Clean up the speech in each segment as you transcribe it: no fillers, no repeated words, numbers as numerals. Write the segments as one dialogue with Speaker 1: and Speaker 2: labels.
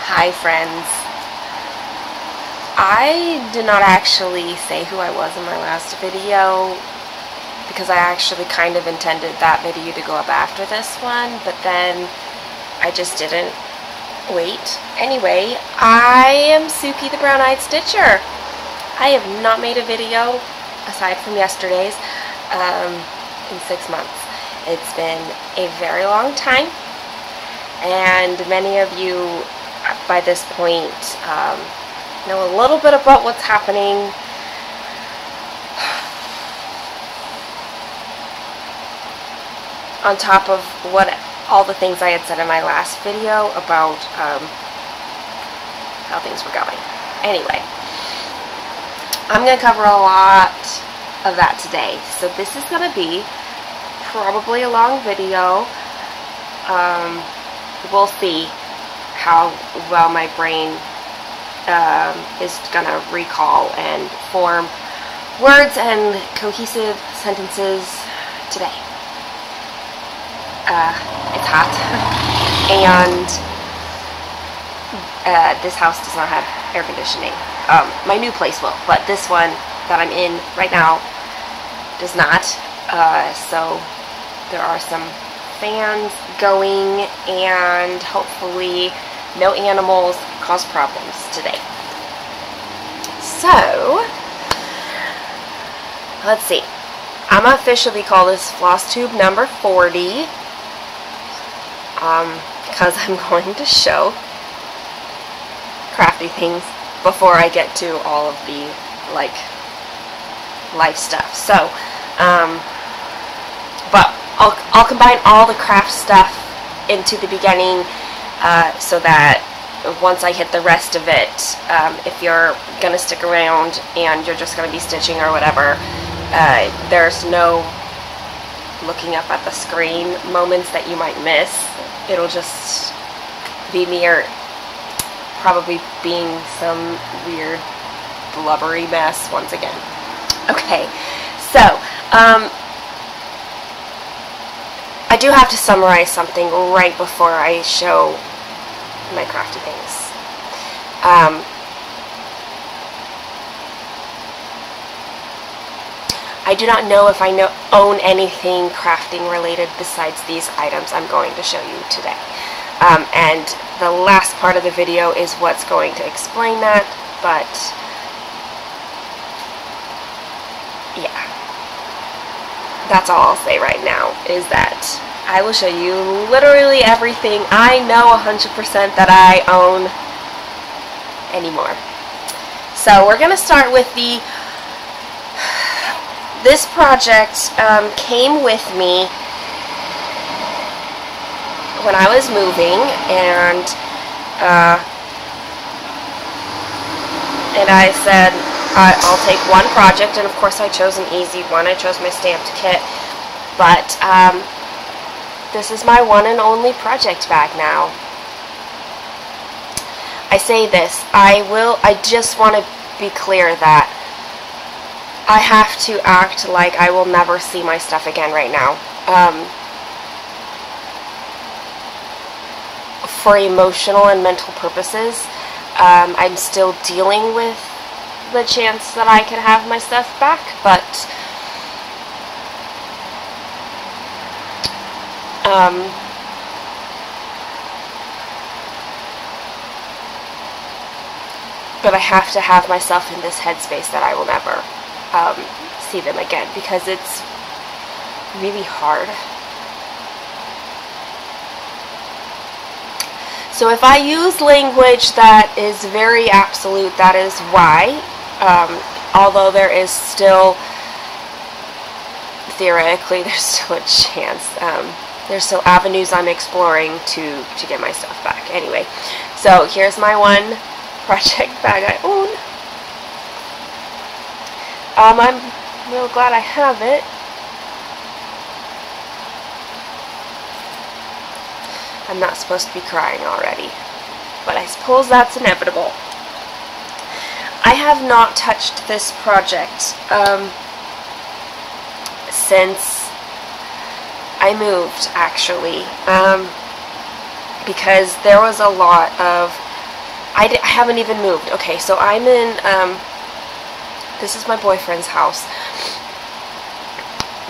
Speaker 1: Hi friends. I did not actually say who I was in my last video because I actually kind of intended that video to go up after this one, but then I just didn't wait. Anyway, I am Suki the Brown-Eyed Stitcher. I have not made a video aside from yesterday's in 6 months. It's been a very long time, and many of you by this point know a little bit about what's happening. On top of all the things I had said in my last video about how things were going. Anyway, I'm going to cover a lot of that today. So this is going to be probably a long video. We'll see how well my brain is going to recall and form words and cohesive sentences today. It's hot, and this house does not have air conditioning. My new place will, but this one that I'm in right now does not. So there are some fans going, and hopefully no animals cause problems today. So let's see. I'm gonna officially call this Flosstube number 40 because I'm going to show crafty things before I get to all of the life stuff. So but I'll combine all the craft stuff into the beginning so that once I hit the rest of it, if you're gonna stick around and you're just gonna be stitching or whatever, there's no looking up at the screen moments that you might miss. It'll just be me or probably being some weird blubbery mess once again. Okay, so I do have to summarize something right before I show my crafty things. I do not know if I own anything crafting related besides these items I'm going to show you today. And the last part of the video is what's going to explain that, but yeah. That's all I'll say right now, is that I will show you literally everything I know 100% that I own anymore. So we're going to start with this project came with me when I was moving, and I said I'll take one project, and of course I chose an easy one. I chose my stamped kit, but this is my one and only project bag now. I say this, I just want to be clear that I have to act like I will never see my stuff again right now. For emotional and mental purposes, I'm still dealing with the chance that I can have my stuff back, but I have to have myself in this headspace that I will never see them again, because it's really hard. So if I use language that is very absolute, that is why. Although there is still, theoretically, there's still a chance. There's still avenues I'm exploring to get my stuff back. Anyway, so here's my one project bag I own. I'm real glad I have it. I'm not supposed to be crying already, but I suppose that's inevitable. I have not touched this project since I moved, actually, because there was a lot of haven't even moved. Okay, so I'm in, this is my boyfriend's house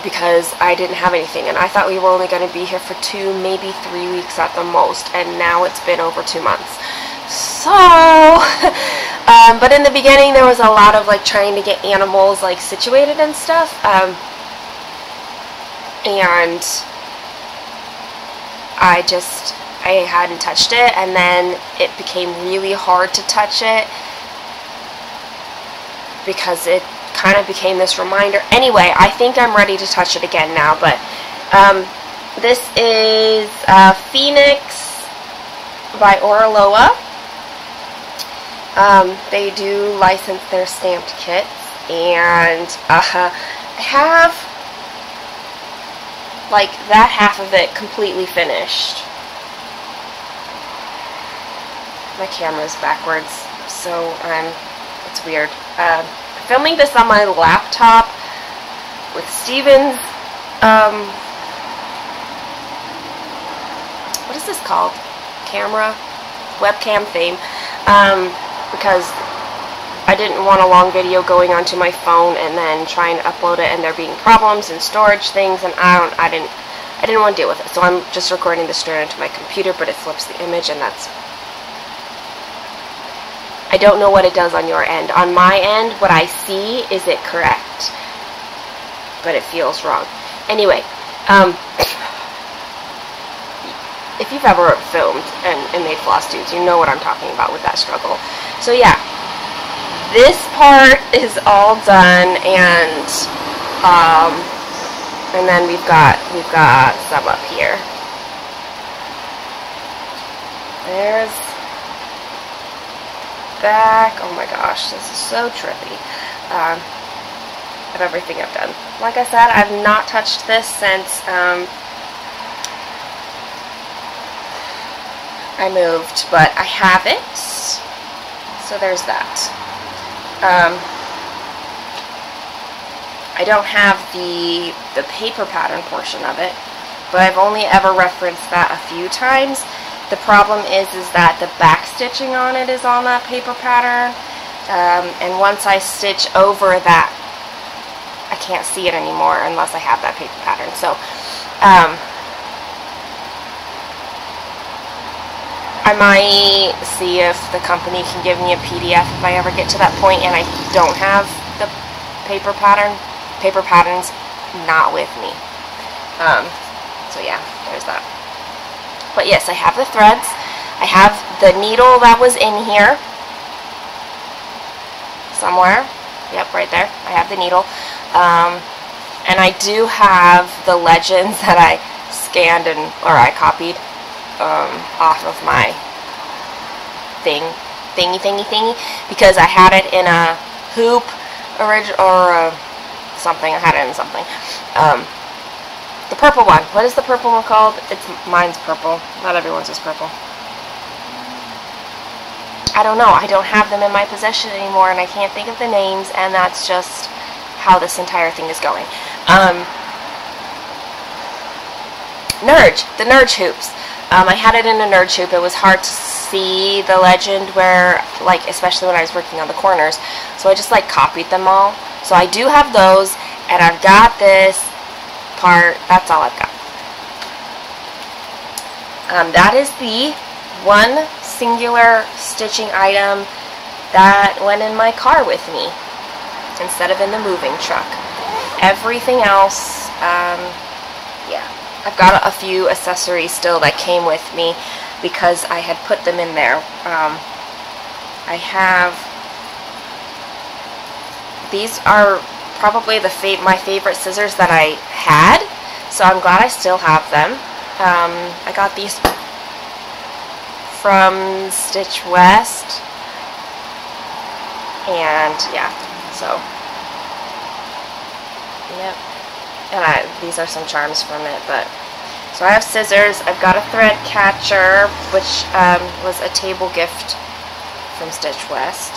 Speaker 1: because I didn't have anything, and I thought we were only going to be here for 2, maybe 3 weeks at the most, and now it's been over 2 months. So, but in the beginning there was a lot of like trying to get animals like situated and stuff, and I hadn't touched it, and then it became really hard to touch it because it kind of became this reminder. Anyway, I think I'm ready to touch it again now, but this is Phoenix by Lowe. They do license their stamped kits, and I have like that half of it completely finished. My camera's backwards, so it's weird. Filming this on my laptop with Steven's, what is this called? Webcam thing, because I didn't want a long video going onto my phone and then trying to upload it and there being problems and storage things, and I didn't want to deal with it. So I'm just recording this straight into my computer, but it flips the image, and that's, I don't know what it does on your end. On my end, what I see is it correct, but it feels wrong. Anyway, if you've ever filmed and made Flosstubes, you know what I'm talking about with that struggle. So yeah, this part is all done, and then we've got some up here. There's back. Oh my gosh, this is so trippy. Of everything I've done. Like I said, I've not touched this since I moved, but I have it. So there's that. I don't have the paper pattern portion of it, but I've only ever referenced that a few times. The problem is that the back stitching on it is on that paper pattern, and once I stitch over that, I can't see it anymore unless I have that paper pattern. So I might see if the company can give me a PDF if I ever get to that point and I don't have the paper pattern. Paper pattern's not with me. So yeah, there's that. But yes, I have the threads. I have the needle that was in here somewhere. Yep, right there. I have the needle. And I do have the legends that I scanned or I copied off of my thingy, because I had it in a hoop or something. I had it in something. The purple one. What is the purple one called? Mine's purple. Not everyone's is purple. I don't know. I don't have them in my possession anymore, and I can't think of the names, and that's just how this entire thing is going. Nerge. The Nerge hoops. I had it in a Nerge hoop. It was hard to see the legend where, like, especially when I was working on the corners. So I just, like, copied them all. So I do have those, and I've got this part. That's all I've got. That is the one singular stitching item that went in my car with me instead of in the moving truck. Everything else, yeah, I've got a few accessories still that came with me because I had put them in there. I have, these are probably my favorite scissors that I had, so I'm glad I still have them. I got these from Stitch West, and yeah, so yep, and these are some charms from it. But so I have scissors. I've got a thread catcher, which was a table gift from Stitch West.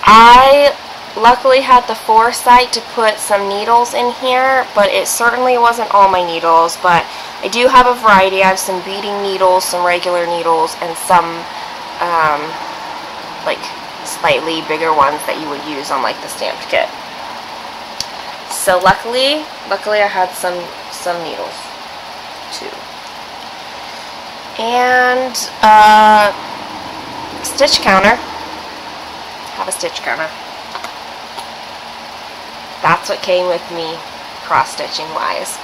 Speaker 1: I luckily had the foresight to put some needles in here, but it certainly wasn't all my needles. But I do have a variety. I have some beading needles, some regular needles, and some like slightly bigger ones that you would use on like the stamped kit. So luckily I had some needles too. And stitch counter. Have a stitch counter. That's what came with me cross stitching wise.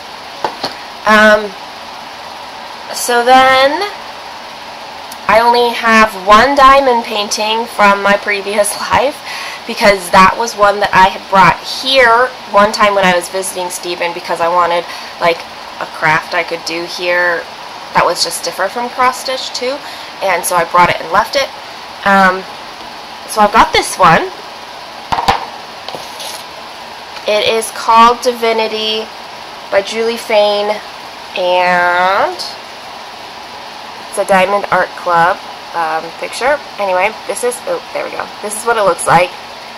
Speaker 1: So then I only have one diamond painting from my previous life, because that was one that I had brought here one time when I was visiting Stephen, because I wanted like a craft I could do here that was just different from cross stitch too, and so I brought it and left it. So I've got this one. It is called Divinity by Julie Fain, and it's a Diamond Art Club picture. Anyway, this is, oh, there we go. This is what it looks like.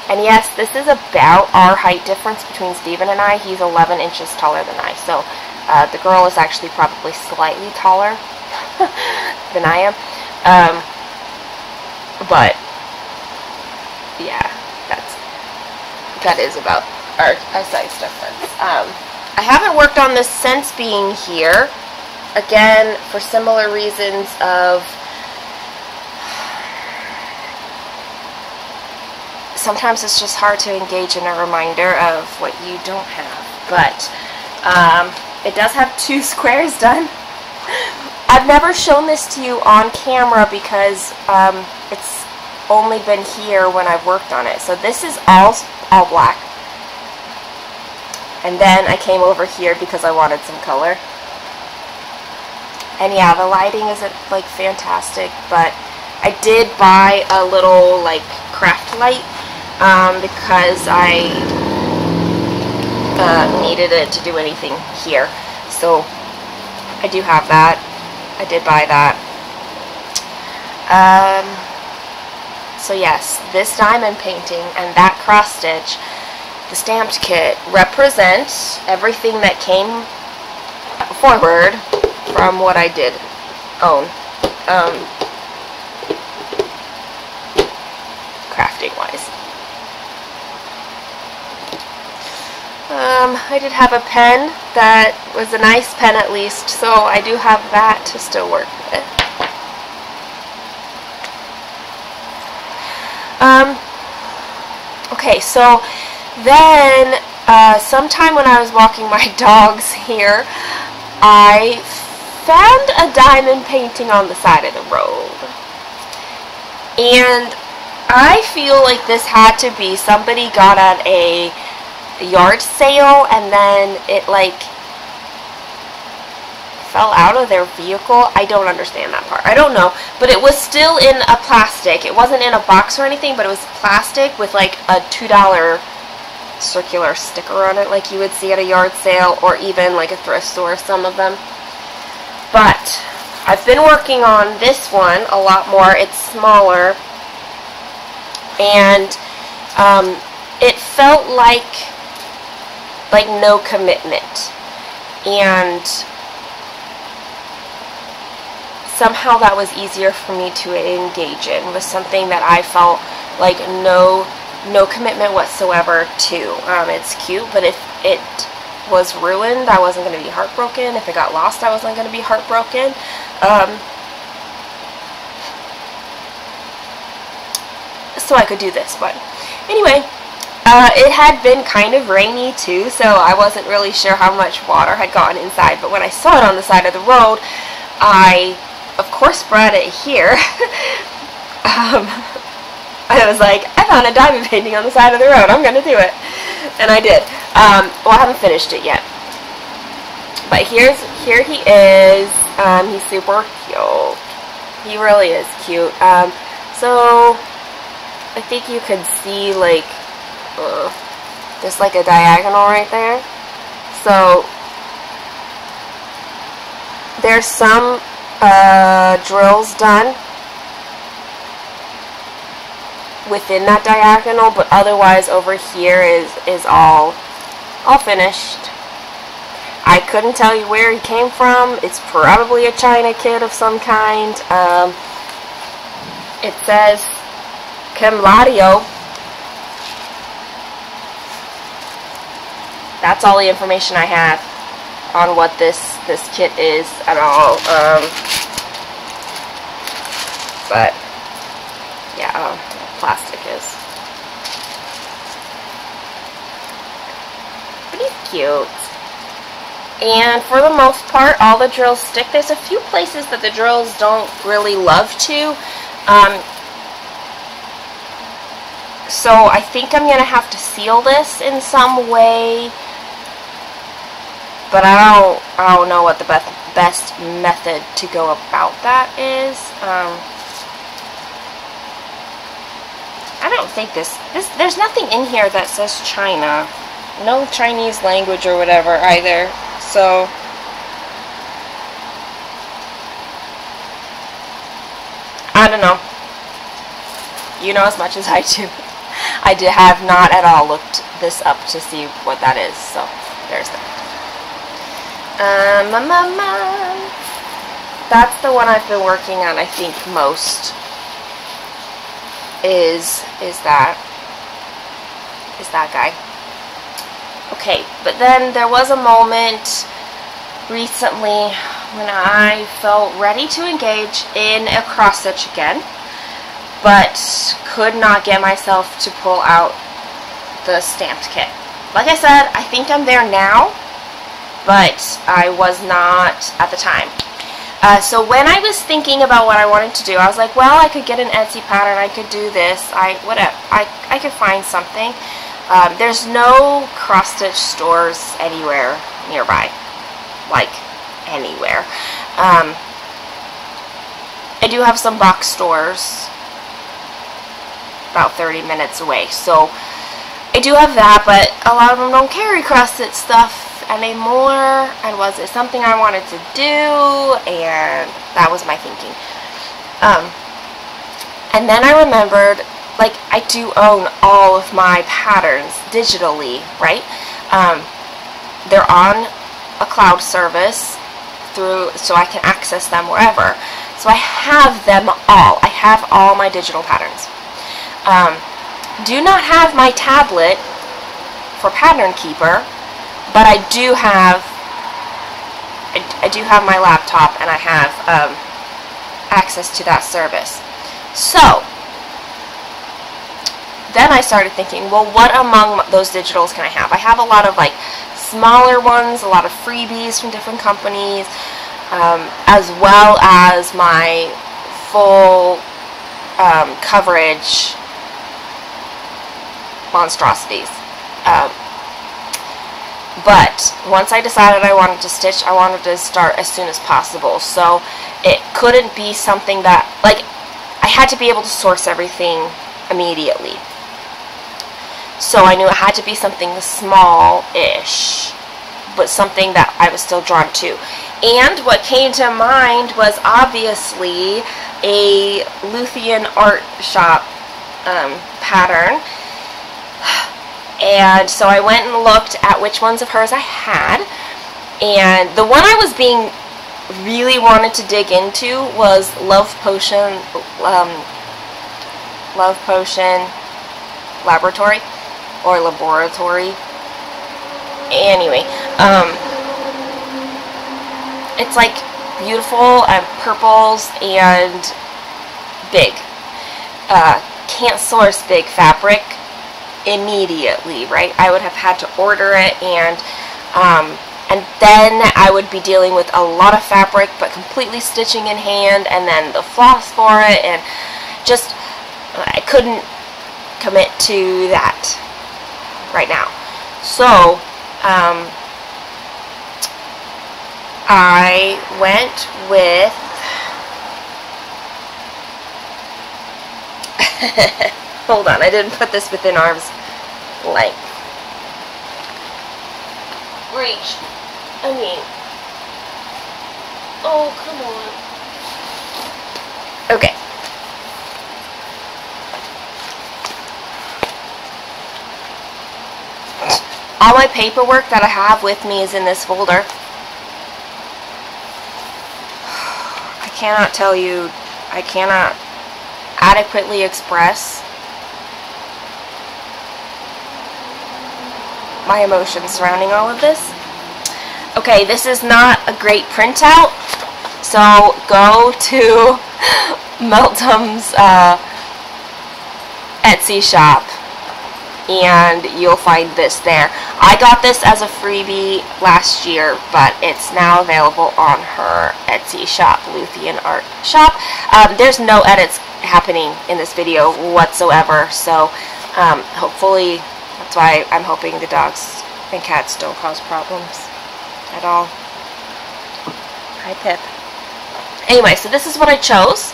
Speaker 1: And yes, this is about our height difference between Stephen and I. He's 11 inches taller than I. So the girl is actually probably slightly taller than I am. But yeah, that is about our size difference. I haven't worked on this since being here. Again, for similar reasons of sometimes it's just hard to engage in a reminder of what you don't have. But it does have 2 squares done. I've never shown this to you on camera because it's only been here when I've worked on it. So this is all black. And then I came over here because I wanted some color. And yeah, the lighting isn't like fantastic, but I did buy a little like craft light because I needed it to do anything here. So I do have that. I did buy that. So yes, this diamond painting and that cross stitch, the stamped kit, represent everything that came forward from what I did own, crafting wise. I did have a pen that was a nice pen at least, so I do have that to still work with. Okay, so then sometime when I was walking my dogs here, I found a diamond painting on the side of the road, and I feel like this had to be somebody got at a yard sale and then it like fell out of their vehicle. I don't understand that part. I don't know, but it was still in a plastic. It wasn't in a box or anything, but it was plastic with like a $2 circular sticker on it like you would see at a yard sale or even like a thrift store, some of them. But I've been working on this one a lot more. It's smaller, and it felt like no commitment, and somehow that was easier for me to engage in, with something that I felt like no commitment whatsoever to. It's cute, but if it was ruined, I wasn't going to be heartbroken. If it got lost, I wasn't going to be heartbroken. So I could do this, but anyway, it had been kind of rainy too, so I wasn't really sure how much water had gotten inside, but when I saw it on the side of the road, I of course brought it here. I was like, I found a diamond painting on the side of the road, I'm gonna do it. And I did. Well, I haven't finished it yet. But here he is. He's super cute. He really is cute. So I think you could see like there's like a diagonal right there. So there's some drills done within that diagonal, but otherwise over here is all finished. I couldn't tell you where he came from. It's probably a China kid of some kind. It says Camladio. That's all the information I have on what this kit is at all. But yeah, plastic is pretty cute. And for the most part, all the drills stick. There's a few places that the drills don't really love to. So I think I'm gonna have to seal this in some way, but I don't know what the best method to go about that is. I don't think there's nothing in here that says China. No Chinese language or whatever either. So I don't know. You know as much as I do. I have not at all looked this up to see what that is. So there's that. That's the one I've been working on, I think, most. Is that guy. Okay, but then there was a moment recently when I felt ready to engage in a cross stitch again, but could not get myself to pull out the stamped kit. Like I said, I think I'm there now, but I was not at the time. So when I was thinking about what I wanted to do, I was like, well, I could get an Etsy pattern, I could do this, I could find something. There's no cross-stitch stores anywhere nearby, like anywhere. I do have some box stores about 30 minutes away, so I do have that, but a lot of them don't carry cross-stitch stuff anymore, and was it something I wanted to do? And that was my thinking. And then I remembered, like, I do own all of my patterns digitally, right? They're on a cloud service so I can access them wherever. So I have them all. I have all my digital patterns. Do not have my tablet for Pattern Keeper, but I do have my laptop, and I have access to that service. So then I started thinking, well, what among those digitals can I have? I have a lot of like smaller ones, a lot of freebies from different companies, as well as my full coverage monstrosities. But once I decided I wanted to stitch, I wanted to start as soon as possible. So it couldn't be something that, like, I had to be able to source everything immediately. So I knew it had to be something small-ish, but something that I was still drawn to. And what came to mind was obviously a Luthean art shop pattern. And so I went and looked at which ones of hers I had, and the one I was really wanted to dig into was Love Potion Laboratory, or Laboratory. Anyway, it's like beautiful and purples and big. Can't source big fabric immediately, right? I would have had to order it, and then I would be dealing with a lot of fabric, but completely stitching in hand, and then the floss for it, and just I couldn't commit to that right now. So I went with hold on, I didn't put this within arm's length. Reach. I mean, oh, come on. Okay. All my paperwork that I have with me is in this folder. I cannot tell you, I cannot adequately express my emotions surrounding all of this. Okay, this is not a great printout, so go to Meltum's Etsy shop and you'll find this there. I got this as a freebie last year, but it's now available on her Etsy shop, Luthien Art Shop. There's no edits happening in this video whatsoever, so hopefully, that's why I'm hoping the dogs and cats don't cause problems at all. Hi, Pip. Anyway, so this is what I chose.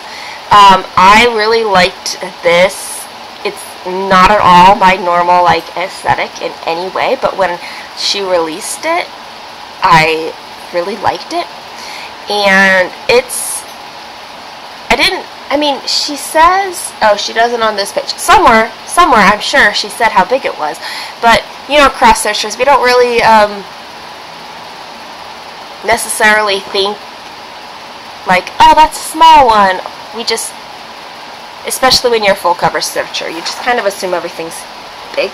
Speaker 1: I really liked this. It's not at all my normal like aesthetic in any way, but when she released it, I really liked it. And it's, I mean, she says, oh, she doesn't on this page. Somewhere, I'm sure she said how big it was. But, you know, cross searchers, we don't really necessarily think like, oh, that's a small one. We just, especially when you're a full cover searcher, you just kind of assume everything's big.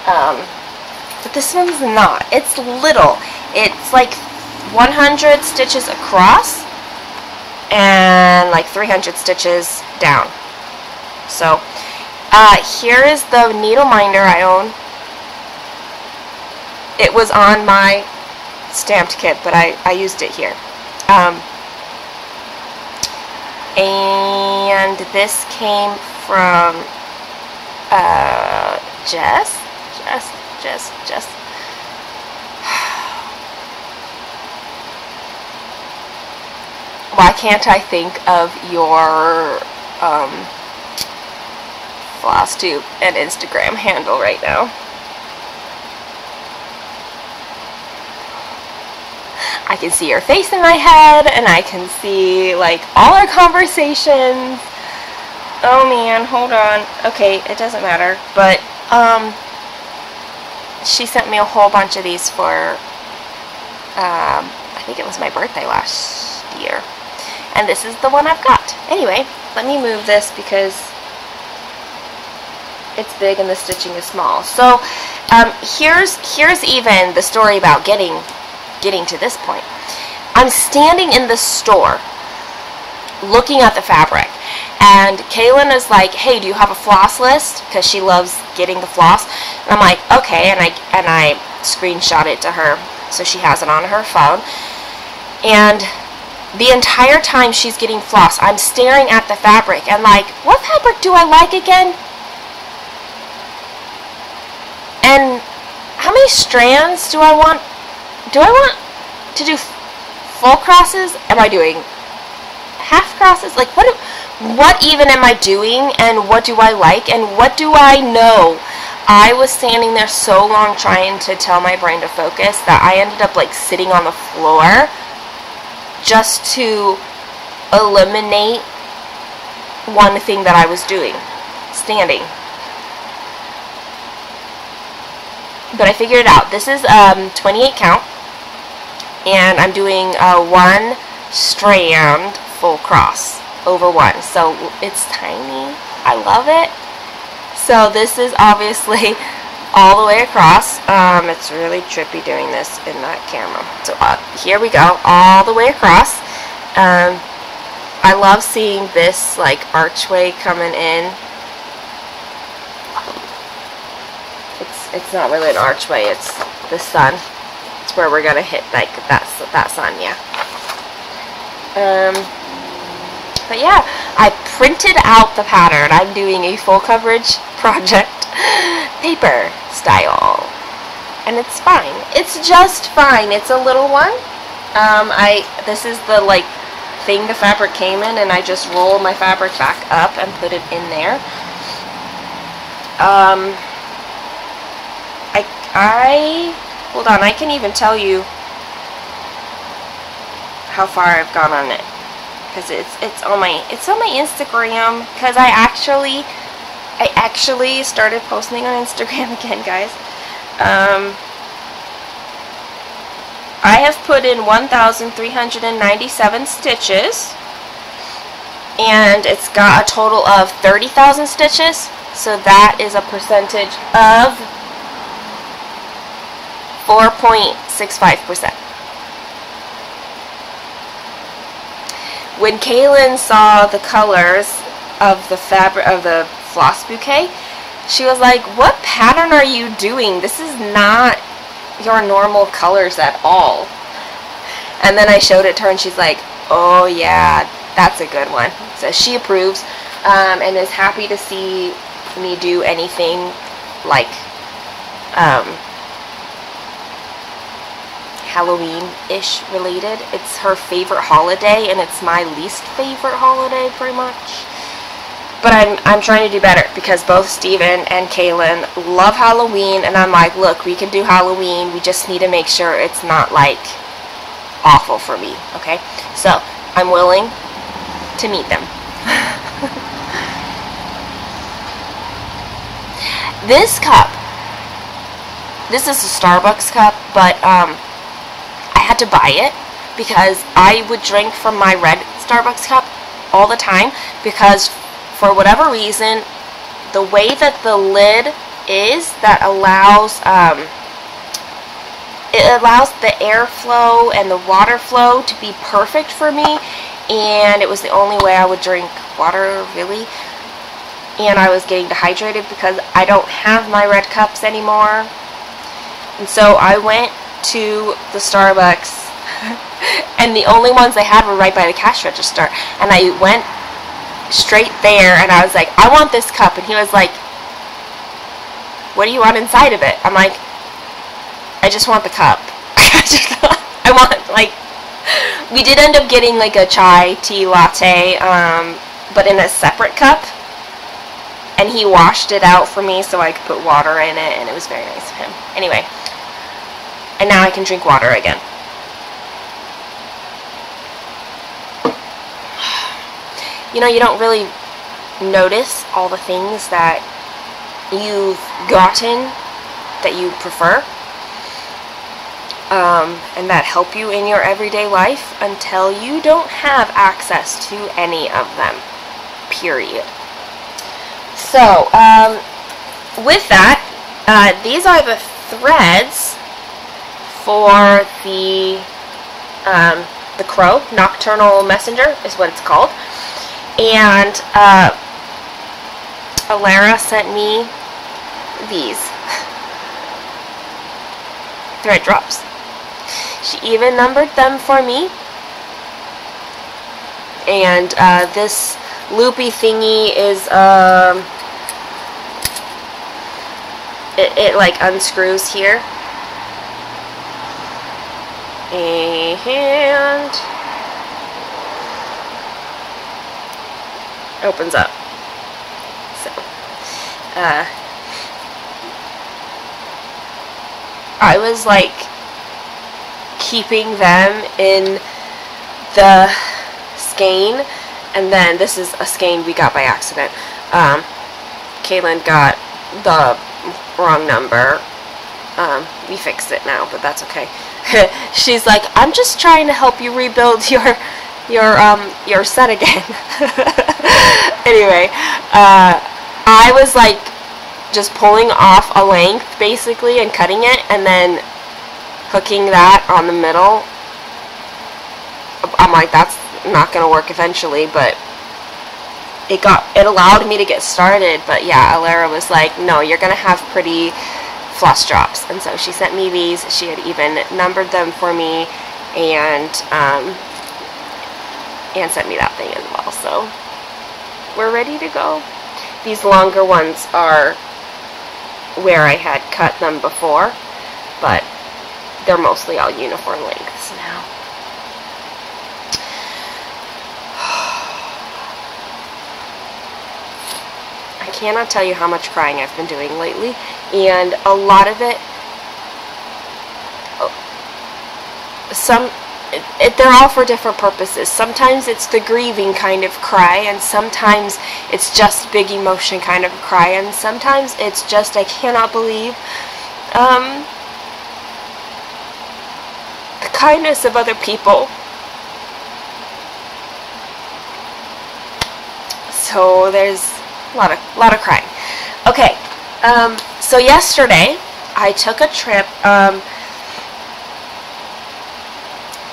Speaker 1: But this one's not. It's little. It's like 100 stitches across and like 300 stitches down. So here is the needle minder I own. It was on my stamped kit, but I used it here. And this came from Jess. Why can't I think of your Flosstube and Instagram handle right now? I can see your face in my head, and I can see like all our conversations. Oh man, hold on. Okay, it doesn't matter. But she sent me a whole bunch of these for I think it was my birthday last year. And this is the one I've got. Anyway, let me move this because it's big and the stitching is small. So here's even the story about getting to this point. I'm standing in the store looking at the fabric, and Kaelyn is like, hey, do you have a floss list? Because she loves getting the floss. And I'm like, okay, and I screenshot it to her so she has it on her phone. And the entire time she's getting floss, I'm staring at the fabric and like, what fabric do I like again? And how many strands do I want? Do I want to do full crosses? Am I doing half crosses? Like, what even am I doing, and what do I like, and what do I know? I was standing there so long trying to tell my brain to focus that I ended up like sitting on the floor just to eliminate one thing that I was doing, standing. But I figured it out. This is 28 count, and I'm doing a 1 strand full cross over 1. So it's tiny. I love it. So this is obviously all the way across. It's really trippy doing this in that camera. So here we go, all the way across. I love seeing this like archway coming in. It's not really an archway, it's the sun. It's where we're gonna hit like that sun, yeah. But yeah, I printed out the pattern. I'm doing a full coverage project paper style, and it's fine. It's just fine. It's a little one. This is the like thing the fabric came in, and I just roll my fabric back up and put it in there. Hold on, I can even tell you how far I've gone on it, because it's on my Instagram, because I actually started posting on Instagram again, guys. I have put in 1,397 stitches, and it's got a total of 30,000 stitches, so that is a percentage of 4.65%. When Kaelyn saw the colors of the fabric of the floss bouquet, she was like, "What pattern are you doing? This is not your normal colors at all." And then I showed it to her, and she's like, "Oh yeah, that's a good one." So she approves, and is happy to see me do anything like Halloween-ish related. It's her favorite holiday, and it's my least favorite holiday, pretty much. But I'm trying to do better, because both Steven and Kaelyn love Halloween, and I'm like, look, we can do Halloween, we just need to make sure it's not, like, awful for me, okay? So, I'm willing to meet them. This cup, this is a Starbucks cup, but, I had to buy it, because I would drink from my red Starbucks cup all the time, because for whatever reason, the way that the lid is, that allows it allows the airflow and the water flow to be perfect for me, and it was the only way I would drink water, really. And I was getting dehydrated because I don't have my red cups anymore. And so I went to the Starbucks, and the only ones they had were right by the cash register, and I went straight there, and I was like, "I want this cup," and he was like, "What do you want inside of it?" I'm like, "I just want the cup." I want, like, we did end up getting like a chai tea latte, but in a separate cup, and he washed it out for me so I could put water in it, and it was very nice of him. Anyway, and now I can drink water again. You know, you don't really notice all the things that you've gotten that you prefer, and that help you in your everyday life, until you don't have access to any of them, period. So, with that, these are the threads for the Crow Nocturnal Messenger is what it's called. And Alara sent me these thread drops. She even numbered them for me. And this loopy thingy is it like unscrews here, and opens up. So, I was like keeping them in the skein, and then this is a skein we got by accident. Kaelyn got the wrong number. We fixed it now, but that's okay. She's like, "I'm just trying to help you rebuild your set again." Anyway, I was like just pulling off a length basically and cutting it, and then hooking that on the middle. I'm like, that's not gonna work eventually, but it allowed me to get started. But yeah, Alara was like, "No, you're gonna have pretty floss drops," and so she sent me these. She had even numbered them for me, and sent me that thing as well. So we're ready to go. These longer ones are where I had cut them before, but they're mostly all uniform lengths now. I cannot tell you how much crying I've been doing lately, and a lot of it, they're all for different purposes. Sometimes it's the grieving kind of cry, and sometimes it's just big emotion kind of cry, and sometimes it's just, I cannot believe the kindness of other people. So there's a lot of crying. Okay, so yesterday I took a trip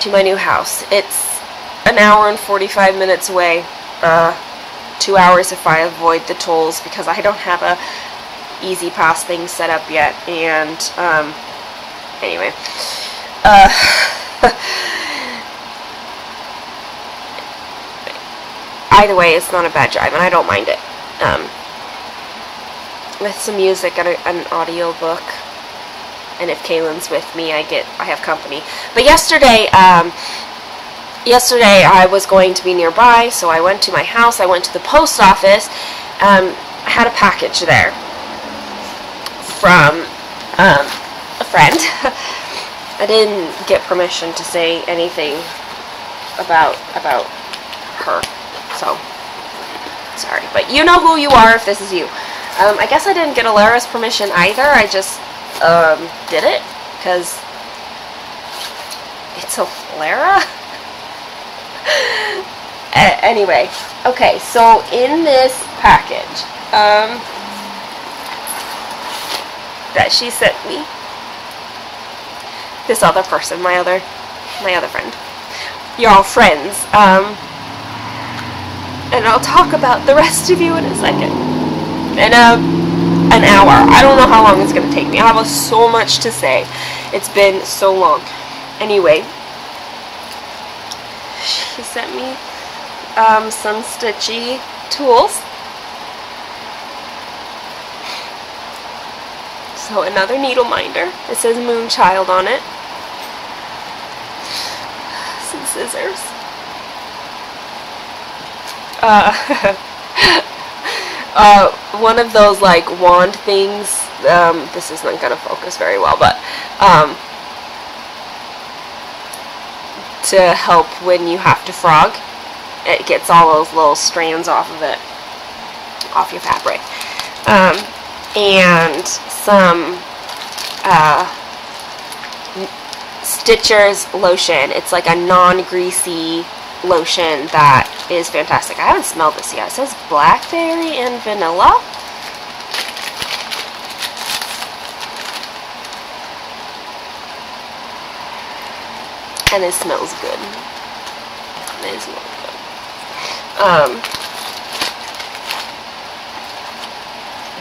Speaker 1: to my new house. It's an hour and 45 minutes away. 2 hours if I avoid the tolls, because I don't have a easy pass thing set up yet. And anyway, either way, it's not a bad drive, and I don't mind it. With some music and an audio book, and if Kaelyn's with me, I have company. But yesterday I was going to be nearby, so I went to my house. I went to the post office. I had a package there from a friend. I didn't get permission to say anything about her, so sorry. But you know who you are if this is you. I guess I didn't get Alara's permission either. I just did it because it's Alara. Anyway, okay, so in this package that she sent me, this other person, my other friend, you're all friends, and I'll talk about the rest of you in a second. In an hour. I don't know how long it's gonna take me. I have so much to say. It's been so long. Anyway, she sent me some stitchy tools. So another needle minder. It says Moonchild on it. Some scissors. One of those like wand things. This is not gonna focus very well, but to help when you have to frog. It gets all those little strands off of it, off your fabric. And some Stitcher's lotion. It's like a non-greasy lotion that is fantastic. I haven't smelled this yet. It says blackberry and vanilla. And it smells good. It smells good.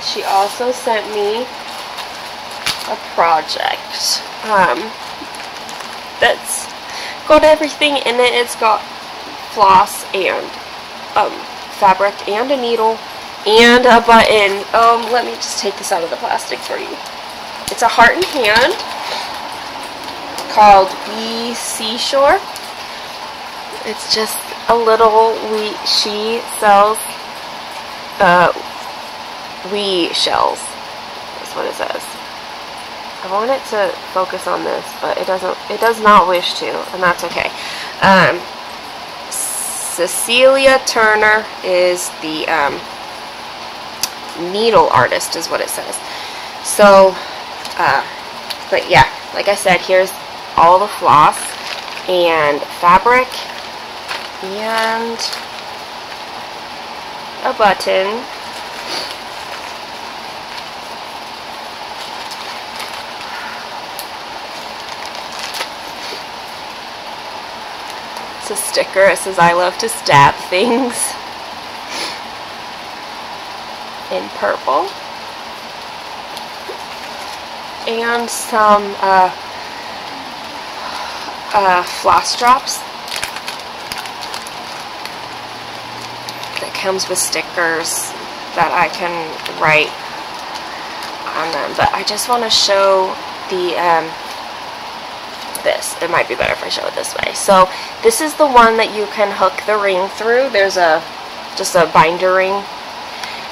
Speaker 1: She also sent me a project that's got everything in it. It's got floss and fabric and a needle and a button. Let me just take this out of the plastic for you. It's a heart and hand called Wee Seashore. It's just a little she sells wee shells. That's what it says. I want it to focus on this, but it does not wish to, and that's okay. Cecilia Turner is the needle artist, is what it says. So, but yeah, like I said, here's all the floss and fabric and a button. It's a sticker. It says, "I love to stab things," in purple. And some floss drops that comes with stickers that I can write on them. But I just want to show the this. It might be better if I show it this way. So this is the one that you can hook the ring through. There's just a binder ring,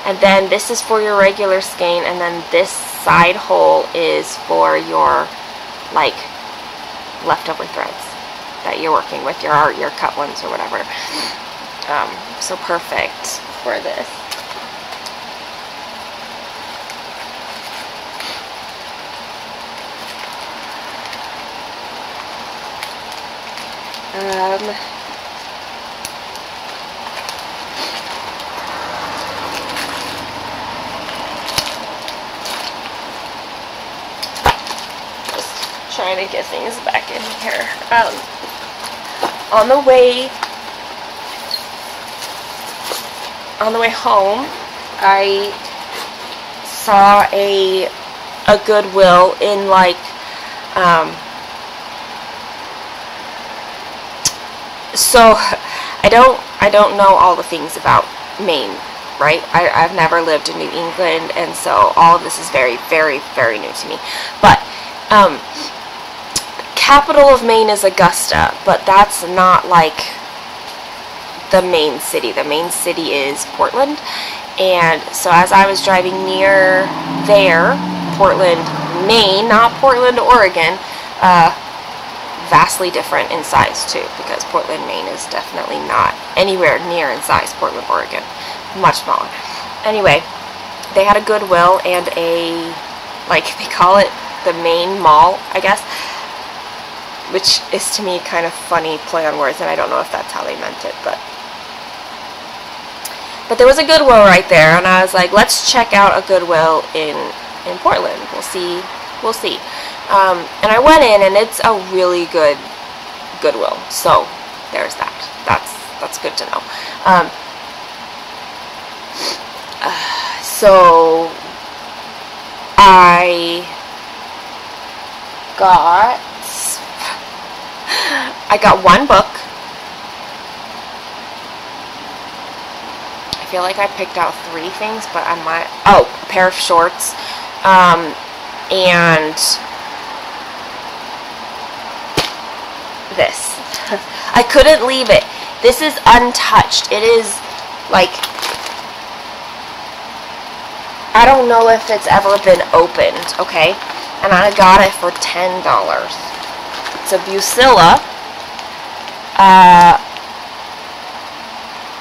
Speaker 1: and then this is for your regular skein, and then this side hole is for your like leftover threads that you're working with, your cut ones or whatever. So perfect for this. Just trying to get things back in here. On the way home, I saw a Goodwill in like so I don't know all the things about Maine, right? I've never lived in New England, and so all of this is very, very, very new to me. But capital of Maine is Augusta, but that's not like the main city. The main city is Portland. And so as I was driving near there, Portland, Maine, not Portland, Oregon, vastly different in size too, because Portland, Maine is definitely not anywhere near in size Portland, Oregon. Much smaller. Anyway, they had a Goodwill and a, like, they call it the Maine Mall, I guess, which is to me kind of funny play on words, and I don't know if that's how they meant it, but there was a Goodwill right there, and I was like, let's check out a Goodwill in Portland. We'll see. And I went in, and it's a really good Goodwill. So there's that. That's good to know. So I got one book. I feel like I picked out 3 things, but I might... Oh, a pair of shorts. And this. I couldn't leave it. This is untouched. It is, like... I don't know if it's ever been opened, okay? And I got it for $10. It's a Bucilla.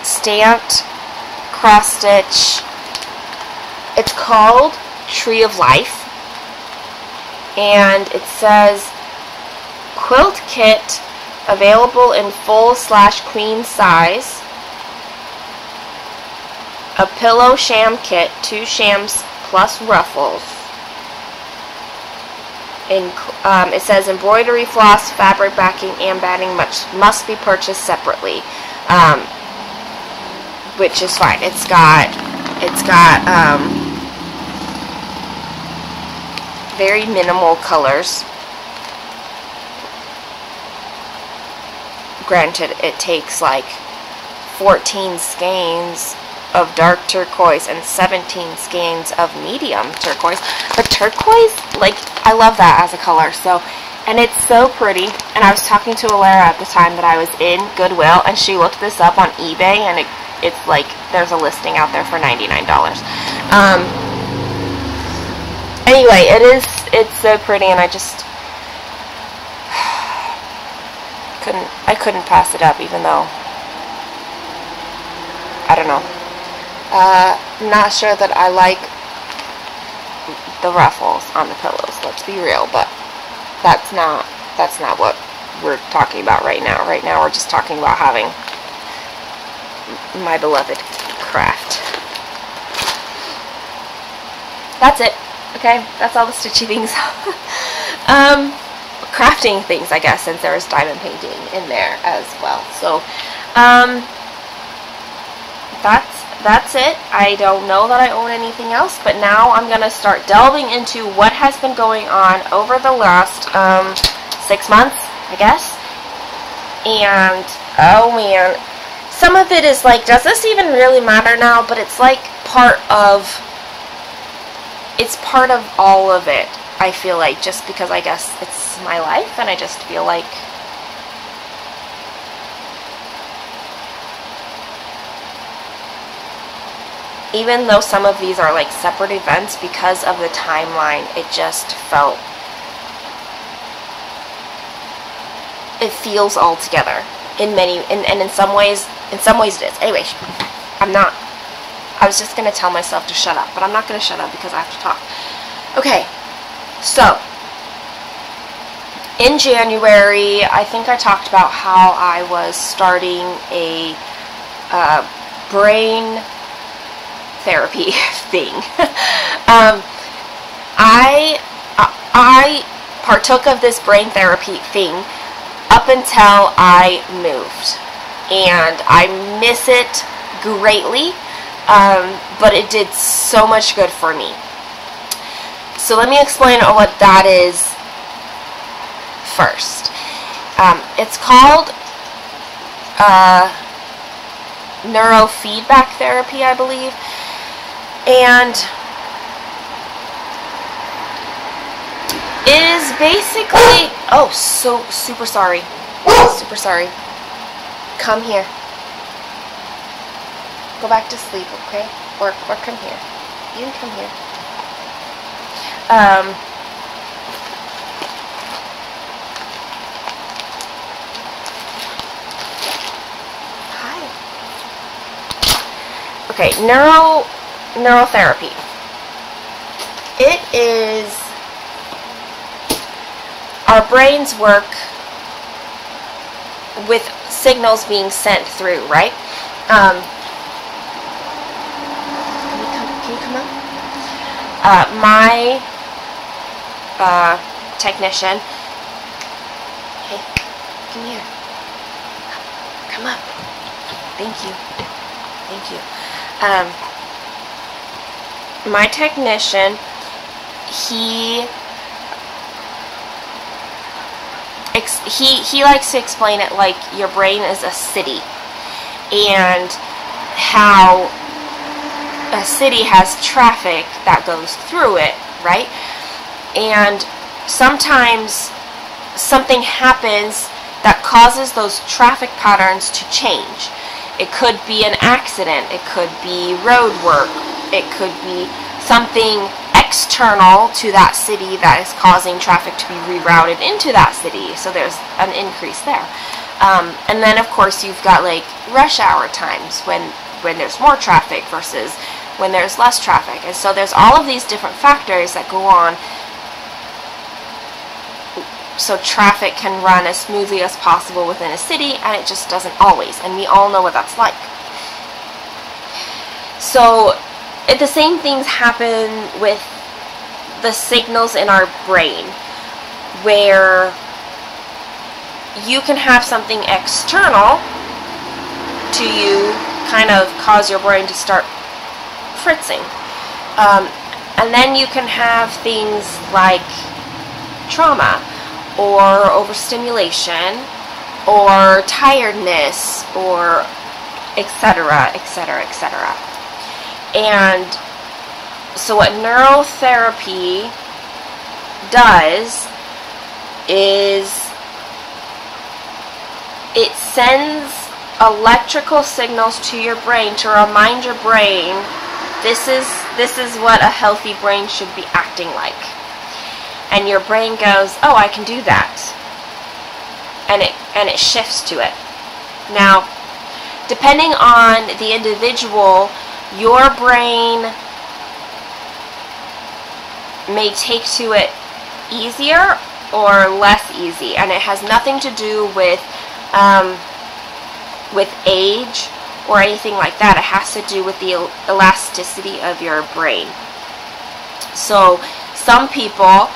Speaker 1: Stamped cross stitch. It's called Tree of Life, and it says quilt kit available in full/queen size, a pillow sham kit, 2 shams plus ruffles. It says embroidery, floss, fabric backing, and batting must be purchased separately. Which is fine. It's got very minimal colors. Granted, it takes like 14 skeins of dark turquoise and 17 skeins of medium turquoise. But turquoise, like, I love that as a color. So, and it's so pretty. And I was talking to Alara at the time that I was in Goodwill, and she looked this up on eBay, and it's like, there's a listing out there for $99. Anyway, it's so pretty, and I just couldn't pass it up, even though, I don't know. Not sure that I like the ruffles on the pillows, let's be real, but that's not what we're talking about right now. Right now we're just talking about having my beloved craft. That's it. Okay, that's all the stitchy things. Crafting things, I guess, since there is diamond painting in there as well. So, that's it. I don't know that I own anything else, but now I'm gonna start delving into what has been going on over the last 6 months, I guess. And oh man, some of it is like, does this even really matter now? But it's like part of all of it, I feel like, just because I guess it's my life, and I just feel like even though some of these are like separate events, because of the timeline, it just felt, it feels all together in many, and in some ways it is. Anyway, I was just going to tell myself to shut up, but I'm not going to shut up because I have to talk. Okay, so in January, I think I talked about how I was starting a brain therapy thing. I partook of this brain therapy thing up until I moved, and I miss it greatly, but it did so much good for me. So let me explain what that is first. It's called neurofeedback therapy, I believe, and it is basically, oh, so super sorry, come here, go back to sleep, okay, or come here, you can come here. Hi. Okay, neurotherapy. It is, our brains work with signals being sent through, right? Can you come up? My technician, hey, come here, come up, thank you. My technician, he likes to explain it like your brain is a city, and how a city has traffic that goes through it, right? And sometimes something happens that causes those traffic patterns to change. It could be an accident, it could be road work, it could be something external to that city that is causing traffic to be rerouted into that city, so there's an increase there. And then of course you've got like rush hour times when there's more traffic versus when there's less traffic, and so there's all of these different factors that go on so traffic can run as smoothly as possible within a city, and it just doesn't always, and we all know what that's like. So the same things happen with the signals in our brain, where you can have something external to you kind of cause your brain to start fritzing, and then you can have things like trauma or overstimulation or tiredness or etc., etc., etc. And so what neurotherapy does is it sends electrical signals to your brain to remind your brain this is what a healthy brain should be acting like. And your brain goes, oh, I can do that. And it shifts to it. Now, depending on the individual, your brain may take to it easier or less easy, and it has nothing to do with age or anything like that. It has to do with the elasticity of your brain. So some people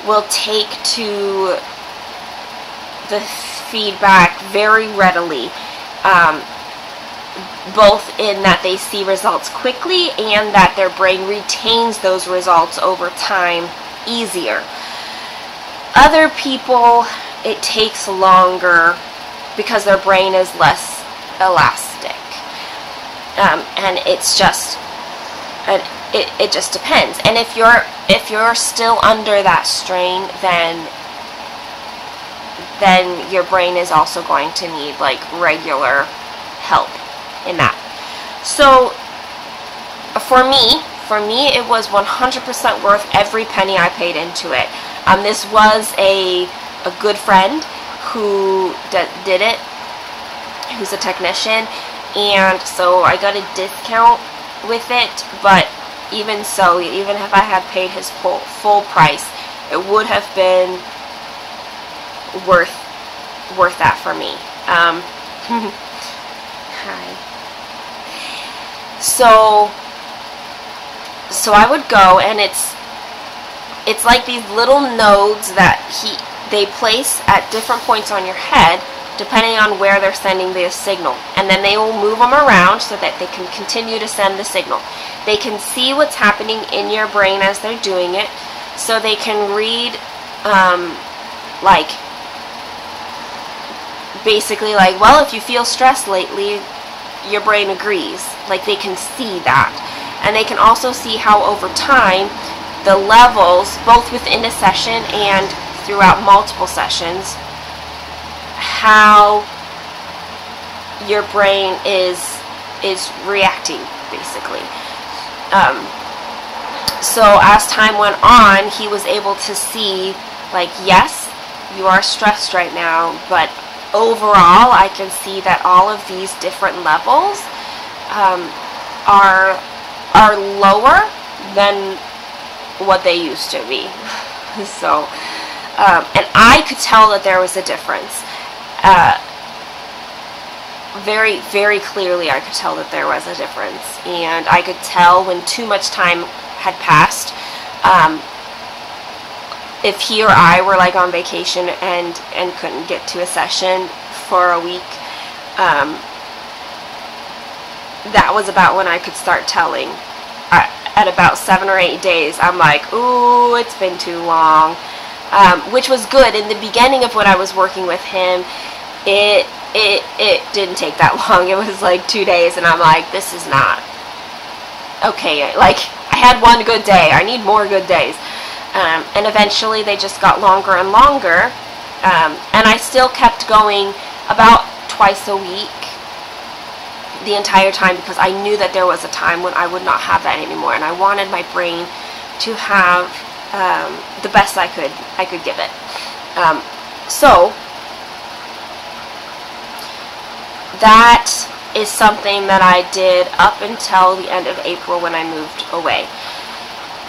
Speaker 1: will take to the feedback very readily, both in that they see results quickly and that their brain retains those results over time easier. Other people, it takes longer because their brain is less elastic, and it's just it just depends. And if you're still under that strain, then your brain is also going to need like regular help in that. So for me it was 100% worth every penny I paid into it. This was a good friend who did it, who's a technician, and so I got a discount with it, but even so, even if I had paid his full price, it would have been worth that for me. Hi. So I would go, and it's like these little nodes that they place at different points on your head, depending on where they're sending the signal. And then they will move them around so that they can continue to send the signal. They can see what's happening in your brain as they're doing it, so they can read, like, basically like, well, if you feel stressed lately, your brain agrees. Like, they can see that. And they can also see how over time the levels, both within a session and throughout multiple sessions, how your brain is reacting, basically. So as time went on, he was able to see, like, yes, you are stressed right now, but overall I can see that all of these different levels are lower than what they used to be. So and I could tell that there was a difference. Very, very clearly I could tell that there was a difference, and I could tell when too much time had passed. If he or I were like on vacation and couldn't get to a session for a week, that was about when I could start telling. At about 7 or 8 days, I'm like, ooh, it's been too long. Which was good. In the beginning of when I was working with him, it didn't take that long. It was like 2 days, and I'm like, this is not okay. Like, I had one good day. I need more good days. And eventually they just got longer and longer. And I still kept going about twice a week the entire time, because I knew that there was a time when I would not have that anymore, and I wanted my brain to have the best I could give it. So that is something that I did up until the end of April when I moved away,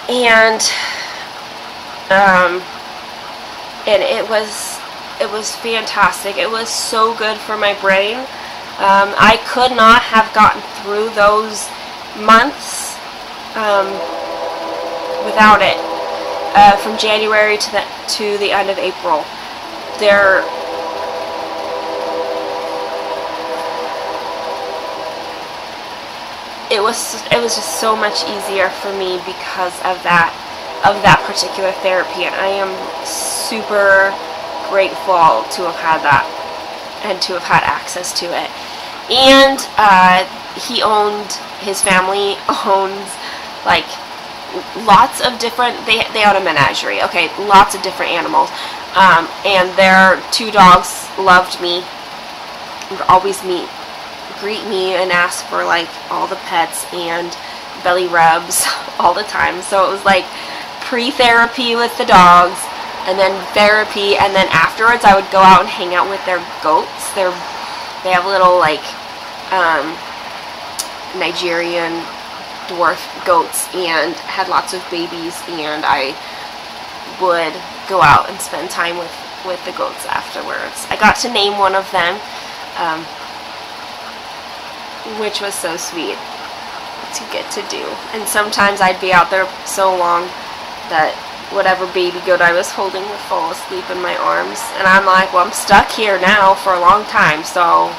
Speaker 1: and it was fantastic. It was so good for my brain. I could not have gotten through those months without it. From January to the end of April, it was just so much easier for me because of that particular therapy, and I am super grateful to have had that and to have had access to it. And his family owns like lots of different, they own a menagerie, okay, lots of different animals, and their 2 dogs loved me, would always greet me and ask for like all the pets and belly rubs all the time. So it was like pre-therapy with the dogs, and then therapy, and then afterwards I would go out and hang out with their goats. They have little like Nigerian dwarf goats and had lots of babies, and I would go out and spend time with the goats afterwards. I got to name one of them, which was so sweet to get to do. And sometimes I'd be out there so long that whatever baby goat I was holding would fall asleep in my arms, and I'm like, well, I'm stuck here now for a long time, so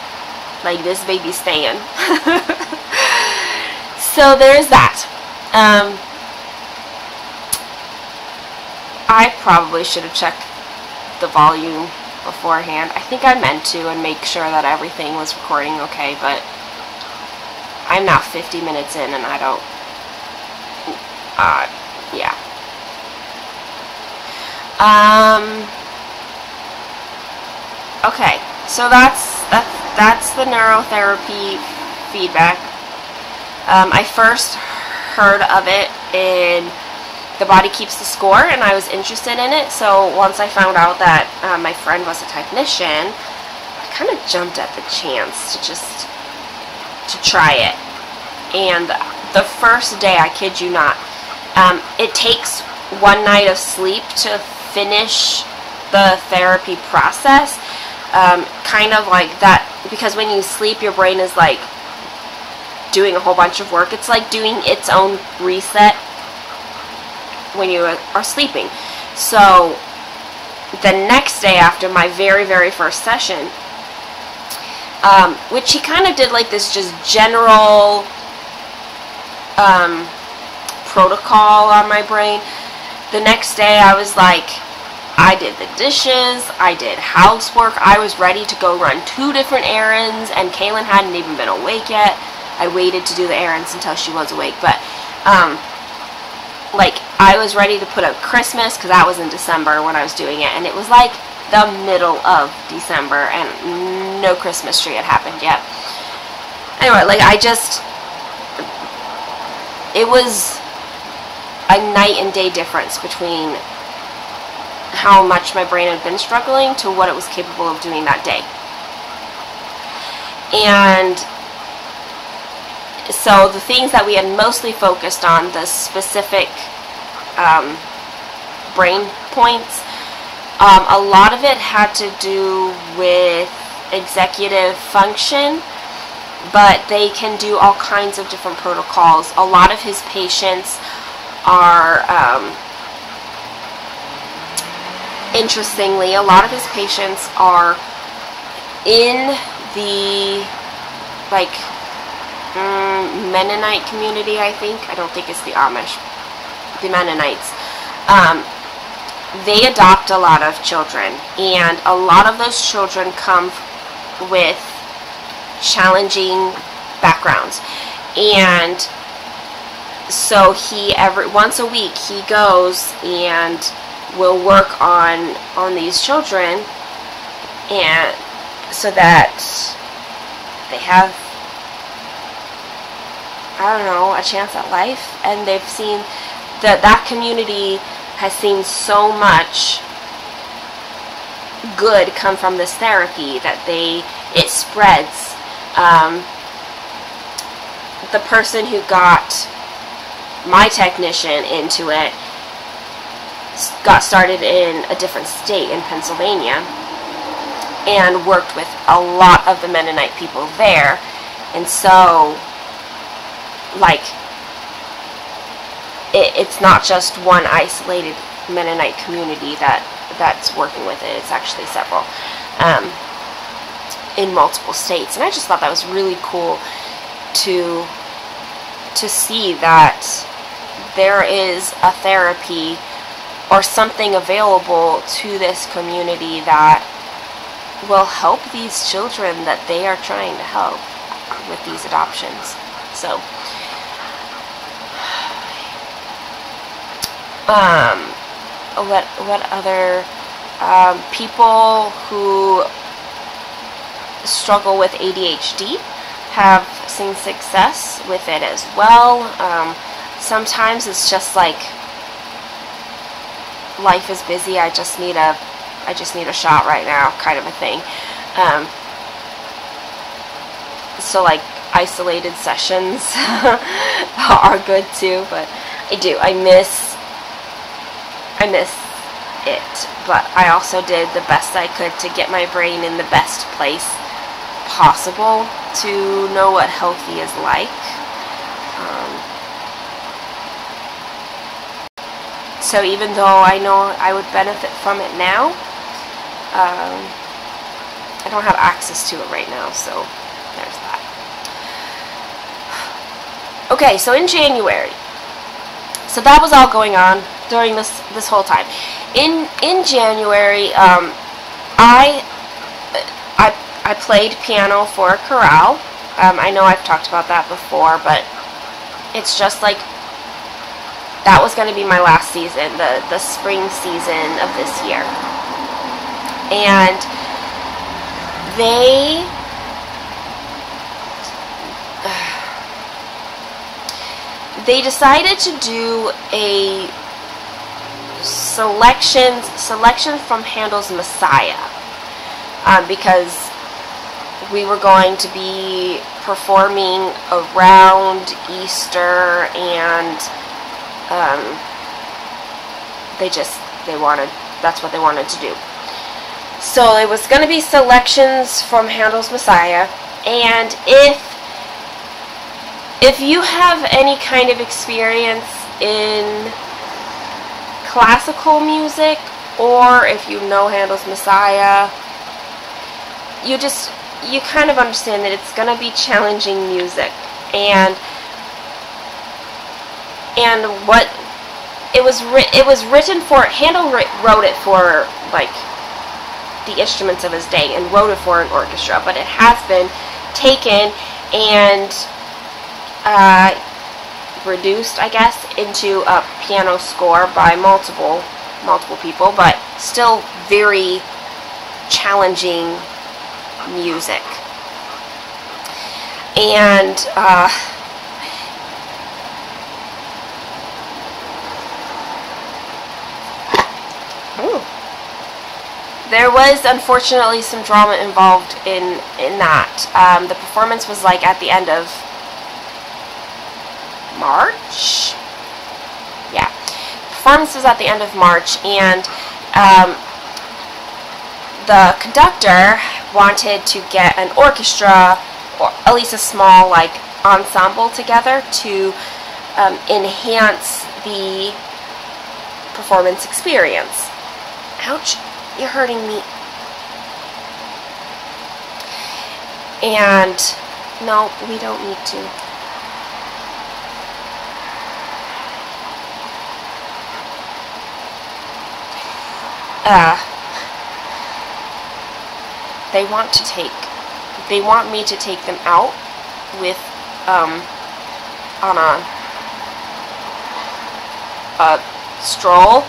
Speaker 1: like this baby's staying. So there's that. I probably should have checked the volume beforehand. I think I meant to, and make sure that everything was recording okay, but I'm now 50 minutes in and I don't, yeah. Okay, so that's the neurotherapy feedback. I first heard of it in The Body Keeps the Score, and I was interested in it. So once I found out that my friend was a technician, I kind of jumped at the chance to try it. And the first day, I kid you not, it takes one night of sleep to finish the therapy process, kind of like that, because when you sleep, your brain is like doing a whole bunch of work. It's like doing its own reset when you are sleeping. So the next day after my very, very first session, which he kind of did like this just general protocol on my brain. The next day I was like, I did the dishes, I did housework, I was ready to go run 2 different errands, and Kaelyn hadn't even been awake yet. I waited to do the errands until she was awake, but like, I was ready to put up Christmas, because that was in December when I was doing it, and it was like the middle of December, and no Christmas tree had happened yet. Anyway, like, it was a night and day difference between how much my brain had been struggling to what it was capable of doing that day. And so the things that we had mostly focused on, the specific brain points, a lot of it had to do with executive function, but they can do all kinds of different protocols. A lot of his patients are, interestingly, a lot of his patients are in the, like, Mennonite community, I think. I don't think it's the Amish. The Mennonites. They adopt a lot of children, and a lot of those children come with challenging backgrounds. And so once a week he goes and will work on these children, and so that they have, I don't know, a chance at life. And they've seen that community has seen so much good come from this therapy that it spreads. The person who got my technician into it got started in a different state, in Pennsylvania, and worked with a lot of the Mennonite people there. And so, like, it's not just one isolated Mennonite community that's working with it. It's actually several in multiple states. And I just thought that was really cool to see that there is a therapy or something available to this community that will help these children that they are trying to help with these adoptions. So, what other people who struggle with ADHD have seen success with it as well. Sometimes it's just like, life is busy, I just need a shot right now, kind of a thing. So, like, isolated sessions are good too, but I miss it. But I also did the best I could to get my brain in the best place possible to know what healthy is like. So even though I know I would benefit from it now, I don't have access to it right now, so there's that. Okay, so in January, so that was all going on during this whole time. In January, I played piano for a chorale. I know I've talked about that before, but it's just like, that was going to be my last season, the spring season of this year. And they decided to do a selection from Handel's Messiah, because we were going to be performing around Easter, and that's what they wanted to do. So it was going to be selections from Handel's Messiah, and if you have any kind of experience in classical music, or if you know Handel's Messiah, you kind of understand that it's going to be challenging music, and what it was written for. Handel wrote it for like the instruments of his day and wrote it for an orchestra, but it has been taken and reduced, I guess, into a piano score by multiple people, but still very challenging music. And there was unfortunately some drama involved in that. The performance was like at the end of March. Yeah, performance was at the end of March, and the conductor wanted to get an orchestra, or at least a small like ensemble together to enhance the performance experience. Ouch, you're hurting me. And no, we don't need to. They want me to take them out with on a stroll,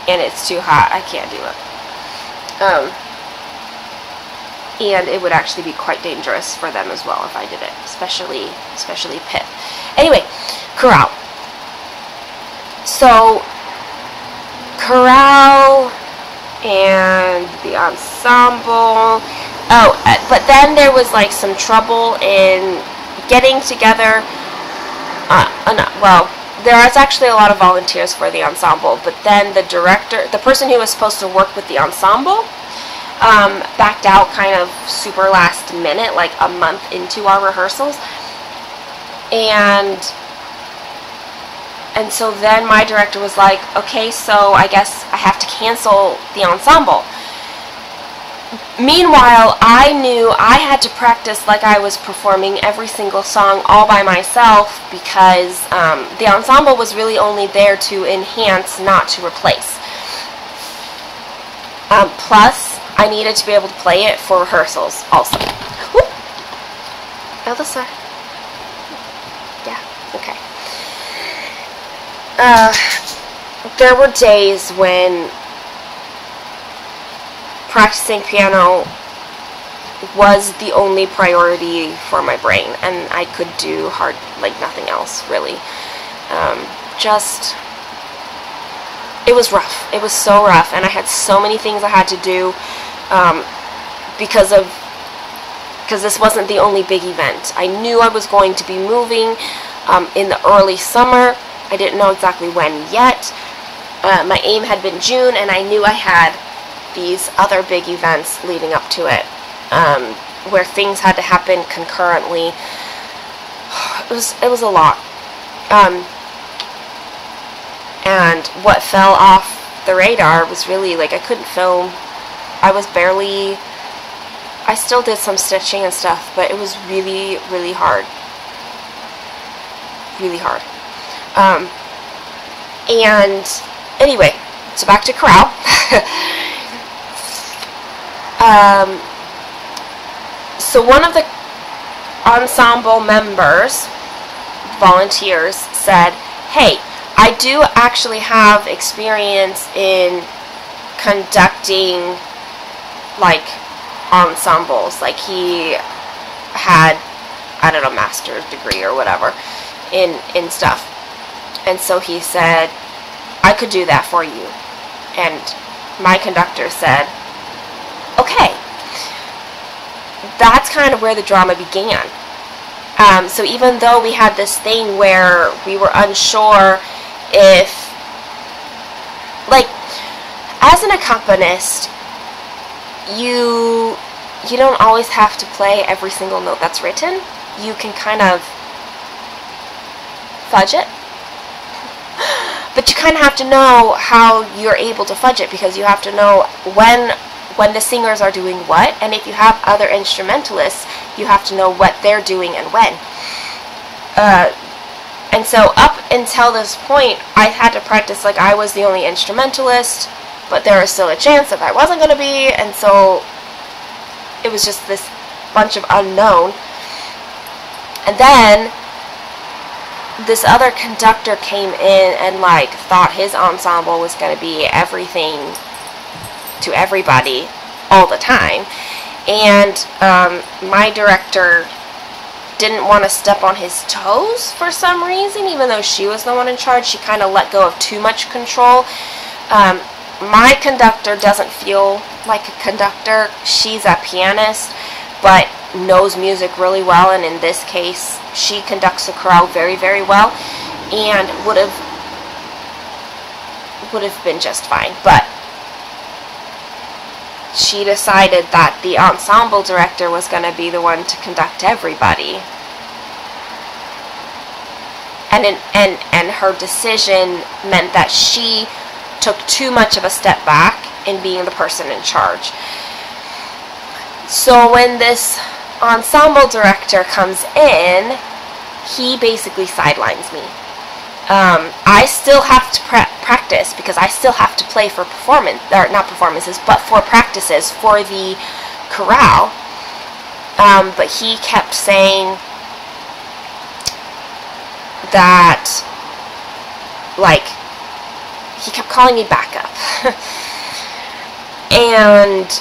Speaker 1: and it's too hot. I can't do it. And it would actually be quite dangerous for them as well if I did it, especially Pip. Anyway, chorale. So chorale and the ensemble. Oh, but then there was like some trouble in getting together. Well, there was actually a lot of volunteers for the ensemble, but then the director, the person who was supposed to work with the ensemble, backed out kind of super last minute, like a month into our rehearsals. And so then my director was like, okay, so I guess I have to cancel the ensemble. Meanwhile, I knew I had to practice like I was performing every single song all by myself, because the ensemble was really only there to enhance, not to replace. Plus, I needed to be able to play it for rehearsals also. Whoop. Elsa. Yeah, okay. There were days when practicing piano was the only priority for my brain, and I could do like nothing else, really. It was rough. It was so rough, and I had so many things I had to do because this wasn't the only big event. I knew I was going to be moving in the early summer. I didn't know exactly when yet. My aim had been June, and I knew I had these other big events leading up to it, where things had to happen concurrently. It was a lot. And what fell off the radar was really, like, I couldn't film. I still did some stitching and stuff, but it was really, really hard. Really hard. And anyway, so back to chorale. So one of the ensemble members, volunteers, said, hey, I do actually have experience in conducting, like, ensembles. Like, he had, I don't know, master's degree or whatever in stuff. And so he said, I could do that for you. And my conductor said, okay. That's kind of where the drama began. So even though we had this thing where we were unsure if, like, as an accompanist, you don't always have to play every single note that's written. You can kind of fudge it. But you kind of have to know how you're able to fudge it, because you have to know when the singers are doing what, and if you have other instrumentalists, you have to know what they're doing and when. And so up until this point, I had to practice like I was the only instrumentalist, but there was still a chance that I wasn't going to be, and so it was just this bunch of unknown. And then this other conductor came in and like thought his ensemble was going to be everything to everybody all the time, and my director didn't want to step on his toes for some reason, even though she was the one in charge. She kind of let go of too much control. My conductor doesn't feel like a conductor. She's a pianist, but knows music really well, and in this case she conducts the chorale very, very well, and would have been just fine. But she decided that the ensemble director was going to be the one to conduct everybody, and her decision meant that she took too much of a step back in being the person in charge. So when this ensemble director comes in, he basically sidelines me. I still have to practice, because I still have to play for performance, or not performances, but for practices for the chorale. But he kept saying that, like, he kept calling me back up. And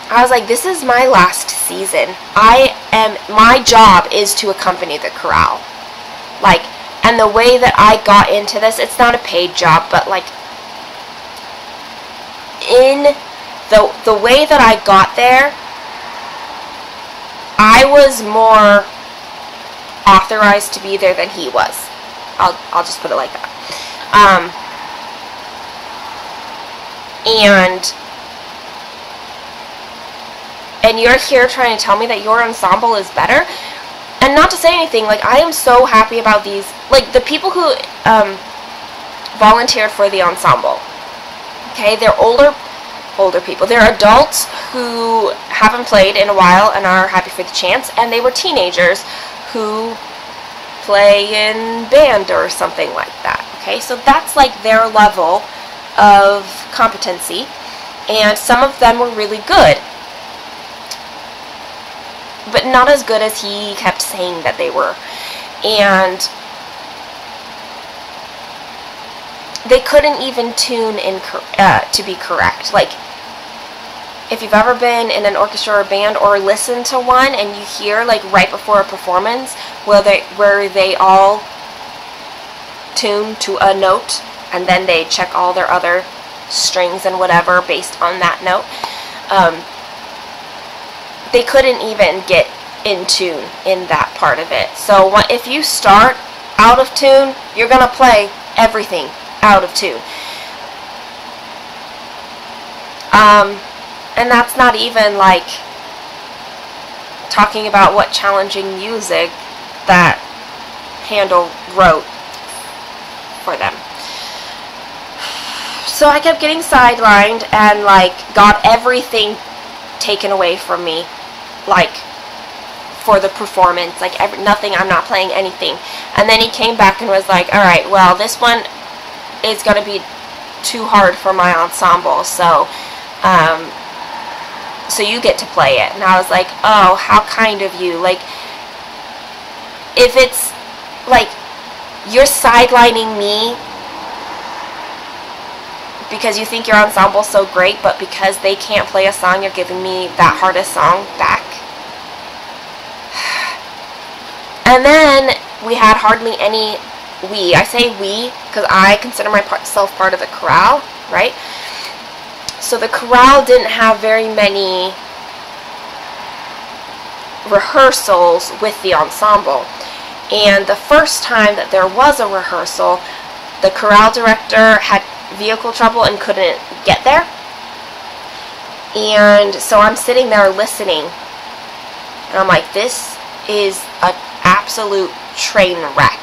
Speaker 1: I was like, this is my last season. My job is to accompany the chorale. Like, and the way that I got into this, it's not a paid job, but like, in the way that I got there, I was more authorized to be there than he was. I'll just put it like that. And you're here trying to tell me that your ensemble is better? And not to say anything, like, I am so happy about these, like, the people who volunteered for the ensemble. Okay, they're older people. They're adults who haven't played in a while and are happy for the chance, and they were teenagers who play in band or something like that. Okay, so that's like their level of competency, and some of them were really good, but not as good as he kept saying that they were. And they couldn't even tune in to be correct. Like, if you've ever been in an orchestra or band, or listened to one, and you hear, like, right before a performance where they all tune to a note, and then they check all their other strings and whatever based on that note, they couldn't even get in tune in that part of it. So if you start out of tune, you're gonna play everything out of tune. And that's not even like talking about what challenging music that Handel wrote for them. So I kept getting sidelined and, like, got everything taken away from me, like, for the performance, like, nothing, I'm not playing anything. And then he came back and was like, alright, well, this one is going to be too hard for my ensemble, so you get to play it. And I was like, oh, how kind of you. Like, if it's, like, you're sidelining me because you think your ensemble's so great, but because they can't play a song, you're giving me that hardest song back. And then we had hardly any I say we because I consider myself part of the chorale, right? So the chorale didn't have very many rehearsals with the ensemble. And the first time that there was a rehearsal, the chorale director had vehicle trouble and couldn't get there. And so I'm sitting there listening, and I'm like, this is an absolute train wreck.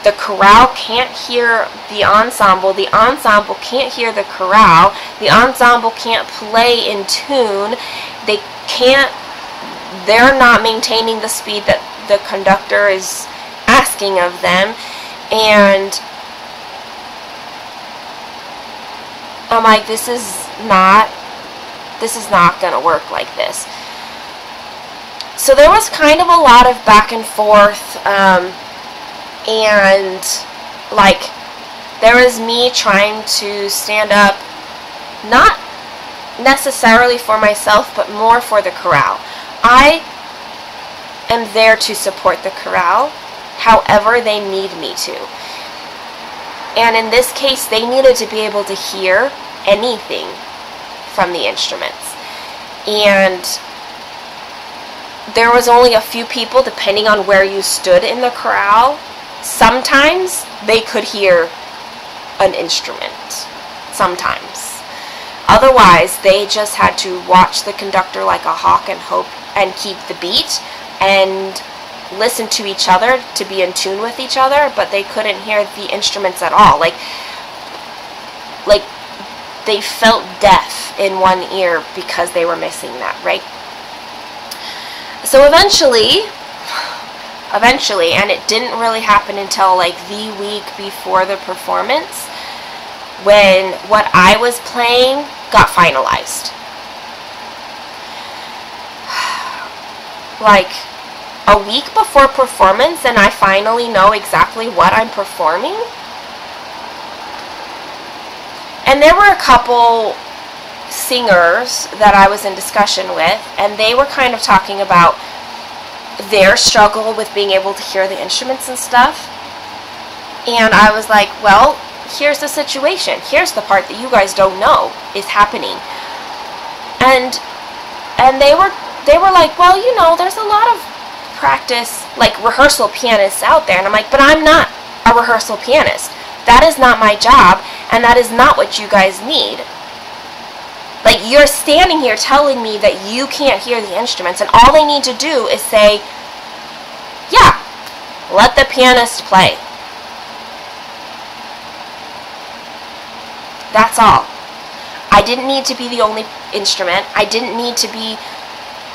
Speaker 1: The chorale can't hear the ensemble can't hear the chorale, the ensemble can't play in tune, they're not maintaining the speed that the conductor is asking of them, and I'm like, this is not gonna work like this. So there was kind of a lot of back and forth, and like, there was me trying to stand up, not necessarily for myself, but more for the chorale. I am there to support the chorale however they need me to. And in this case, they needed to be able to hear anything from the instruments. And there was only a few people, depending on where you stood in the chorale. Sometimes they could hear an instrument. Sometimes. Otherwise, they just had to watch the conductor like a hawk and hope and keep the beat and listen to each other to be in tune with each other, but they couldn't hear the instruments at all. Like they felt deaf in one ear because they were missing that, right? So eventually, and it didn't really happen until like the week before the performance, when what I was playing got finalized. Like a week before performance, and I finally know exactly what I'm performing. And there were a couple singers that I was in discussion with, and they were kind of talking about their struggle with being able to hear the instruments and stuff. And I was like, well, here's the situation. Here's the part that you guys don't know is happening. And they were like, well, you know, there's a lot of practice, like rehearsal pianists out there. And I'm like, but I'm not a rehearsal pianist. That is not my job, and that is not what you guys need. Like, you're standing here telling me that you can't hear the instruments, and all they need to do is say, yeah, let the pianist play. That's all. I didn't need to be the only instrument. I didn't need to be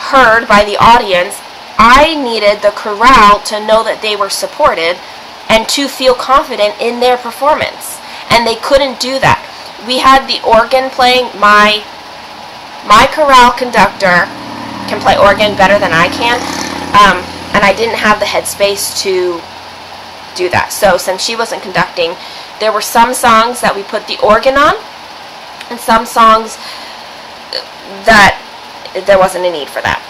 Speaker 1: heard by the audience. I needed the chorale to know that they were supported and to feel confident in their performance. And they couldn't do that. We had the organ playing. My chorale conductor can play organ better than I can. And I didn't have the headspace to do that. So since she wasn't conducting, there were some songs that we put the organ on, and some songs that there wasn't a need for that.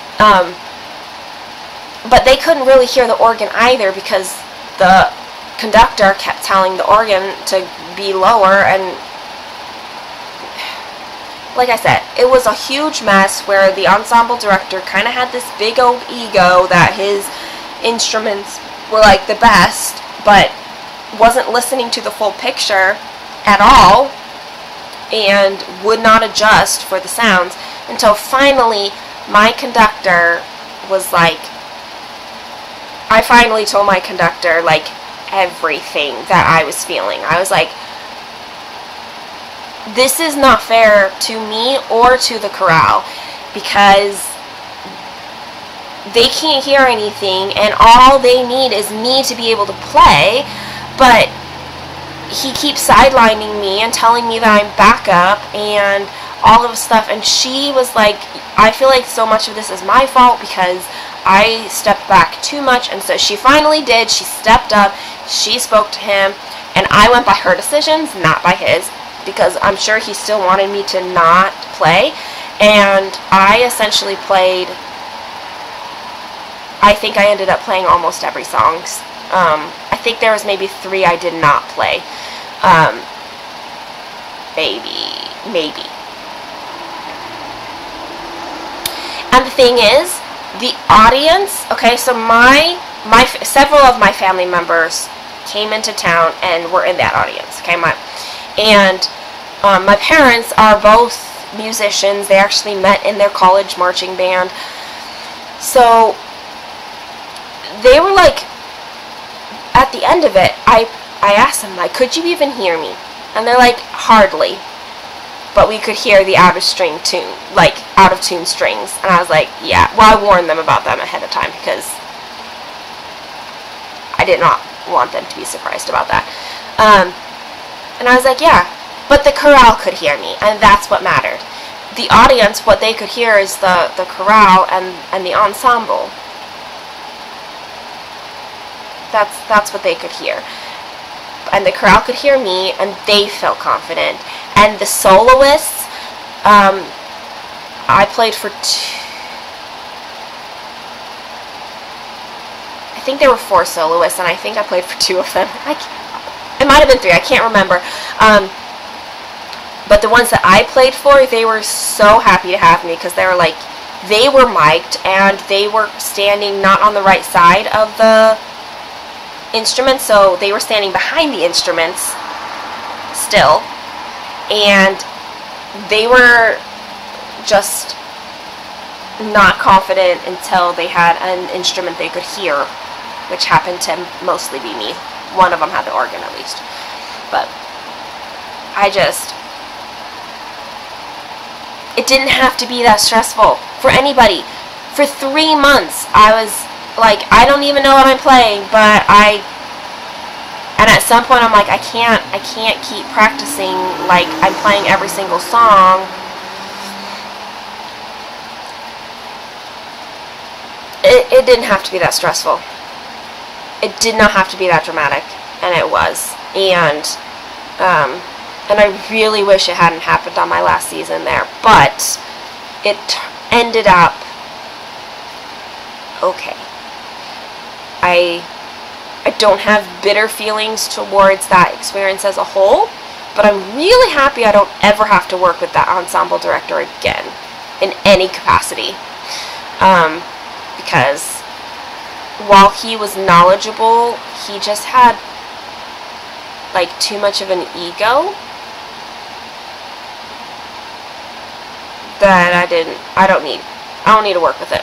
Speaker 1: But they couldn't really hear the organ either, because the conductor kept telling the organ to be lower, and like I said, it was a huge mess where the ensemble director kind of had this big old ego that his instruments were like the best, but wasn't listening to the full picture at all and would not adjust for the sounds until finally my conductor was like, I finally told my conductor like everything that I was feeling. I was like, this is not fair to me or to the chorale, because they can't hear anything and all they need is me to be able to play, but he keeps sidelining me and telling me that I'm backup and all of stuff. And she was like, I feel like so much of this is my fault because I stepped back too much. And so she finally did. She stepped up, she spoke to him, and I went by her decisions, not by his, because I'm sure he still wanted me to not play. And I essentially played, I think I ended up playing almost every song. I think there was maybe 3 I did not play. Maybe. And the thing is, the audience, okay, so several of my family members came into town and were in that audience, okay, and My parents are both musicians. They actually met in their college marching band. So they were like, at the end of it, I asked them, like, could you even hear me? And they're like, hardly. But we could hear the out of tune strings. And I was like, yeah. Well, I warned them about them ahead of time because I did not want them to be surprised about that. And I was like, yeah. But the chorale could hear me, and that's what mattered. The audience, what they could hear is the chorale and the ensemble. That's what they could hear. And the chorale could hear me, and they felt confident. And the soloists, I played for I think there were 4 soloists, and I think I played for 2 of them. It might have been 3, I can't remember. But the ones that I played for, they were so happy to have me, because they were like, they were mic'd, and they were standing not on the right side of the instruments, so they were standing behind the instruments still, and they were just not confident until they had an instrument they could hear, which happened to mostly be me. One of them had the organ at least. But it didn't have to be that stressful for anybody. For 3 months, I was like, I don't even know what I'm playing, but and at some point I'm like, I can't keep practicing like I'm playing every single song. It didn't have to be that stressful. It did not have to be that dramatic, and it was. And I really wish it hadn't happened on my last season there, but it ended up okay. I don't have bitter feelings towards that experience as a whole, but I'm really happy I don't ever have to work with that ensemble director again in any capacity. Because while he was knowledgeable, he just had like too much of an ego that I don't need to work with it.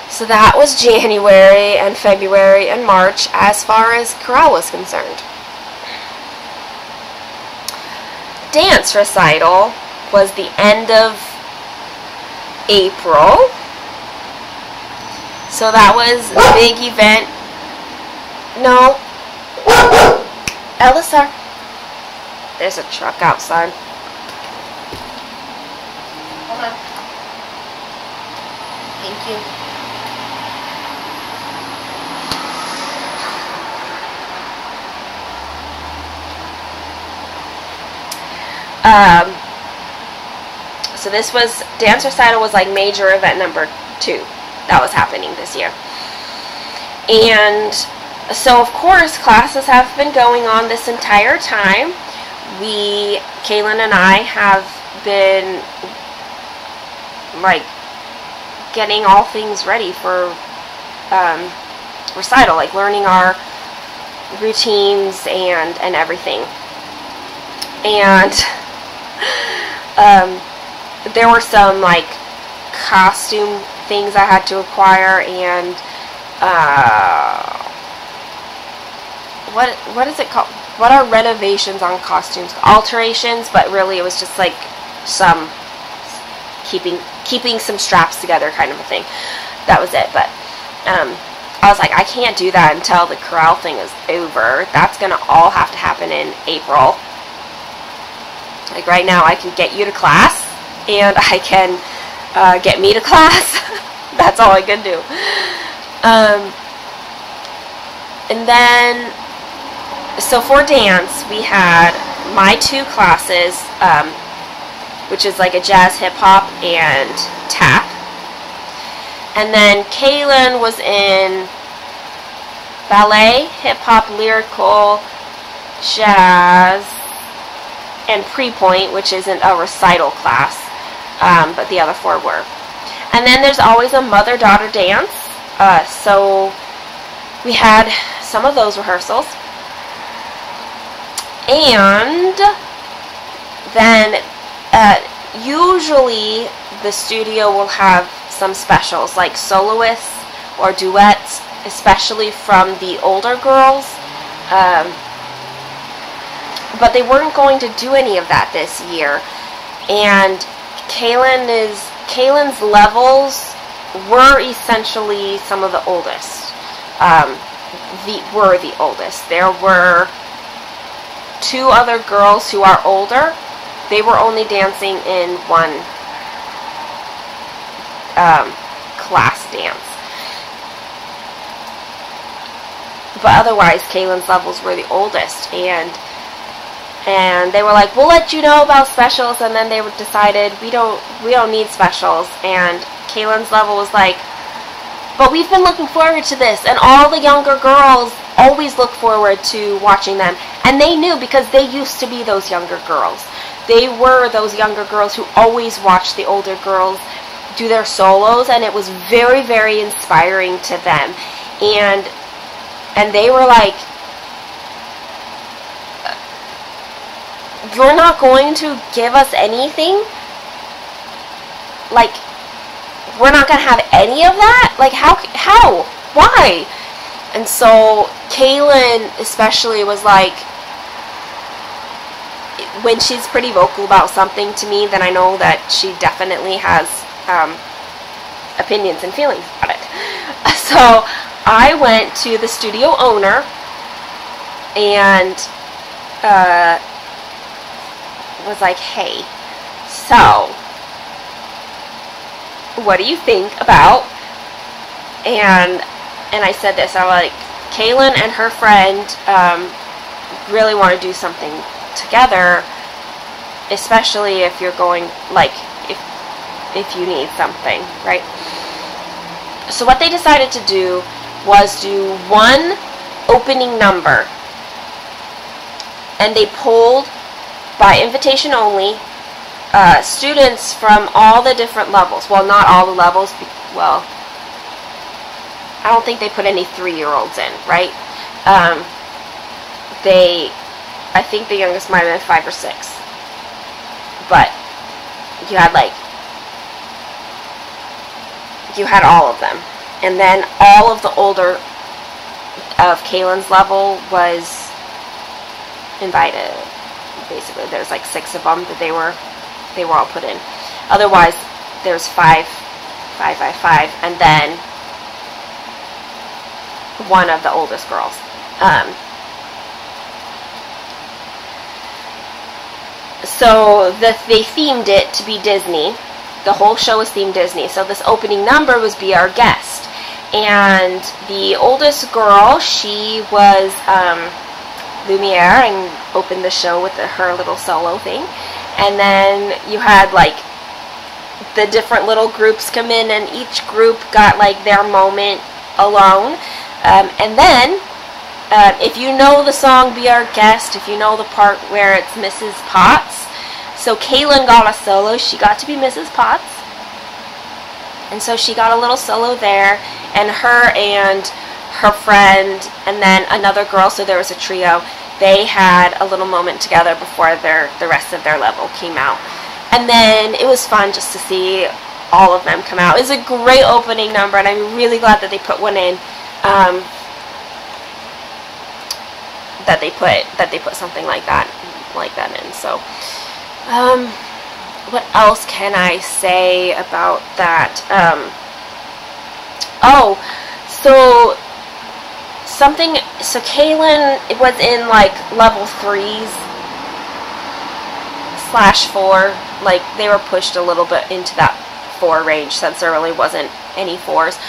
Speaker 1: So that was January and February and March as far as chorale was concerned. Dance recital was the end of April. So that was a big event. No. Elisa. There's a truck outside. Hold on. Thank you. So this was, dance recital was like major event number 2 that was happening this year. And so of course classes have been going on this entire time. Kaelyn and I have been like getting all things ready for recital, like learning our routines and everything. And there were some like costume things I had to acquire, and what is it called? What are renovations on costumes? Alterations, but really it was just like some keeping some straps together kind of a thing. That was it. But I was like, I can't do that until the chorale thing is over. That's gonna all have to happen in April. Like right now I can get you to class, and I can get me to class. That's all I can do. And then, so for dance, we had my 2 classes, which is like a jazz, hip-hop, and tap. And then Kaelyn was in ballet, hip-hop, lyrical, jazz, and pre-point, which isn't a recital class, but the other 4 were. And then there's always a mother-daughter dance, so we had some of those rehearsals. And then usually the studio will have some specials like soloists or duets, especially from the older girls. But they weren't going to do any of that this year. And Kaelyn's levels were essentially some of the oldest. Were the oldest. There were 2 other girls who are older. They were only dancing in one class dance. But otherwise, Kaelyn's levels were the oldest, and they were like, we'll let you know about specials, and then they decided we don't need specials, and Kaelyn's level was like, but we've been looking forward to this, and all the younger girls always look forward to watching them, and they knew because they used to be those younger girls. They were those younger girls who always watched the older girls do their solos, and it was very, very inspiring to them, and they were like, you're not going to give us anything? Like, we're not going to have any of that? Like, how? Why? And so Kaelyn especially was like, when she's pretty vocal about something to me, then I know that she definitely has opinions and feelings about it. So I went to the studio owner and was like, hey, so what do you think about, and I said this, I was like, Kaelyn and her friend really want to do something together, especially if you're going, like, if you need something, right? So what they decided to do was do one opening number, and they pulled by invitation only students from all the different levels. Well, not all the levels. Well, I don't think they put any 3-year-olds in, right? I think the youngest might have been 5 or 6. But you had all of them. And then all of the older of Kaelyn's level was invited. Basically, there's like 6 of them that they were all put in. Otherwise, there's 5 by 5, and then one of the oldest girls. So they themed it to be Disney. The whole show was themed Disney. So this opening number was Be Our Guest. And the oldest girl, she was Lumiere, and opened the show with her little solo thing. And then you had like the different little groups come in, and each group got like their moment alone. And then if you know the song Be Our Guest, if you know the part where it's Mrs. Potts, so Kaelyn got a solo. She got to be Mrs. Potts, and so she got a little solo there, and her friend, and then another girl, so there was a trio. They had a little moment together before the rest of their level came out. And then it was fun just to see all of them come out. It was a great opening number, and I'm really glad that they put one in. That they put something like that in. So, what else can I say about that? So Kaelyn was in like level 3s/4. Like, they were pushed a little bit into that 4 range since there really wasn't any 4s.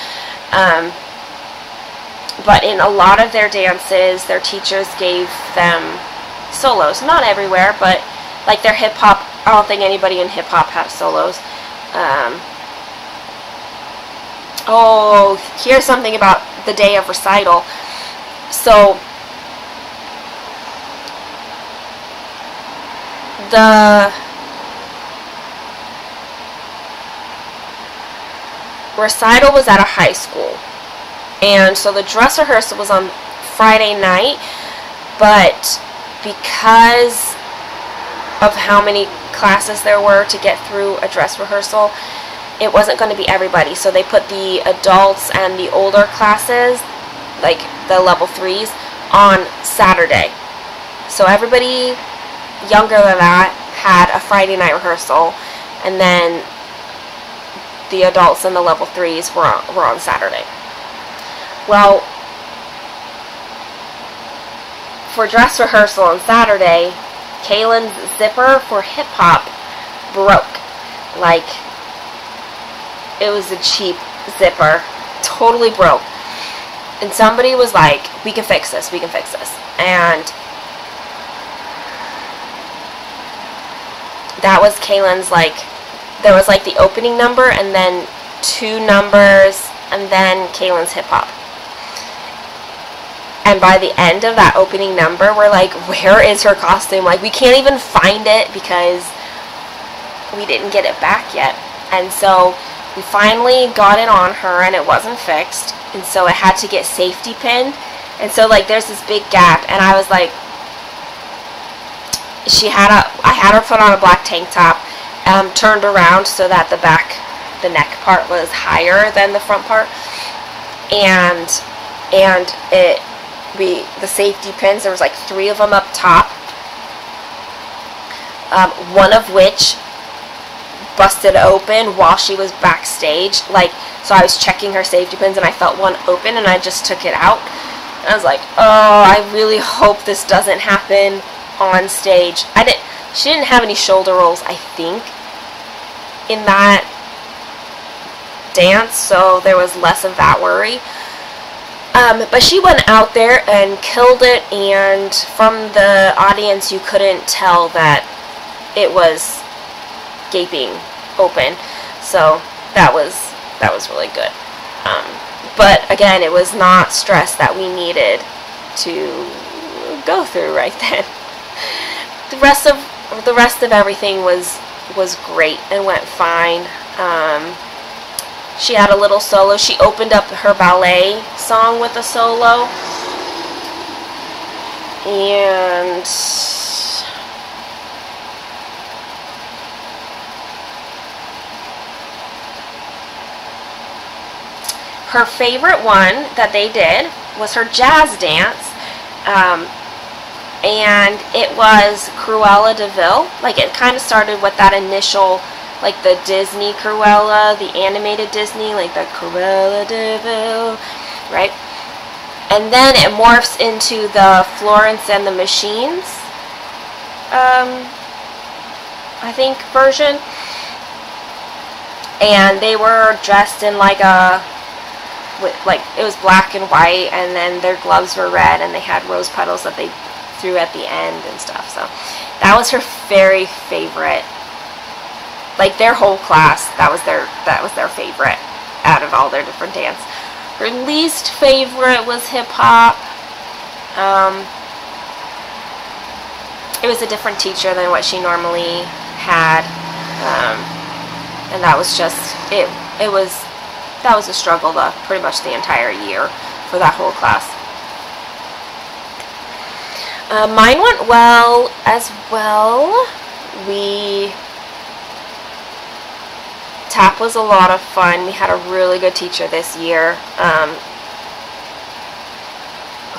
Speaker 1: But in a lot of their dances, their teachers gave them solos. Not everywhere, but like their hip-hop, I don't think anybody in hip-hop had solos. Oh, here's something about the day of recital. So, the recital was at a high school. And so the dress rehearsal was on Friday night, but because of how many classes there were to get through a dress rehearsal, it wasn't going to be everybody. So they put the adults and the older classes, like the level 3s, on Saturday. So everybody younger than that had a Friday night rehearsal, and then the adults and the level 3s were on Saturday. Well, for dress rehearsal on Saturday, Kaelyn's zipper for hip hop broke. Like, it was a cheap zipper, totally broke. And somebody was like, we can fix this, we can fix this. And that was Kaelyn's, like, there was like the opening number and then 2 numbers and then Kaelyn's hip hop. And by the end of that opening number, we're like, where is her costume? Like, we can't even find it because we didn't get it back yet. And so we finally got it on her and it wasn't fixed. And so it had to get safety pinned. And so, like, there's this big gap. And I was like, I had her put on a black tank top, turned around so that the neck part was higher than the front part. And the safety pins, there was like 3 of them up top, one of which busted open while she was backstage. Like, so I was checking her safety pins and I felt one open and I just took it out. And I was like, oh, I really hope this doesn't happen on stage. She didn't have any shoulder rolls, I think, in that dance, so there was less of that worry. But she went out there and killed it, and from the audience you couldn't tell that it was gaping open. So that was really good. But again, it was not stress that we needed to go through right then. The rest of everything was great and went fine. She had a little solo. She opened up her ballet song with a solo. And her favorite one that they did was her jazz dance. And it was Cruella de Vil. Like, it kind of started with that initial, like the Disney Cruella, the animated Disney, like the Cruella de Vil, right? And then it morphs into the Florence and the Machines, I think, version. And they were dressed in like it was black and white, and then their gloves were red, and they had rose petals that they threw at the end and stuff. So that was her very favorite. Like, their whole class, that was their favorite out of all their different dance. Her least favorite was hip hop. It was a different teacher than what she normally had, and that was just it. That was a struggle pretty much the entire year for that whole class. Mine went well as well. Tap was a lot of fun. We had a really good teacher this year,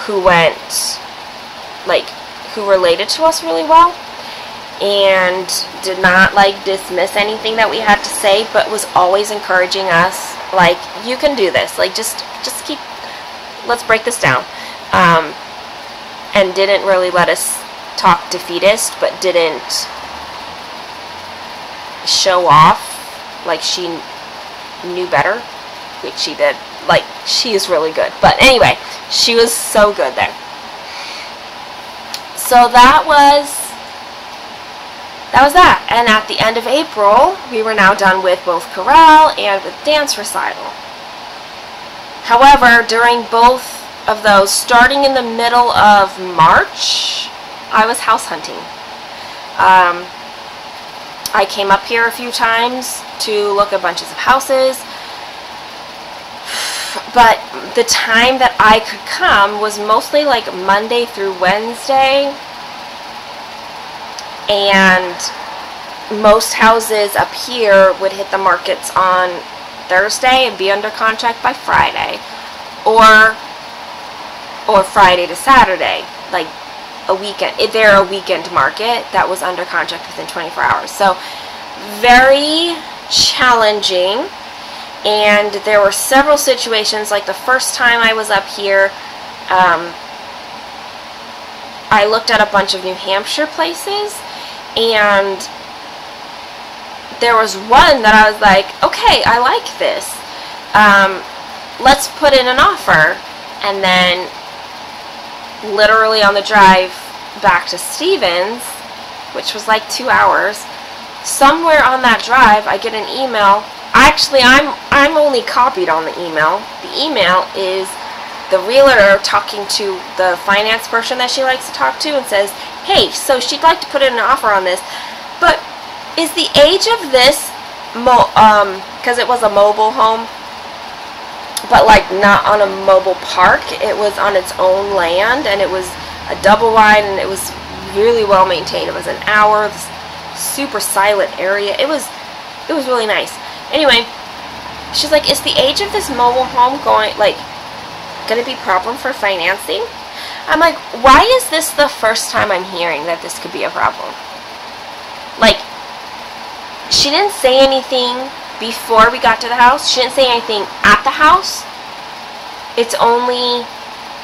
Speaker 1: who related to us really well and did not like dismiss anything that we had to say, but was always encouraging us, like, you can do this, like, just keep, let's break this down. And didn't really let us talk defeatist, but didn't show off like she knew better, which she did. Like, she is really good. But anyway, she was so good there. So that was that. And at the end of April, we were now done with both chorale and with dance recital. However, during both of those, starting in the middle of March, I was house hunting. I came up here a few times to look at bunches of houses, but the time that I could come was mostly like Monday through Wednesday, and most houses up here would hit the markets on Thursday and be under contract by Friday, or Friday to Saturday, like a weekend. If they're a weekend market that was under contract within 24 hours. So very challenging. And there were several situations, like the first time I was up here, I looked at a bunch of New Hampshire places, and there was one that I was like, okay, I like this. Let's put in an offer. And then literally on the drive back to Stevens, which was like 2 hours, somewhere on that drive I get an email. Actually, I'm only copied on the email. The email is the realtor talking to the finance person that she likes to talk to, and says, hey, so she'd like to put in an offer on this, but is the age of this, because it was a mobile home, but like not on a mobile park, it was on its own land, and it was a double wide, and it was really well maintained. It was an hour, super silent area. It was really nice. Anyway, she's like, is the age of this mobile home going to be a problem for financing? I'm like, why is this the first time I'm hearing that this could be a problem? Like, she didn't say anything before we got to the house. She didn't say anything at the house. It's only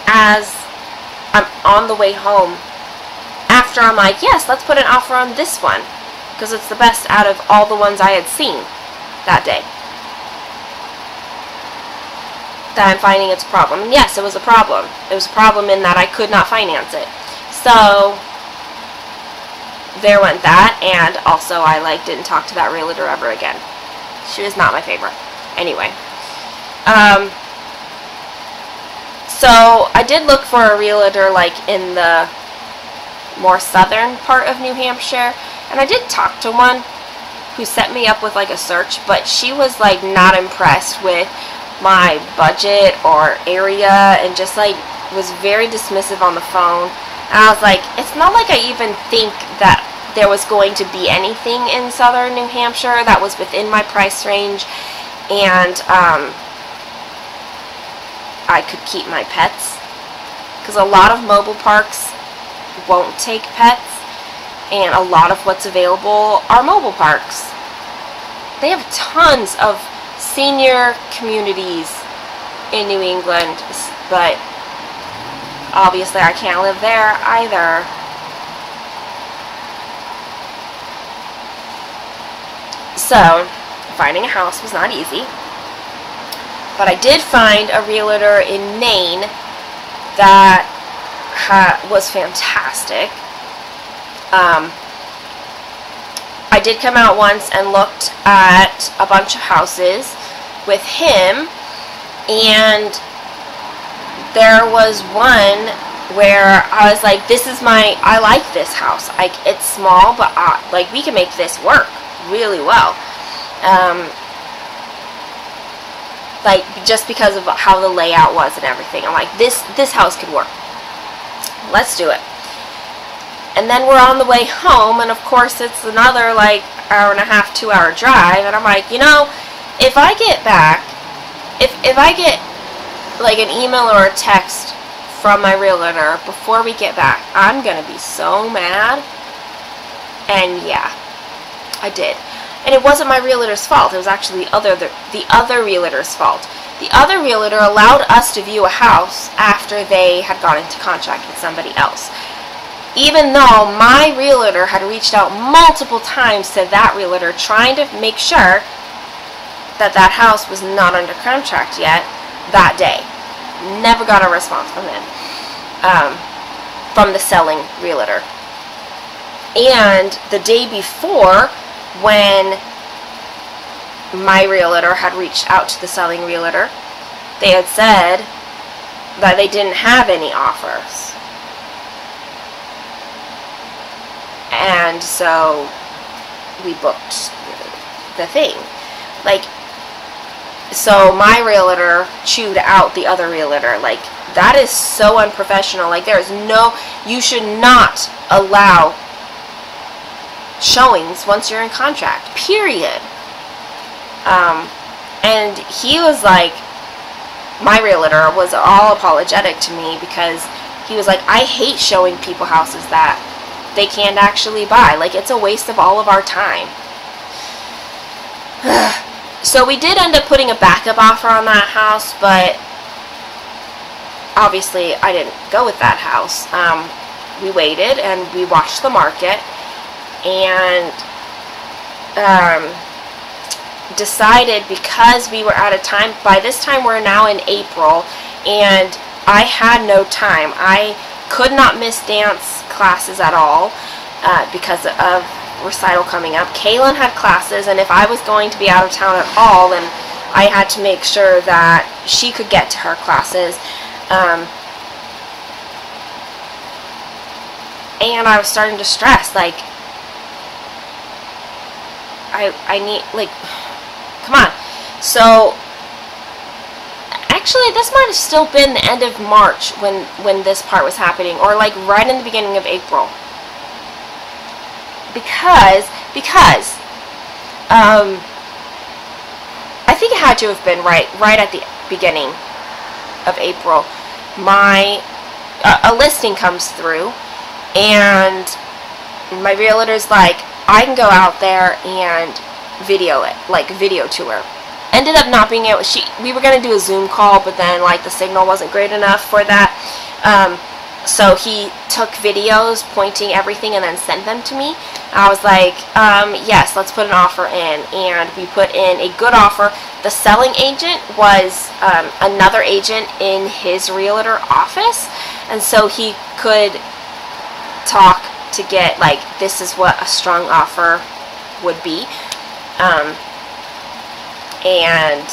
Speaker 1: as I'm on the way home, after I'm like, yes, let's put an offer on this one, because it's the best out of all the ones I had seen that day, that I'm finding it's a problem. And yes, it was a problem. It was a problem in that I could not finance it. So there went that, and also I didn't talk to that realtor ever again. She was not my favorite. Anyway, so I did look for a realtor in the more southern part of New Hampshire, and I did talk to one who set me up with a search, but she was not impressed with my budget or area, and just was very dismissive on the phone. And I was like, it's not like I even think that there was going to be anything in southern New Hampshire that was within my price range, and I could keep my pets, because a lot of mobile parks won't take pets, and a lot of what's available are mobile parks. They have tons of senior communities in New England, but obviously I can't live there either. So finding a house was not easy, but I did find a realtor in Maine that was fantastic. I did come out once and looked at a bunch of houses with him, and there was one where I was like, I like this house. It's small, but we can make this work really well. Just because of how the layout was and everything. I'm like, this house could work. Let's do it. And then we're on the way home, and of course it's another hour and a half, 2 hour drive, and I'm like, if I get back, if I get an email or a text from my realtor before we get back, I'm gonna be so mad. And yeah, I did. And it wasn't my realtor's fault. It was actually the other realtor's fault. The other realtor allowed us to view a house after they had gone into contract with somebody else, even though my realtor had reached out multiple times to that realtor trying to make sure that that house was not under contract yet that day. Never got a response from him, from the selling realtor. And the day before, when my realtor had reached out to the selling realtor, they had said that they didn't have any offers. And so we booked the thing. So my realtor chewed out the other realtor. That is so unprofessional. There is no, you should not allow showings once you're in contract, period. And he was like, my realtor was all apologetic to me, because he was like, I hate showing people houses that they can't actually buy. Like, it's a waste of all of our time. So we did end up putting a backup offer on that house, but obviously I didn't go with that house. We waited and we watched the market, and decided, because we were out of time. By this time we're now in April, and I had no time. I could not miss dance classes at all because of recital coming up. Kaelyn had classes, and if I was going to be out of town at all, then I had to make sure that she could get to her classes. And I was starting to stress, like, I need, like, come on. So actually, this might have still been the end of March when this part was happening, or like right in the beginning of April, because I think it had to have been right at the beginning of April. A listing comes through, and my realtor's like, I can go out there and video it, like video tour. Ended up not being able, we were going to do a Zoom call, but then like the signal wasn't great enough for that. So he took videos pointing everything and then sent them to me. I was like, yes, let's put an offer in. And we put in a good offer. The selling agent was another agent in his realtor office, and so he could talk to get, like, this is what a strong offer would be. And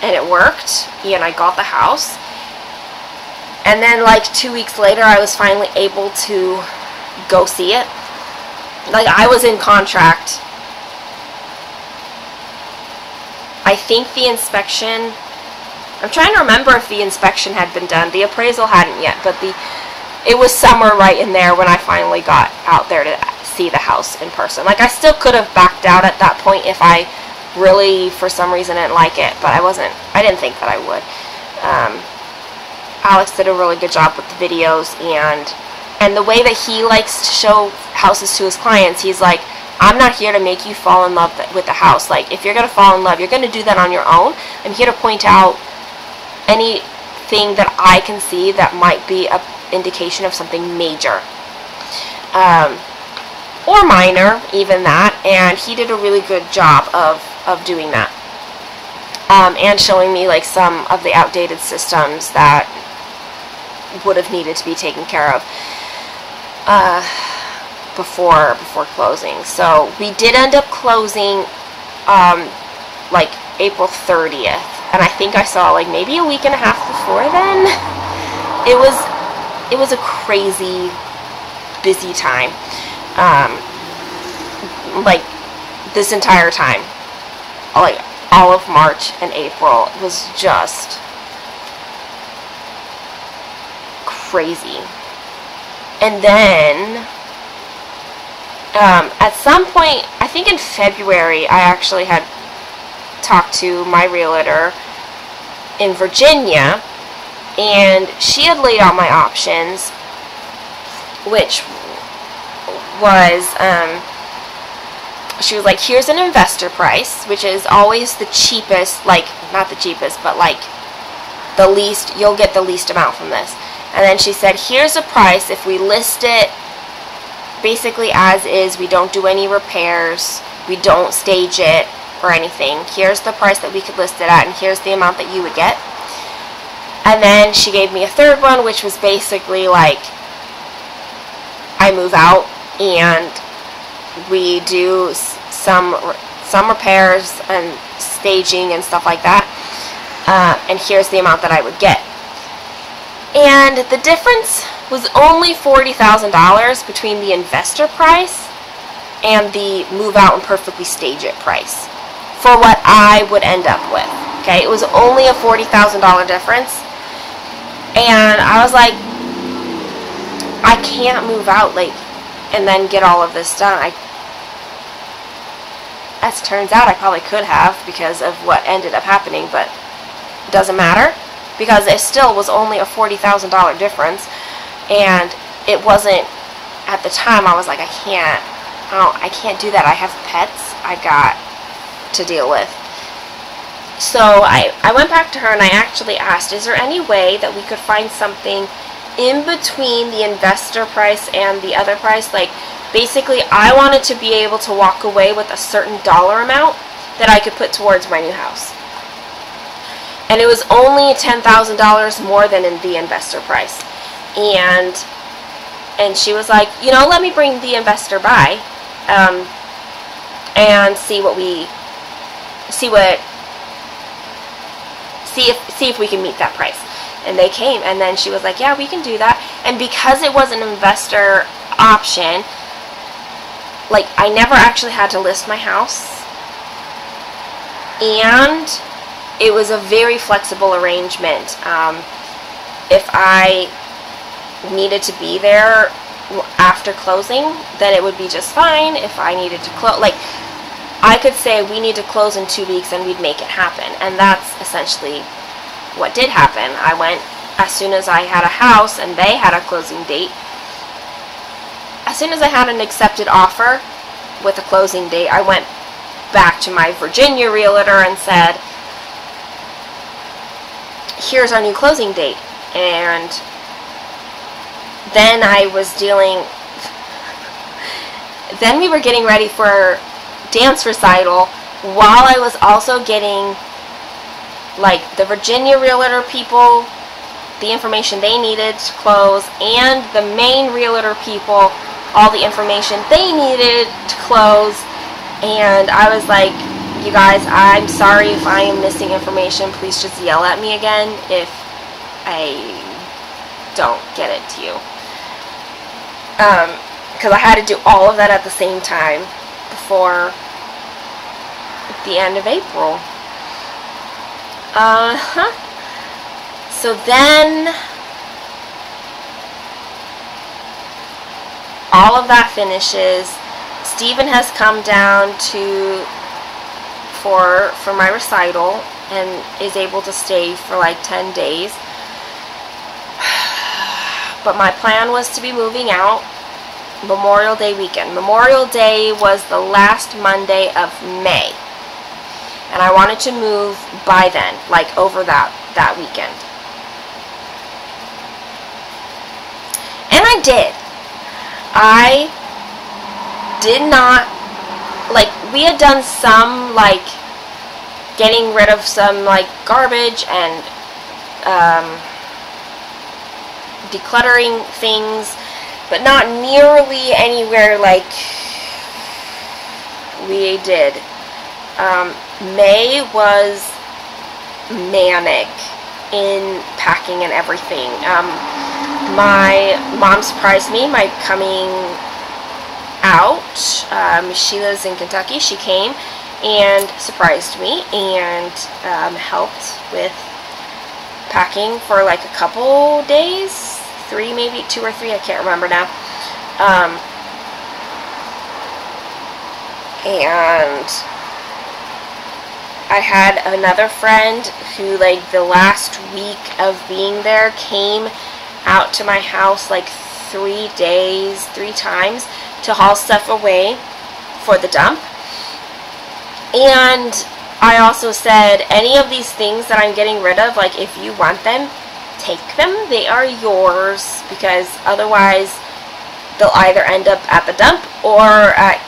Speaker 1: it worked, and I got the house. And then like 2 weeks later, I was finally able to go see it. Like, I was in contract. I think the inspection, I'm trying to remember if the inspection had been done. The appraisal hadn't yet, but it was somewhere right in there when I finally got out there to see the house in person. Like, I still could have backed out at that point if I really, for some reason, didn't like it, but I didn't think that I would. Alex did a really good job with the videos, and the way that he likes to show houses to his clients, he's like, I'm not here to make you fall in love with the house. Like, if you're going to fall in love, you're going to do that on your own. I'm here to point out anything that I can see that might be an indication of something major. Or minor, even that, and he did a really good job of doing that. And showing me like some of the outdated systems that would have needed to be taken care of before closing. So we did end up closing like April 30th, and I think I saw like maybe a week and a half before then. It was a crazy busy time. Like, this entire time, like all of March and April, was just crazy. And then at some point, I think in February, I actually had talked to my realtor in Virginia, and she had laid out my options, which was she was like, here's an investor price, which is always the cheapest, like, not the cheapest, but like the least, you'll get the least amount from this. And then she said, here's a price if we list it basically as is, we don't do any repairs, we don't stage it or anything. Here's the price that we could list it at, and here's the amount that you would get. And then she gave me a third one, which was basically like, I move out and we do some repairs and staging and stuff like that, and here's the amount that I would get. And the difference was only $40,000 between the investor price and the move out and perfectly stage it price for what I would end up with. Okay, it was only a $40,000 difference, and I was like, I can't move out. Like, and then get all of this done. As it turns out, I probably could have because of what ended up happening, but it doesn't matter because it still was only a $40,000 difference, and it wasn't, at the time I was like, I can't do that. I have pets I got to deal with. So I went back to her and I actually asked, is there any way that we could find something in between the investor price and the other price? Like, basically, I wanted to be able to walk away with a certain dollar amount that I could put towards my new house. And it was only $10,000 more than in the investor price. And she was like, you know, let me bring the investor by and see if we can meet that price. And they came, and then she was like, yeah, we can do that. And because it was an investor option, like, I never actually had to list my house, and it was a very flexible arrangement. If I needed to be there after closing, then it would be just fine. If I needed to close, like, I could say we need to close in 2 weeks and we'd make it happen. And that's essentially what did happen. I went as soon as I had a house and they had a closing date. As soon as I had an accepted offer with a closing date, I went back to my Virginia realtor and said, here's our new closing date. And then I was then we were getting ready for dance recital while I was also getting, like, the Virginia realtor people the information they needed to close, and the main realtor people all the information they needed to close. And I was like, you guys, I'm sorry if I am missing information. Please just yell at me again if I don't get it to you. Because I had to do all of that at the same time before the end of April. So then all of that finishes. Stephen has come down for my recital and is able to stay for like 10 days. But my plan was to be moving out Memorial Day weekend. Memorial Day was the last Monday of May. And I wanted to move by then, like over that weekend. And I did. I did not, like, we had done some, like, getting rid of some, like, garbage and decluttering things, but not nearly anywhere like we did. May was manic in packing and everything. My mom surprised me by coming out. She lives in Kentucky. She came and surprised me and helped with packing for like a couple days, 3, maybe 2 or 3, I can't remember now. And I had another friend who, like, the last week of being there came out to my house like 3 times to haul stuff away for the dump. And I also said, any of these things that I'm getting rid of, like, if you want them, take them. They are yours, because otherwise they'll either end up at the dump or at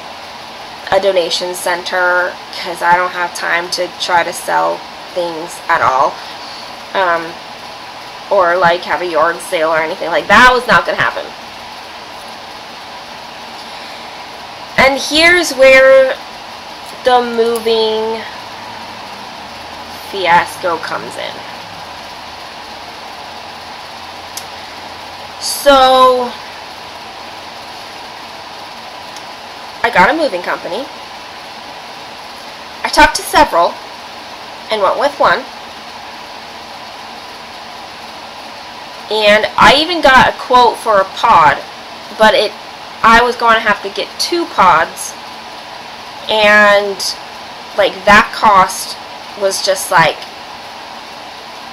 Speaker 1: a donation center, because I don't have time to try to sell things at all, or like have a yard sale or anything like that. Was not going to happen. And here's where the moving fiasco comes in. So I got a moving company. I talked to several and went with one. And I even got a quote for a pod, but it I was going to have to get 2 pods, and like that cost was just like,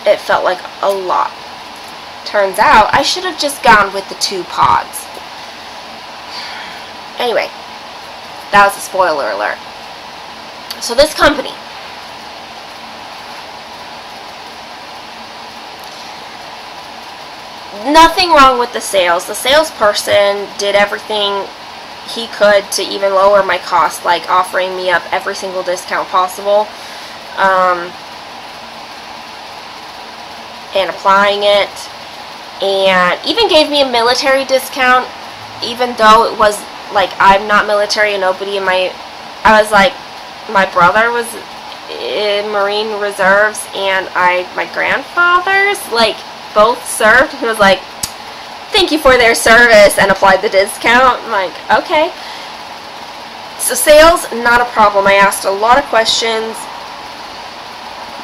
Speaker 1: it felt like a lot. Turns out I should have just gone with the 2 pods. Anyway, that was a spoiler alert. So this company, nothing wrong with the sales. The salesperson did everything he could to even lower my cost, like offering me up every single discount possible, and applying it, and even gave me a military discount, even though it was like, I'm not military, and nobody in my, I was like, my brother was in Marine Reserves, and my grandfathers, like, both served. He was like, thank you for their service, and applied the discount. I'm like, okay. So sales, not a problem. I asked a lot of questions.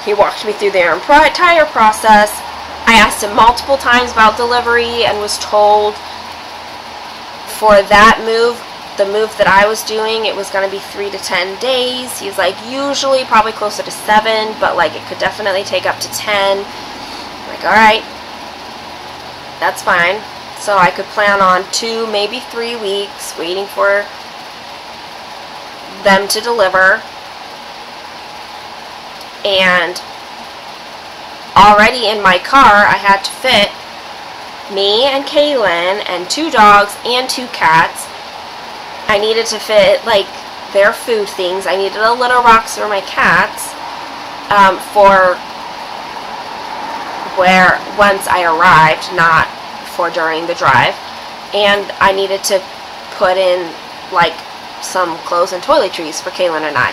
Speaker 1: He walked me through the entire process. I asked him multiple times about delivery, and was told for that move, the move that I was doing, it was going to be 3 to 10 days. He's like, usually probably closer to 7, but like it could definitely take up to 10. I'm like, alright, that's fine. So I could plan on 2, maybe 3 weeks waiting for them to deliver. And already in my car, I had to fit me and Kaelyn and 2 dogs and 2 cats. I needed to fit like their food things. I needed a litter box for my cats, for where once I arrived, not for during the drive. And I needed to put in like some clothes and toiletries for Kaelyn and I.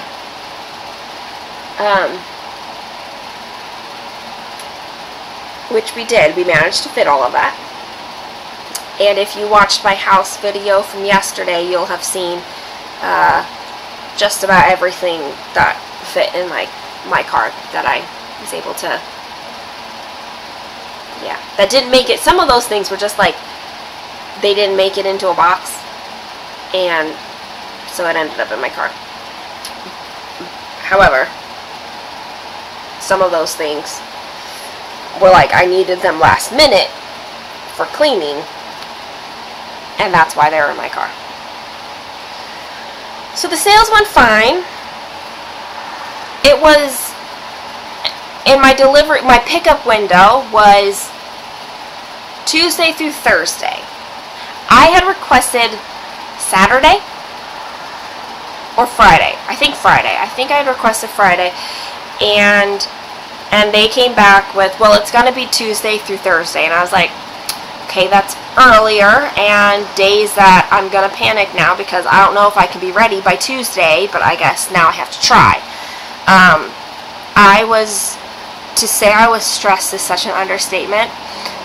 Speaker 1: Which we did. We managed to fit all of that. And if you watched my house video from yesterday, you'll have seen just about everything that fit in my car that I was able to, yeah, that didn't make it. Some of those things were just like, they didn't make it into a box, and so it ended up in my car. However, some of those things were like, I needed them last minute for cleaning, and that's why they were in my car. So the sales went fine. It was, in my delivery, my pickup window was Tuesday through Thursday. I had requested Saturday or Friday. I think Friday. I think I had requested Friday, and they came back with, well, it's going to be Tuesday through Thursday. And I was like, okay, that's earlier, and days that I'm going to panic now because I don't know if I can be ready by Tuesday, but I guess now I have to try. To say I was stressed is such an understatement.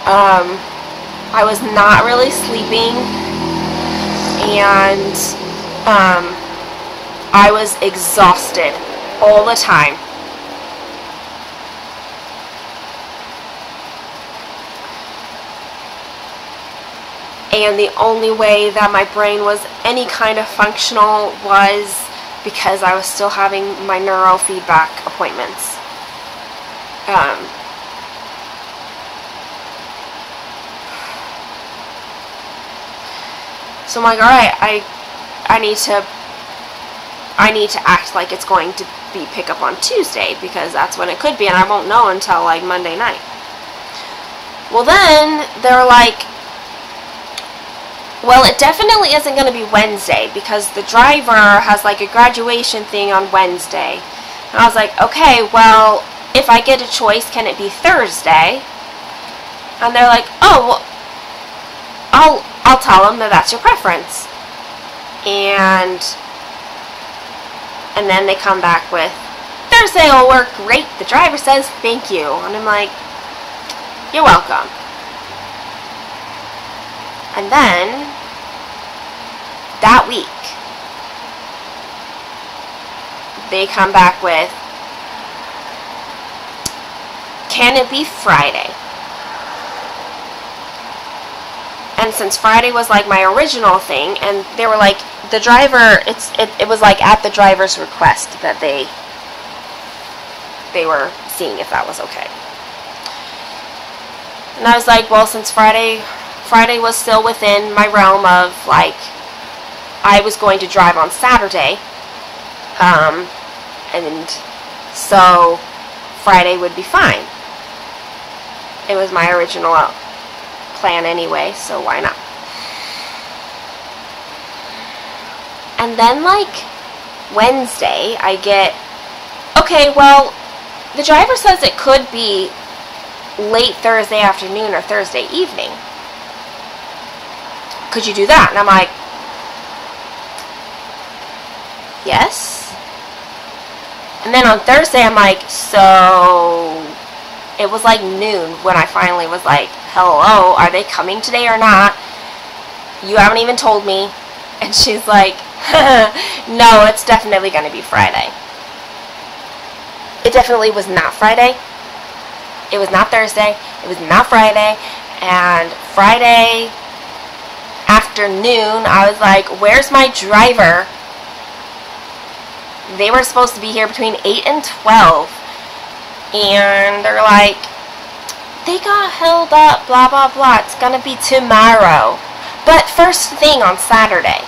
Speaker 1: I was not really sleeping, and I was exhausted all the time. And the only way that my brain was any kind of functional was because I was still having my neurofeedback appointments. So I'm like, alright, I need to act like it's going to be pickup on Tuesday, because that's when it could be, and I won't know until like Monday night. Well, then they're like, well, it definitely isn't going to be Wednesday because the driver has like a graduation thing on Wednesday. And I was like, okay, well, if I get a choice, can it be Thursday? And they're like, oh, well, I'll tell them that that's your preference. And then they come back with, Thursday will work great. The driver says thank you. And I'm like, you're welcome. And then, that week, they come back with, can it be Friday? And then since Friday was like my original thing, and they were like, the driver, it was like at the driver's request that they were seeing if that was okay. And I was like, well, since Friday was still within my realm of, like, I was going to drive on Saturday, and so Friday would be fine. It was my original plan anyway, so why not? And then, like, Wednesday, I get, okay, well, the driver says it could be late Thursday afternoon or Thursday evening. Could you do that? And I'm like, yes. And then on Thursday, I'm like, so it was like noon when I finally was like, hello, are they coming today or not? You haven't even told me. And she's like, no, it's definitely going to be Friday. It definitely was not Friday. It was not Thursday. It was not Friday. And Friday afternoon, I was like, where's my driver? They were supposed to be here between 8 and 12. And they're like, they got held up, blah, blah, blah. It's going to be tomorrow. But first thing on Saturday.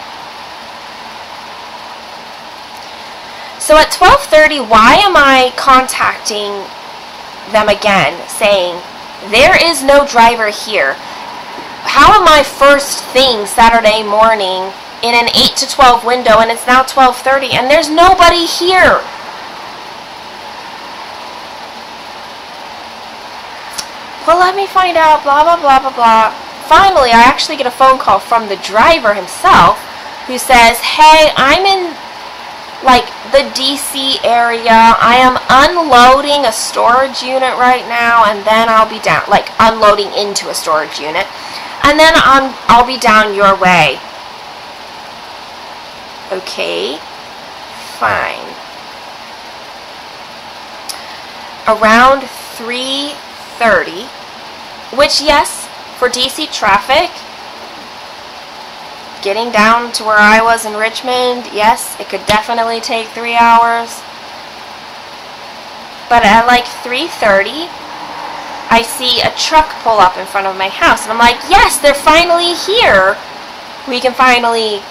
Speaker 1: So at 12:30, why am I contacting them again saying, there is no driver here? How am I first thing Saturday morning in an 8 to 12 window and it's now 12:30 and there's nobody here? Well, let me find out, blah, blah, blah, blah, blah. Finally, I actually get a phone call from the driver himself who says, hey, I'm in, like, the DC area. I am unloading a storage unit right now, and then I'll be down, like, unloading into a storage unit, and then I'll be down your way. Okay, fine. Around 3:30, which, yes, for DC traffic, getting down to where I was in Richmond, yes, it could definitely take 3 hours. But at like 3:30, I see a truck pull up in front of my house. And I'm like, yes, they're finally here. We can finally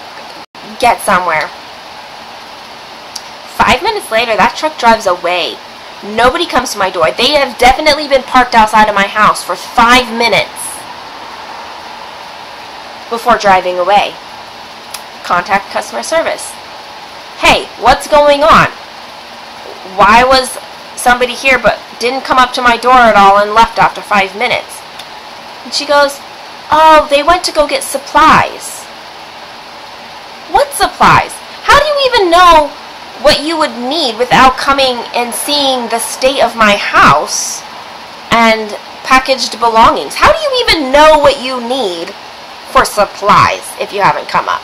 Speaker 1: get somewhere. 5 minutes later, that truck drives away. Nobody comes to my door. They have definitely been parked outside of my house for 5 minutes before driving away. Contact customer service. Hey, what's going on? Why was somebody here but didn't come up to my door at all and left after 5 minutes? And she goes, oh, they went to go get supplies. What supplies? How do you even know what you would need without coming and seeing the state of my house and packaged belongings? How do you even know what you need for supplies if you haven't come up?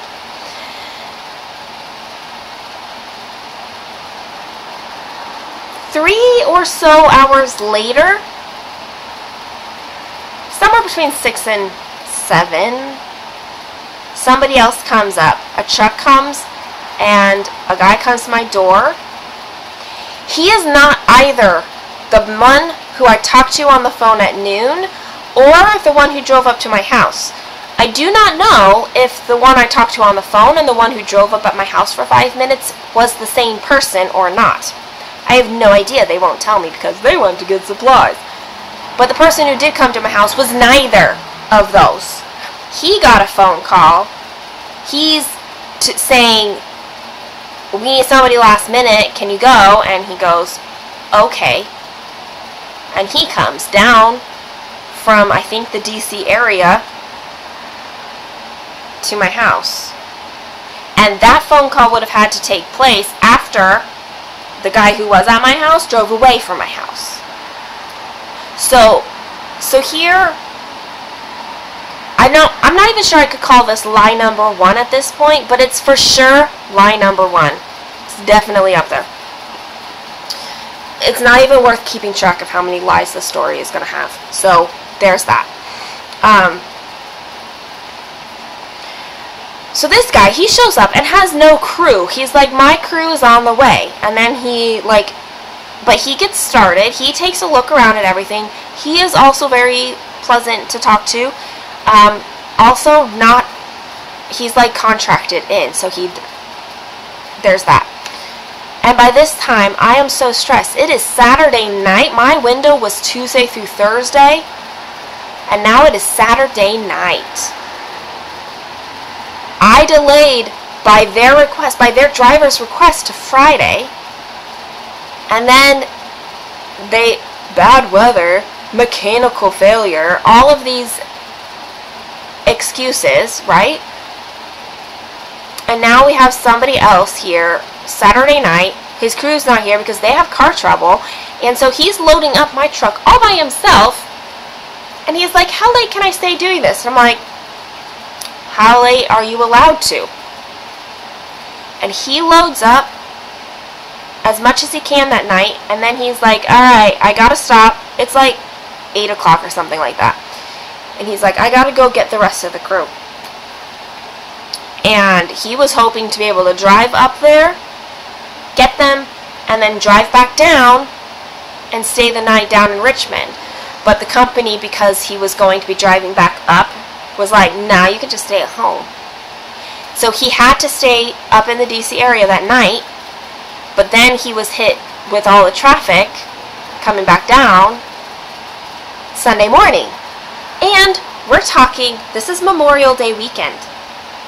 Speaker 1: Three or so hours later, somewhere between 6 and 7, somebody else comes up. A truck comes and a guy comes to my door. He is not either the one who I talked to on the phone at noon or the one who drove up to my house. I do not know if the one I talked to on the phone and the one who drove up at my house for 5 minutes was the same person or not. I have no idea. They won't tell me because they went to get supplies. But the person who did come to my house was neither of those. He got a phone call. He's saying, we need somebody last minute. Can you go? And he goes, okay. And he comes down from, I think, the DC area to my house. And that phone call would have had to take place after the guy who was at my house drove away from my house. So here, I'm not even sure I could call this lie number 1 at this point, but it's for sure lie number 1. It's definitely up there. It's not even worth keeping track of how many lies the story is going to have. So there's that. So this guy, he shows up and has no crew. He's like, my crew is on the way. And then he, like, but he gets started. He takes a look around at everything. He is also very pleasant to talk to. Also not, he's like contracted in, so there's that. And by this time, I am so stressed. It is Saturday night. My window was Tuesday through Thursday, and now it is Saturday night. I delayed by their request, by their driver's request, to Friday. And then bad weather, mechanical failure, all of these excuses, right? And now we have somebody else here Saturday night. His crew's not here because they have car trouble. And so he's loading up my truck all by himself. And he's like, how late can I stay doing this? And I'm like, how late are you allowed to? And he loads up as much as he can that night, and then he's like, alright, I gotta stop. It's like 8 o'clock or something like that. And he's like, I gotta go get the rest of the crew. And he was hoping to be able to drive up there, get them, and then drive back down and stay the night down in Richmond. But the company, because he was going to be driving back up, was like, nah, you can just stay at home. So he had to stay up in the DC area that night, but then he was hit with all the traffic coming back down Sunday morning. And we're talking, this is Memorial Day weekend.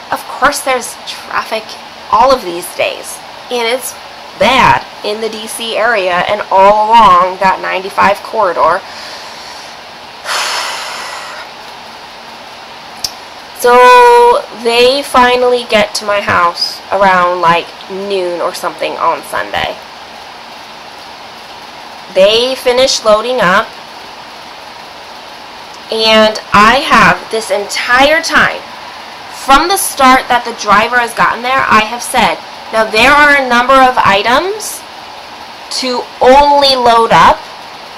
Speaker 1: Of course there's traffic all of these days, and it's bad in the DC area and all along that 95 corridor. So they finally get to my house around like noon or something on Sunday. They finish loading up, and I have this entire time, from the start that the driver has gotten there, I have said, now there are a number of items to only load up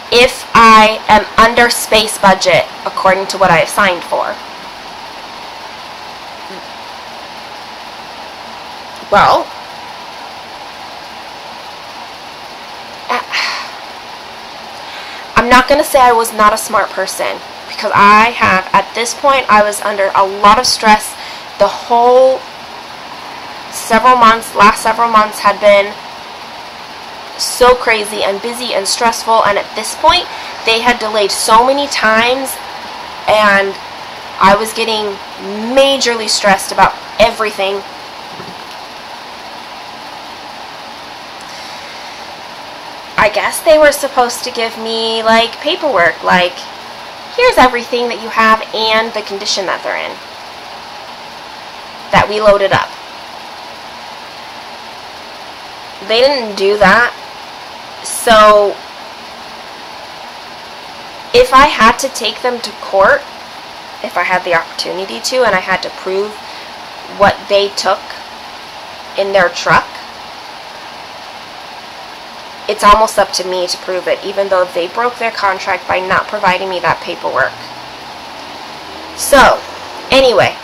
Speaker 1: if I am under space budget according to what I have signed for. Well, I'm not going to say I was not a smart person, because I have, at this point, I was under a lot of stress. The whole last several months had been so crazy and busy and stressful, and at this point, they had delayed so many times, and I was getting majorly stressed about everything. I guess they were supposed to give me, like, paperwork, like, here's everything that you have and the condition that they're in, that we loaded up. They didn't do that, so if I had to take them to court, if I had the opportunity to, and I had to prove what they took in their truck, it's almost up to me to prove it, even though they broke their contract by not providing me that paperwork. So, anyway,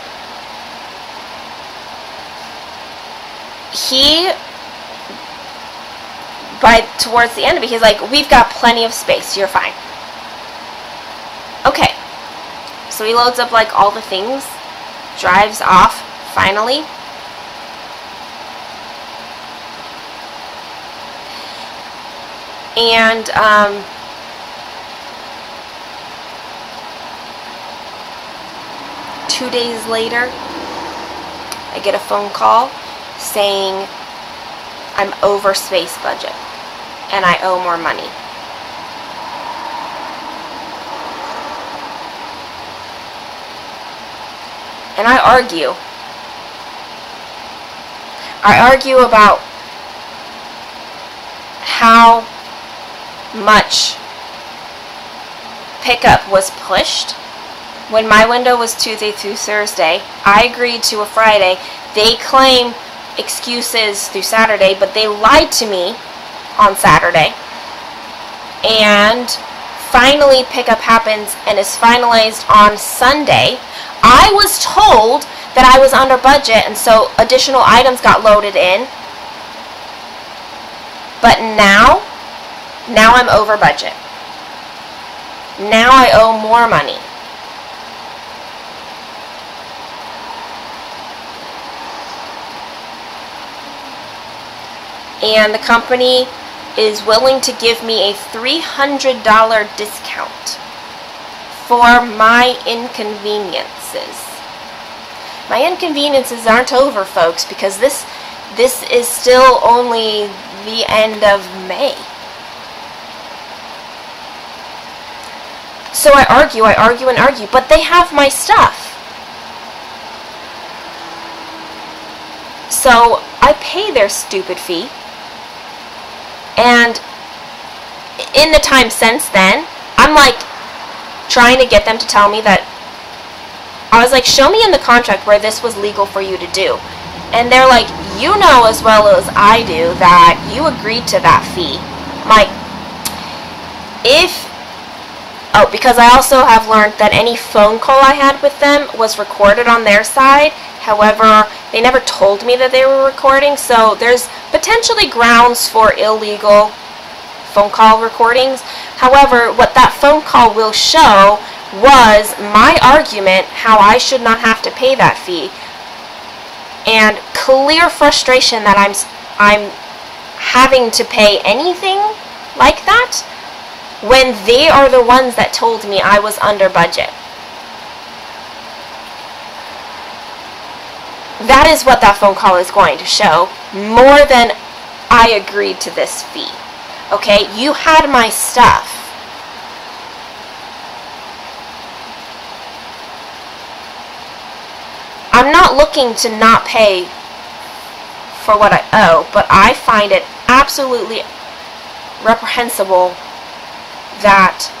Speaker 1: towards the end of it, he's like, we've got plenty of space, you're fine. Okay, so he loads up like all the things, drives off, finally. And, 2 days later, I get a phone call saying I'm over space budget and I owe more money. And I argue about how much pickup was pushed. When my window was Tuesday through Thursday, I agreed to a Friday. They claim excuses through Saturday, but they lied to me on Saturday. And finally pickup happens and is finalized on Sunday. I was told that I was under budget, and so additional items got loaded in. But now I'm over budget. Now I owe more money. And the company is willing to give me a $300 discount for my inconveniences. My inconveniences aren't over, folks, because this is still only the end of May. So I argue, but they have my stuff. So I pay their stupid fee. And in the time since then, I'm like trying to get them to tell me that, I was like, show me in the contract where this was legal for you to do. And they're like, you know as well as I do that you agreed to that fee. I'm like, because I also have learned that any phone call I had with them was recorded on their side. However, they never told me that they were recording, so there's potentially grounds for illegal phone call recordings. However, what that phone call will show was my argument how I should not have to pay that fee, and clear frustration that I'm having to pay anything like that when they are the ones that told me I was under budget. That is what that phone call is going to show, more than I agreed to this fee. Okay, you had my stuff. I'm not looking to not pay for what I owe, but I find it absolutely reprehensible that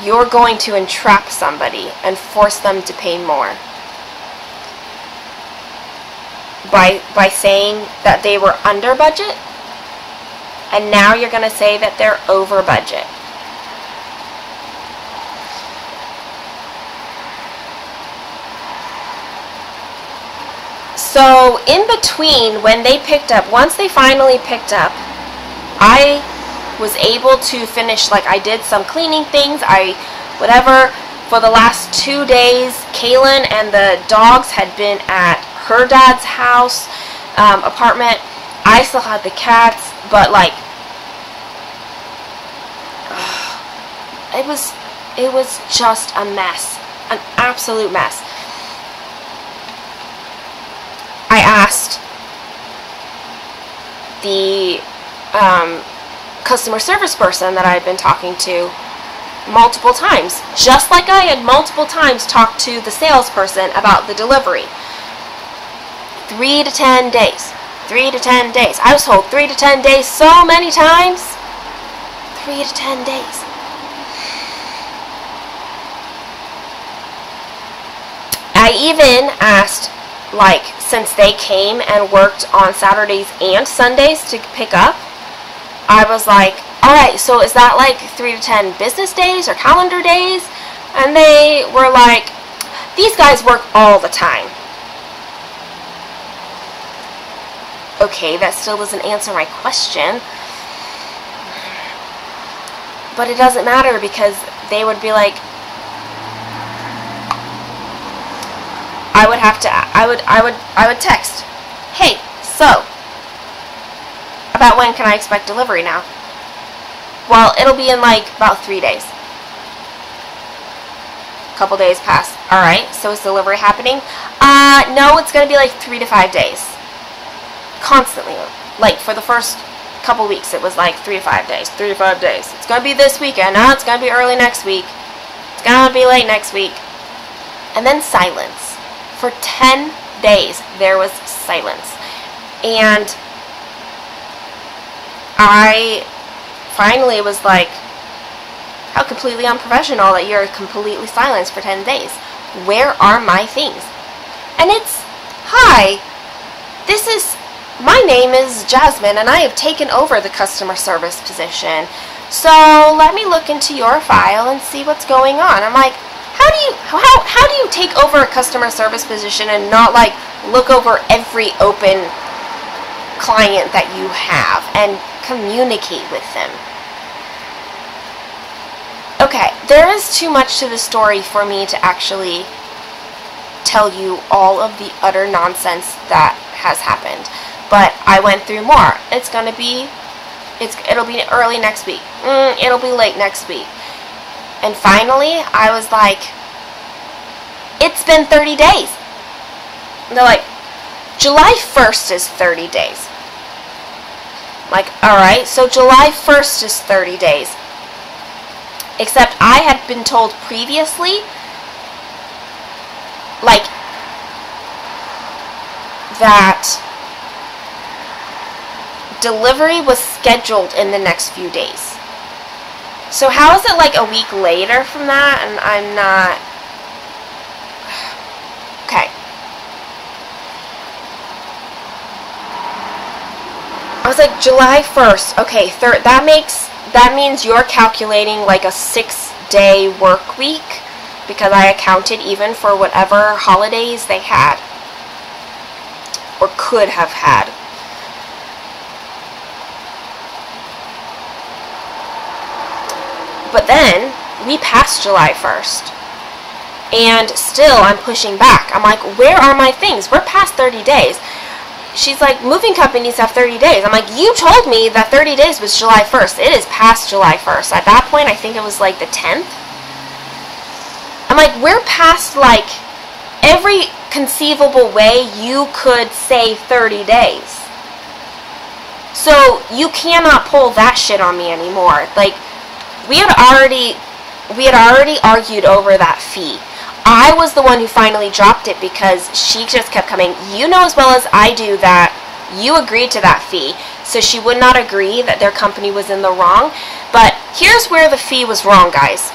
Speaker 1: you're going to entrap somebody and force them to pay more by saying that they were under budget, and now you're going to say that they're over budget. So in between, when they picked up, once they finally picked up, I was able to finish, like, I did some cleaning things, whatever. For the last 2 days, Kaelyn and the dogs had been at her dad's house, apartment. I still had the cats, but like, it was just a mess, an absolute mess. I asked the customer service person that I had been talking to multiple times, just like I had multiple times talked to the salesperson about the delivery. 3 to 10 days. 3 to 10 days. I was told 3 to 10 days so many times. 3 to 10 days. I even asked, like, since they came and worked on Saturdays and Sundays to pick up, I was like, alright, so is that like 3 to 10 business days or calendar days? And they were like, these guys work all the time. Okay, that still doesn't answer my question. But it doesn't matter, because they would be like, I would text, hey, so, about when can I expect delivery now? Well, it'll be in like about 3 days. Couple days pass. Alright, so is delivery happening? No, it's gonna be like 3 to 5 days. Constantly. Like, for the first couple weeks, it was like 3 to 5 days. 3 to 5 days. It's gonna be this weekend. No, it's gonna be early next week. It's gonna be late next week. And then silence. For 10 days, there was silence. And I finally was like, how completely unprofessional that you're completely silenced for 10 days. Where are my things? And it's, hi, my name is Jasmine, and I have taken over the customer service position. So let me look into your file and see what's going on. I'm like, How do you take over a customer service position and not like look over every open client that you have and communicate with them? Okay, there is too much to the story for me to actually tell you all of the utter nonsense that has happened, but I went through more. It'll be early next week. It'll be late next week. And finally, I was like, it's been 30 days. And they're like, July 1st is 30 days. I'm like, alright, so July 1st is 30 days. Except I had been told previously, like, that delivery was scheduled in the next few days. So how is it like a week later from that and I'm not... Okay. I was like, July 1st. Okay, that means you're calculating like a 6-day work week, because I accounted even for whatever holidays they had or could have had. But then we passed July 1st and still I'm pushing back. I'm like, where are my things? We're past 30 days. She's like, moving companies have 30 days. I'm like, you told me that 30 days was July 1st. It is past July 1st. At that point, I think it was like the 10th. I'm like, we're past like every conceivable way you could say 30 days. So you cannot pull that shit on me anymore. Like, we had already argued over that fee. I was the one who finally dropped it because she just kept coming. You know as well as I do that you agreed to that fee, so she would not agree that their company was in the wrong. But here's where the fee was wrong, guys.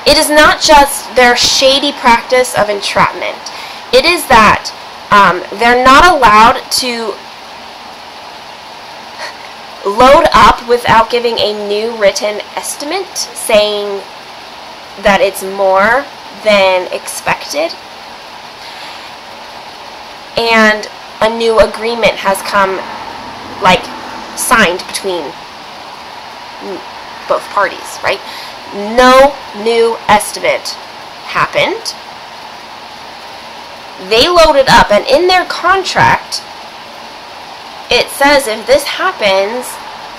Speaker 1: It is not just their shady practice of entrapment. It is that they're not allowed to load up without giving a new written estimate saying that it's more than expected, and a new agreement has come, like, signed between both parties, right? No new estimate happened. They loaded up, and in their contract it says if this happens,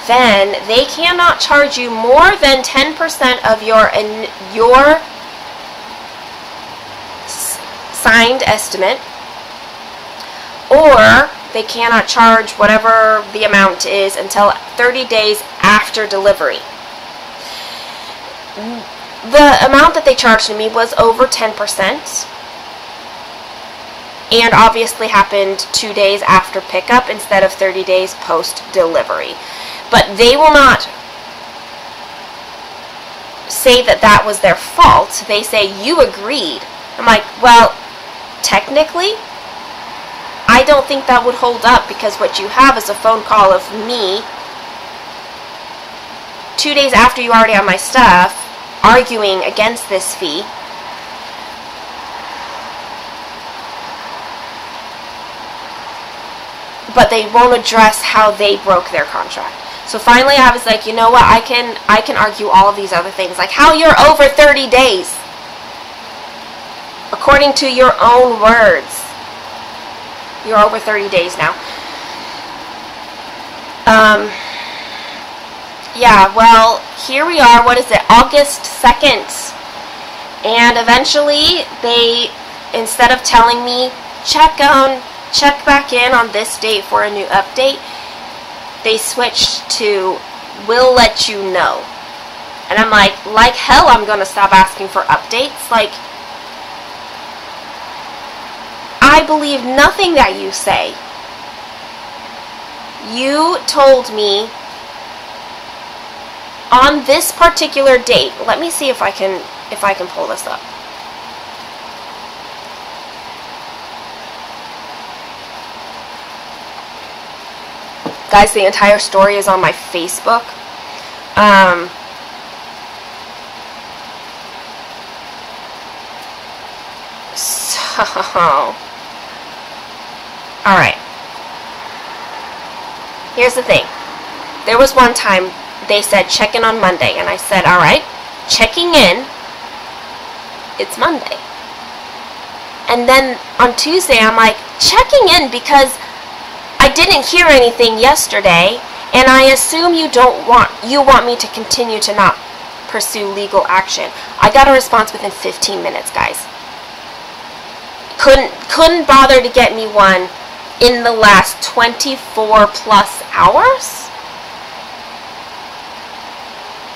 Speaker 1: then they cannot charge you more than 10% of your signed estimate, or they cannot charge whatever the amount is until 30 days after delivery. The amount that they charged me was over 10%, and obviously happened 2 days after pickup instead of 30 days post-delivery. But they will not say that that was their fault. They say, you agreed. I'm like, well, technically, I don't think that would hold up, because what you have is a phone call of me 2 days after you already have my stuff arguing against this fee. But they won't address how they broke their contract. So finally I was like, you know what, I can argue all of these other things, like how you're over 30 days. According to your own words, you're over 30 days now. Yeah, well, here we are, what is it, August 2nd. And eventually, they, instead of telling me, check back in on this date for a new update, they switched to, we'll let you know. And I'm like hell I'm gonna stop asking for updates. Like, I believe nothing that you say. You told me on this particular date. Let me see if I can pull this up. Guys, the entire story is on my Facebook. Alright. Here's the thing. There was one time they said check in on Monday, and I said, alright, checking in, it's Monday. And then on Tuesday I'm like, checking in because I didn't hear anything yesterday, and I assume you want me to continue to not pursue legal action. I got a response within 15 minutes, guys. Couldn't bother to get me one in the last 24 plus hours.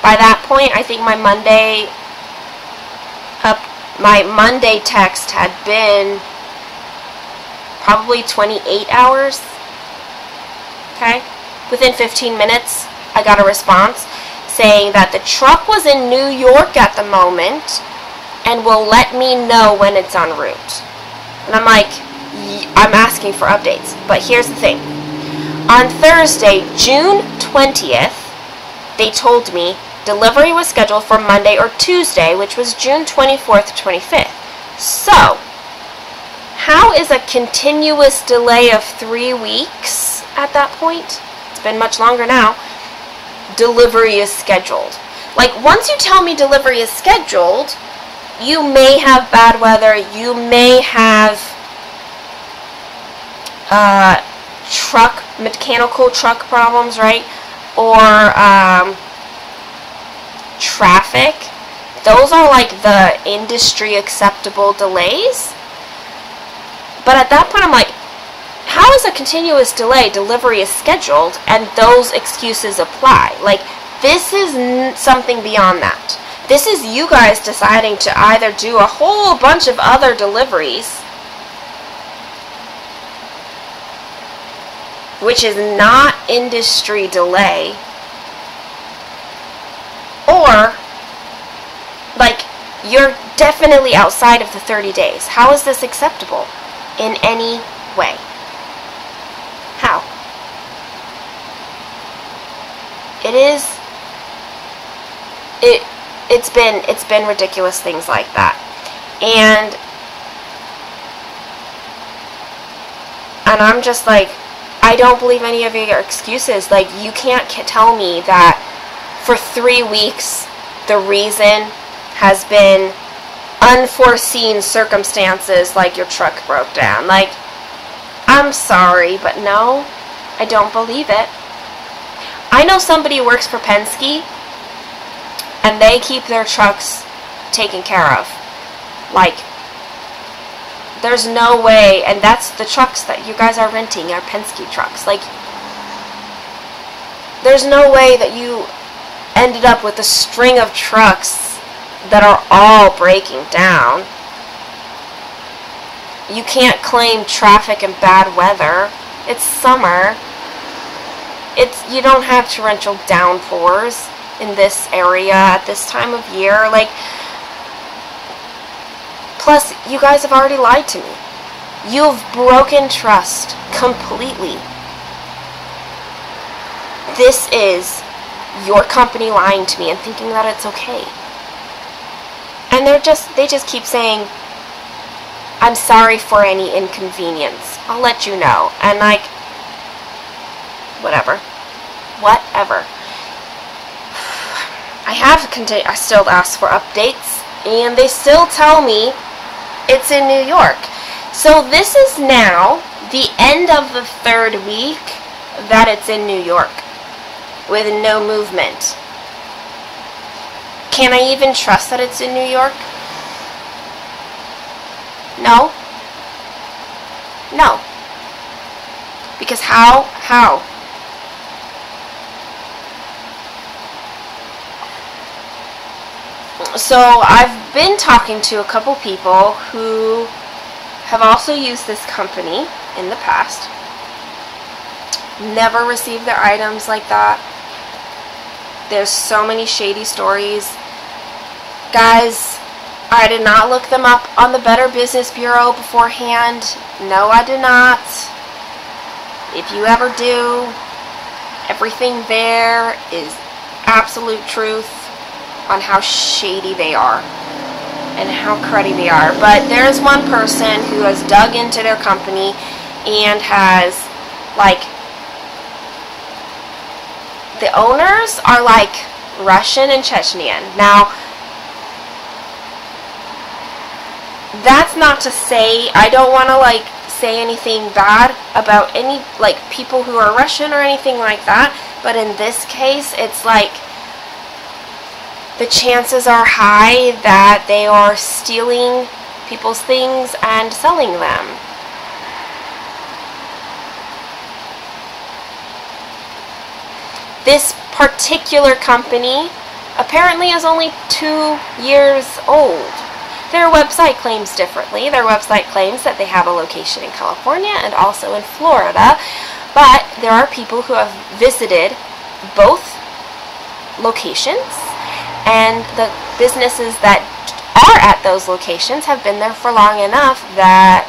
Speaker 1: By that point, I think my Monday text had been probably 28 hours. Okay? Within 15 minutes, I got a response saying that the truck was in New York at the moment and will let me know when it's en route. And I'm like, I'm asking for updates. But here's the thing. On Thursday, June 20th, they told me delivery was scheduled for Monday or Tuesday, which was June 24th, 25th. So, how is a continuous delay of 3 weeks at that point? It's been much longer now. Delivery is scheduled. Like, once you tell me delivery is scheduled, you may have bad weather, you may have mechanical truck problems, right? Or traffic. Those are like the industry acceptable delays. But at that point I'm like, how is a continuous delay? Delivery is scheduled and those excuses apply. Like, this is something beyond that. This is you guys deciding to either do a whole bunch of other deliveries, which is not industry delay, or like, you're definitely outside of the 30 days. How is this acceptable in any way? How? It's been ridiculous things like that. And I'm just like, I don't believe any of your excuses. Like, you can't tell me that for 3 weeks the reason has been unforeseen circumstances, like your truck broke down. Like, I'm sorry, but no, I don't believe it. I know somebody who works for Penske, and they keep their trucks taken care of. Like, there's no way, and that's the trucks that you guys are renting are Penske trucks. Like, there's no way that you ended up with a string of trucks that are all breaking down. You can't claim traffic and bad weather. It's summer. You don't have torrential downpours in this area at this time of year. Like, plus, you guys have already lied to me. You've broken trust completely. This is your company lying to me and thinking that it's okay. And they just keep saying, I'm sorry for any inconvenience. I'll let you know. And like, whatever. I still ask for updates, and they still tell me it's in New York. So this is now the end of the 3rd week that it's in New York with no movement. Can I even trust that it's in New York? No. No. Because how? So I've been talking to a couple people who have also used this company in the past. Never received their items like that. There's so many shady stories. Guys, I did not look them up on the Better Business Bureau beforehand. No, I did not. If you ever do, everything there is absolute truth on how shady they are. and how cruddy they are. But there's one person who has dug into their company and has, like, the owners are like Russian and Chechnyan. Now, that's not to say, I don't want to, like, say anything bad about any, like, people who are Russian or anything like that, but in this case, it's like, the chances are high that they are stealing people's things and selling them. This particular company apparently is only 2 years old. Their website claims differently. Their website claims that they have a location in California and also in Florida, but there are people who have visited both locations, and the businesses that are at those locations have been there for long enough that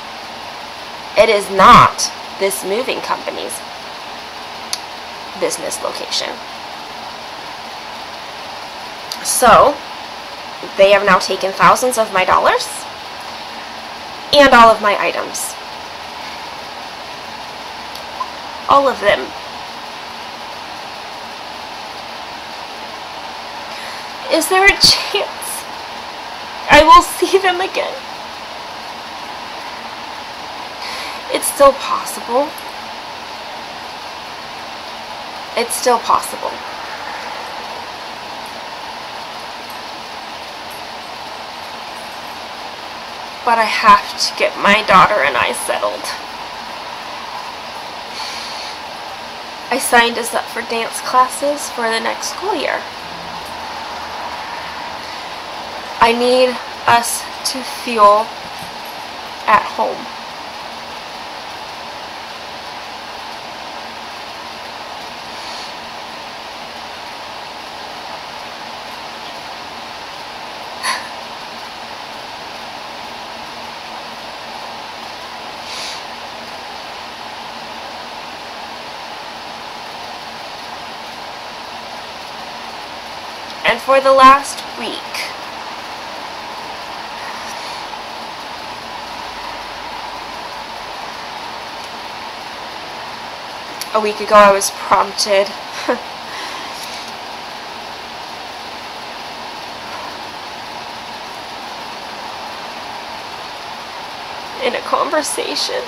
Speaker 1: it is not this moving company's business location. So, they have now taken thousands of my dollars and all of my items. All of them. Is there a chance I will see them again? It's still possible. It's still possible. But I have to get my daughter and I settled. I signed us up for dance classes for the next school year. I need us to feel at home. And for the last week, a week ago I was prompted in a conversation.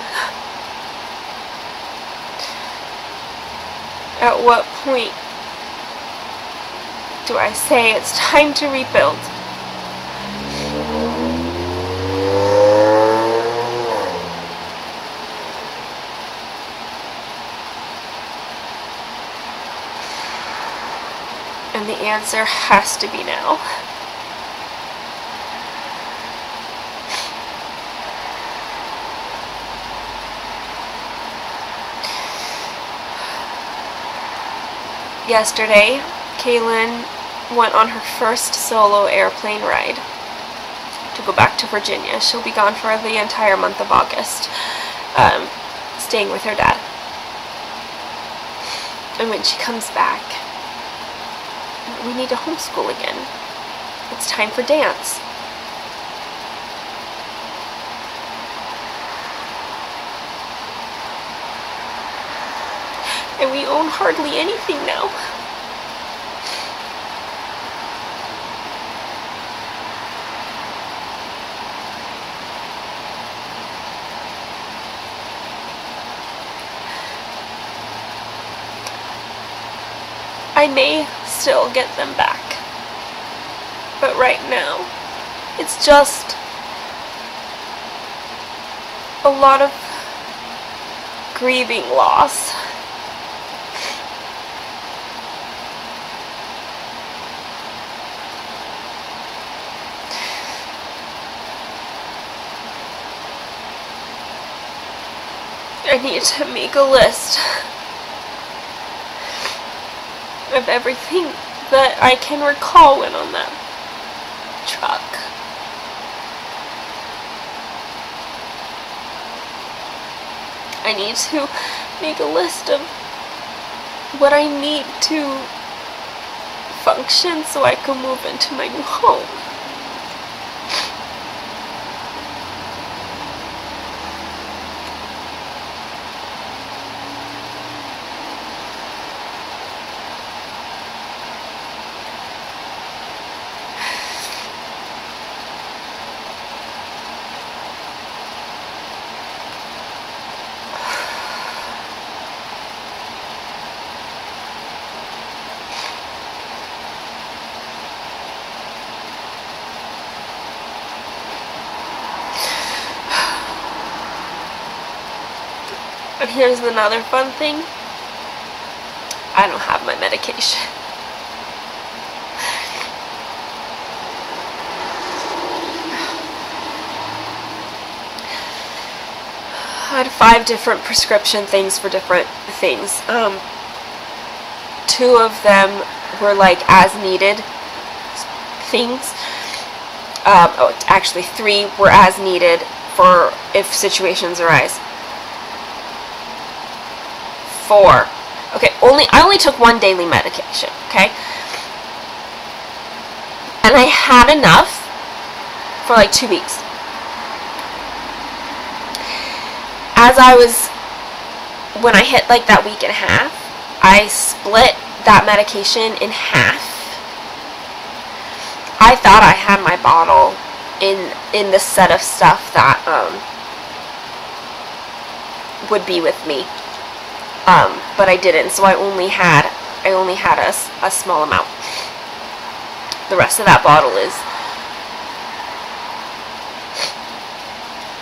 Speaker 1: At what point do I say it's time to rebuild? And the answer has to be now. Yesterday, Kaelyn went on her first solo airplane ride to go back to Virginia. She'll be gone for the entire month of August, staying with her dad. And when she comes back, we need to homeschool again. It's time for dance. And we own hardly anything now. I may still get them back, but right now it's just a lot of grieving loss. I need to make a list of everything that I can recall went on that truck. I need to make a list of what I need to function so I can move into my new home. And here's another fun thing. I don't have my medication. I had 5 different prescription things for different things. 2 of them were like as needed things. Oh, actually 3 were as needed for if situations arise. 4. Okay, I only took 1 daily medication, okay? And I had enough for like 2 weeks. When I hit like that week and a half, I split that medication in half. I thought I had my bottle in the set of stuff that would be with me. But I didn't, so I only had a small amount. The rest of that bottle is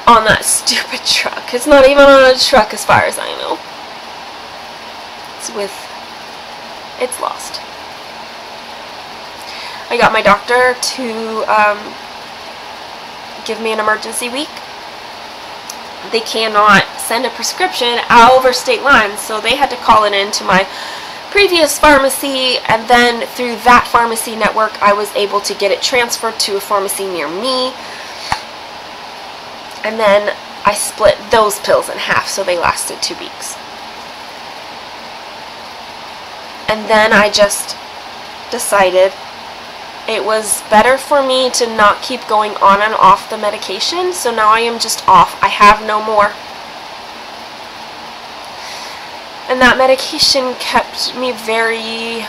Speaker 1: on that stupid truck. It's not even on a truck as far as I know. It's lost. I got my doctor to give me an emergency week. They cannot send a prescription over state lines, so they had to call it into my previous pharmacy, and then through that pharmacy network I was able to get it transferred to a pharmacy near me, and then I split those pills in half so they lasted 2 weeks. And then I just decided it was better for me to not keep going on and off the medication, so now I am just off. I have no more. And that medication kept me very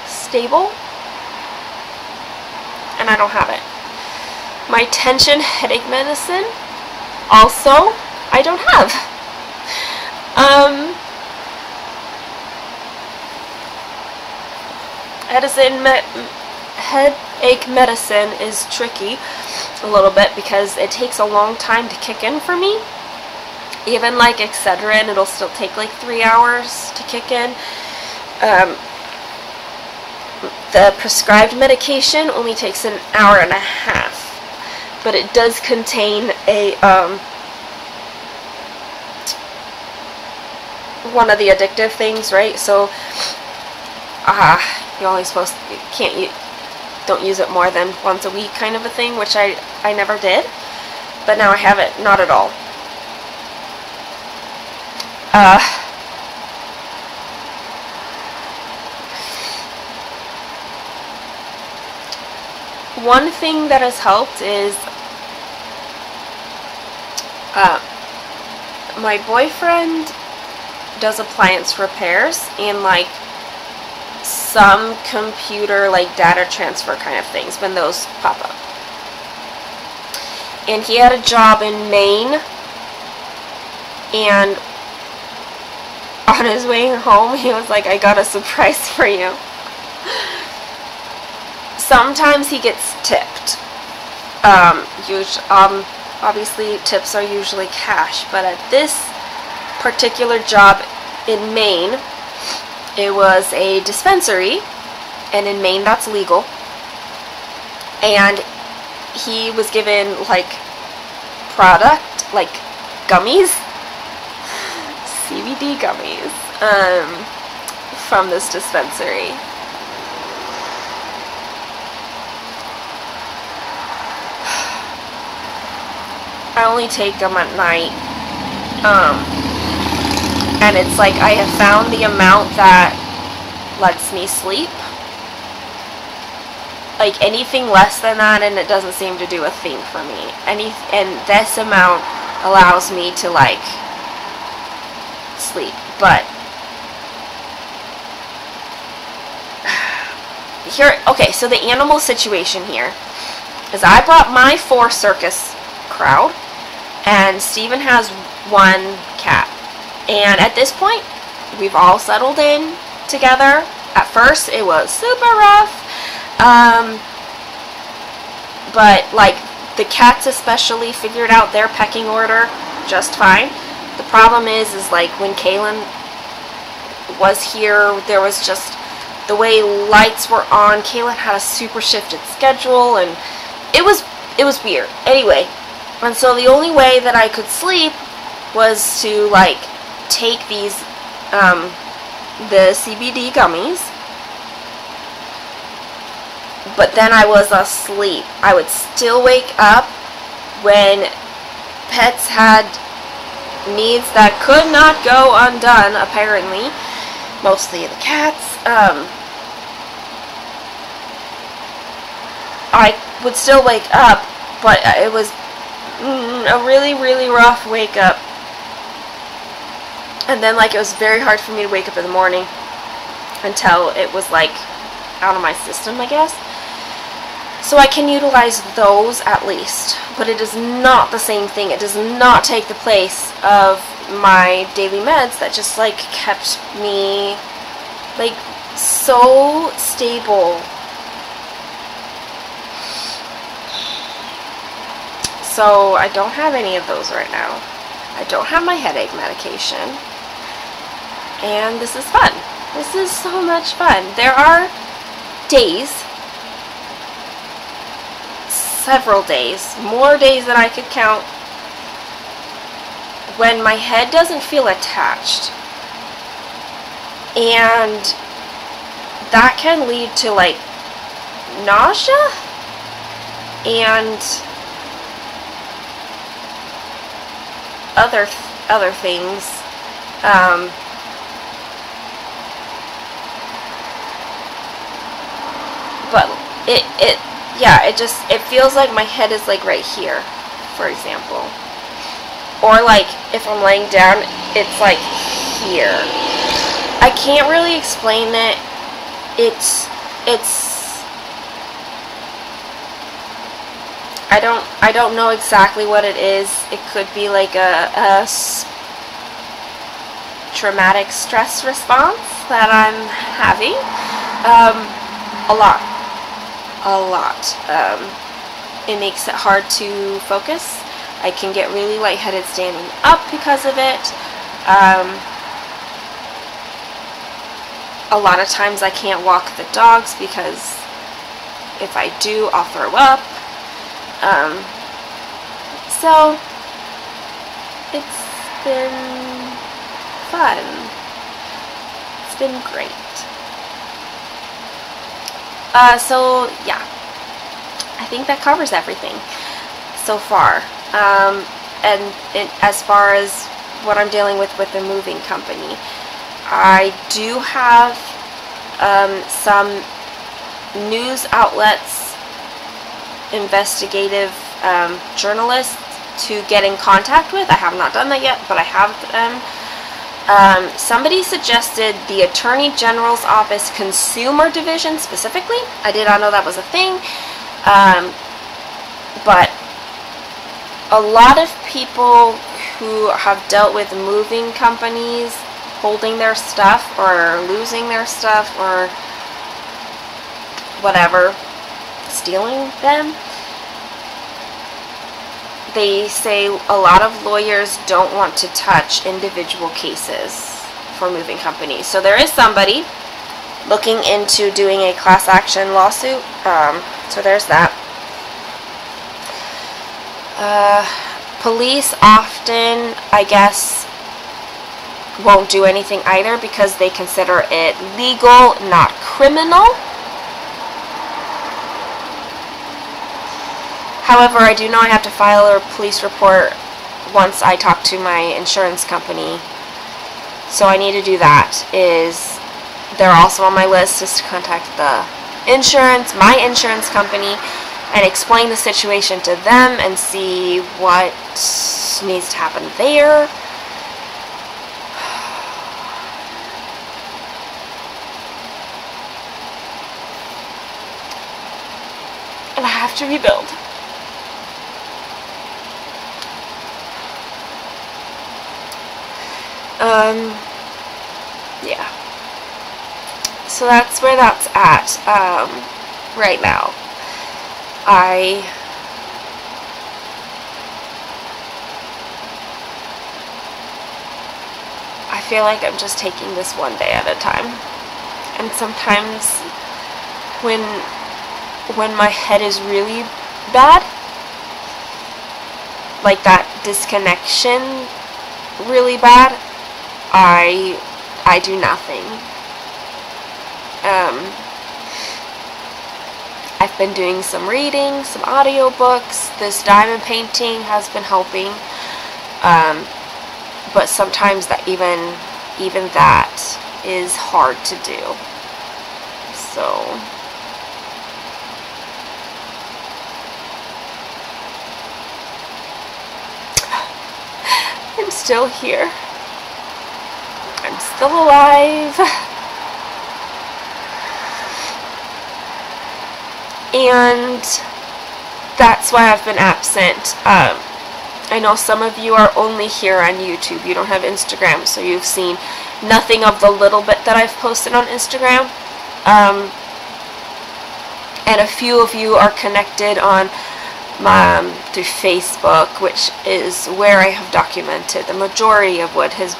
Speaker 1: stable, and I don't have it. My tension headache medicine, also, I don't have. Headache medicine is tricky a little bit because it takes a long time to kick in for me. Even like Excedrin, it'll still take like 3 hours to kick in. The prescribed medication only takes an hour and a half, but it does contain a one of the addictive things, right? So you're only supposed to, don't use it more than once a week kind of a thing, which I never did, but now I have it not at all. One thing that has helped is my boyfriend does appliance repairs and like some computer like data transfer kind of things when those pop up. And he had a job in Maine, and on his way home he was like, I got a surprise for you. Sometimes he gets tipped. Obviously tips are usually cash, but at this particular job in Maine, it was a dispensary, and in Maine that's legal, and he was given like product, like gummies, CBD gummies, from this dispensary. I only take them at night, and it's like I have found the amount that lets me sleep. Like anything less than that and it doesn't seem to do a thing for me. And this amount allows me to like sleep. But here, okay, so the animal situation here is I brought my 4 circus crowd, and Steven has 1 cat. And at this point, we've all settled in together. At first, it was super rough. But like the cats especially figured out their pecking order just fine. The problem is like when Kaelyn was here, there was just the way lights were on. Kaelyn had a super shifted schedule, and it was weird. Anyway, and so the only way that I could sleep was to like take these the CBD gummies. But then I was asleep. I would still wake up when pets had needs that could not go undone, apparently. Mostly the cats. I would still wake up, but it was a really, really rough wake up. And then, like, it was very hard for me to wake up in the morning until it was, like, out of my system, I guess. So I can utilize those at least, but it is not the same thing. It does not take the place of my daily meds that just like kept me like so stable. So I don't have any of those right now. I don't have my headache medication. And this is fun. This is so much fun. There are days, several days, more days than I could count, when my head doesn't feel attached. And that can lead to like nausea and other things. But it feels like my head is like right here, for example. Or like if I'm laying down, it's like here. I can't really explain it. I don't know exactly what it is. It could be like a traumatic stress response that I'm having. A lot. It makes it hard to focus. I can get really lightheaded standing up because of it. A lot of times I can't walk the dogs because if I do, I'll throw up. So it's been fun. It's been great. So yeah, I think that covers everything so far. And as far as what I'm dealing with the moving company, I do have some news outlets, investigative journalists to get in contact with. I have not done that yet, but I have them. Somebody suggested the Attorney General's Office Consumer Division specifically. I did not know that was a thing. But a lot of people who have dealt with moving companies holding their stuff or losing their stuff or whatever, stealing them, they say a lot of lawyers don't want to touch individual cases for moving companies. So there is somebody looking into doing a class action lawsuit. So there's that. Police often, I guess, won't do anything either because they consider it legal, not criminal. However, I do know I have to file a police report once I talk to my insurance company. So I need to do that. They're also on my list is to contact my insurance company, and explain the situation to them and see what needs to happen there. And I have to rebuild. Yeah. So that's where that's at right now. feel like I'm just taking this one day at a time. And sometimes when my head is really bad, like that disconnection really bad, I do nothing. I've been doing some reading, some audiobooks. This diamond painting has been helping. But sometimes that even that is hard to do. So I'm still here. I'm still alive. And that's why I've been absent. I know some of you are only here on YouTube. You don't have Instagram, so you've seen nothing of the little bit that I've posted on Instagram. And a few of you are connected on through Facebook, which is where I have documented the majority of what has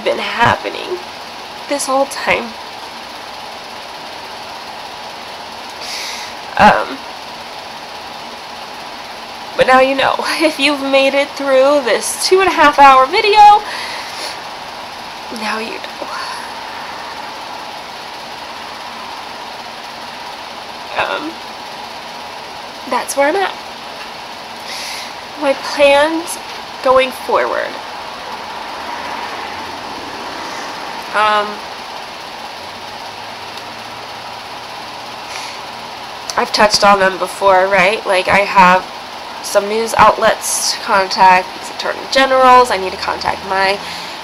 Speaker 1: been happening this whole time. But now you know. If you've made it through this 2.5 hour video, now you know. That's where I'm at. My plans going forward. I've touched on them before, right? Like, I have some news outlets to contact, Attorney Generals. I need to contact my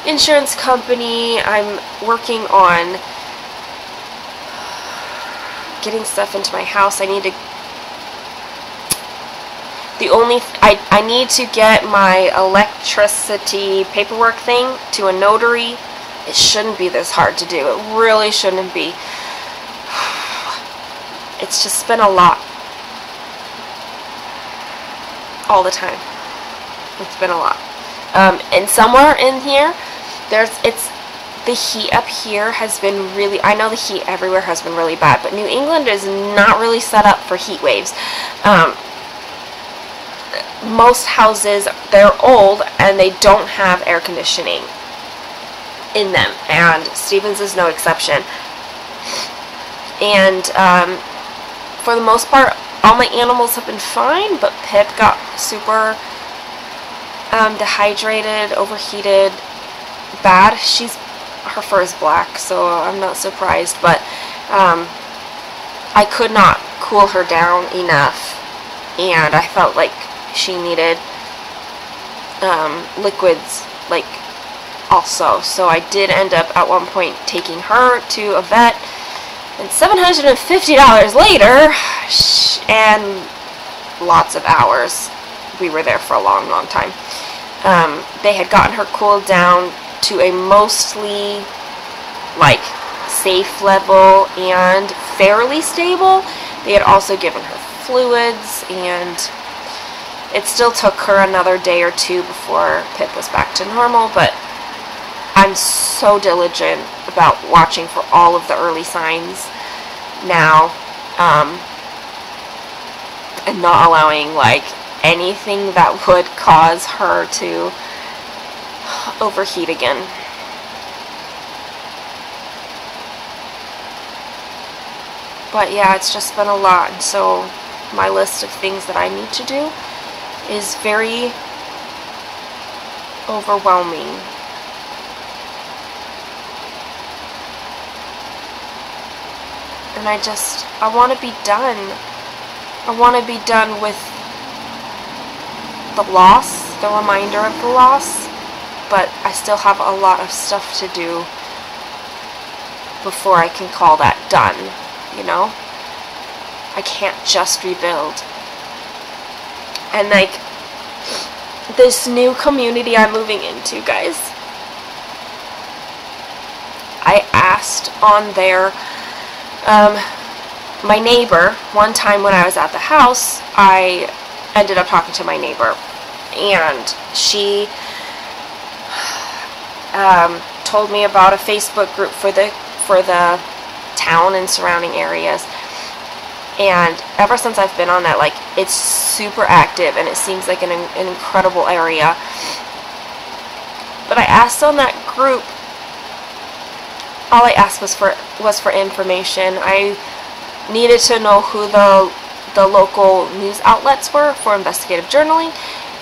Speaker 1: insurance company. I'm working on getting stuff into my house. I need to I need to get my electricity paperwork thing to a notary. It shouldn't be this hard to do. It really shouldn't be. It's just been a lot. All the time. It's been a lot. And somewhere in here, the heat up here has been really, I know the heat everywhere has been really bad, but New England is not really set up for heat waves. Most houses, they're old and they don't have air conditioning in them, and Stevens is no exception. And for the most part, all my animals have been fine, but Pip got super dehydrated, overheated, bad. Her fur is black, so I'm not surprised, but I could not cool her down enough, and I felt like she needed liquids, like, also. So I did end up at one point taking her to a vet, and $750 later, and lots of hours, we were there for a long, long time. They had gotten her cooled down to a mostly, like, safe level and fairly stable. They had also given her fluids, and it still took her another day or two before Pip was back to normal, but I'm so diligent about watching for all of the early signs now, and not allowing, like, anything that would cause her to overheat again. But yeah, it's just been a lot, and so my list of things that I need to do is very overwhelming. And I want to be done. I want to be done with the loss, the reminder of the loss, but I still have a lot of stuff to do before I can call that done, you know? I can't just rebuild. And, like, this new community I'm moving into, guys, I asked on there, my neighbor, one time when I was at the house, I ended up talking to my neighbor, and she told me about a Facebook group for the town and surrounding areas. And ever since I've been on that, like, it's super active and it seems like an incredible area. But I asked on that group, all I asked was for information. I needed to know who the local news outlets were for investigative journaling,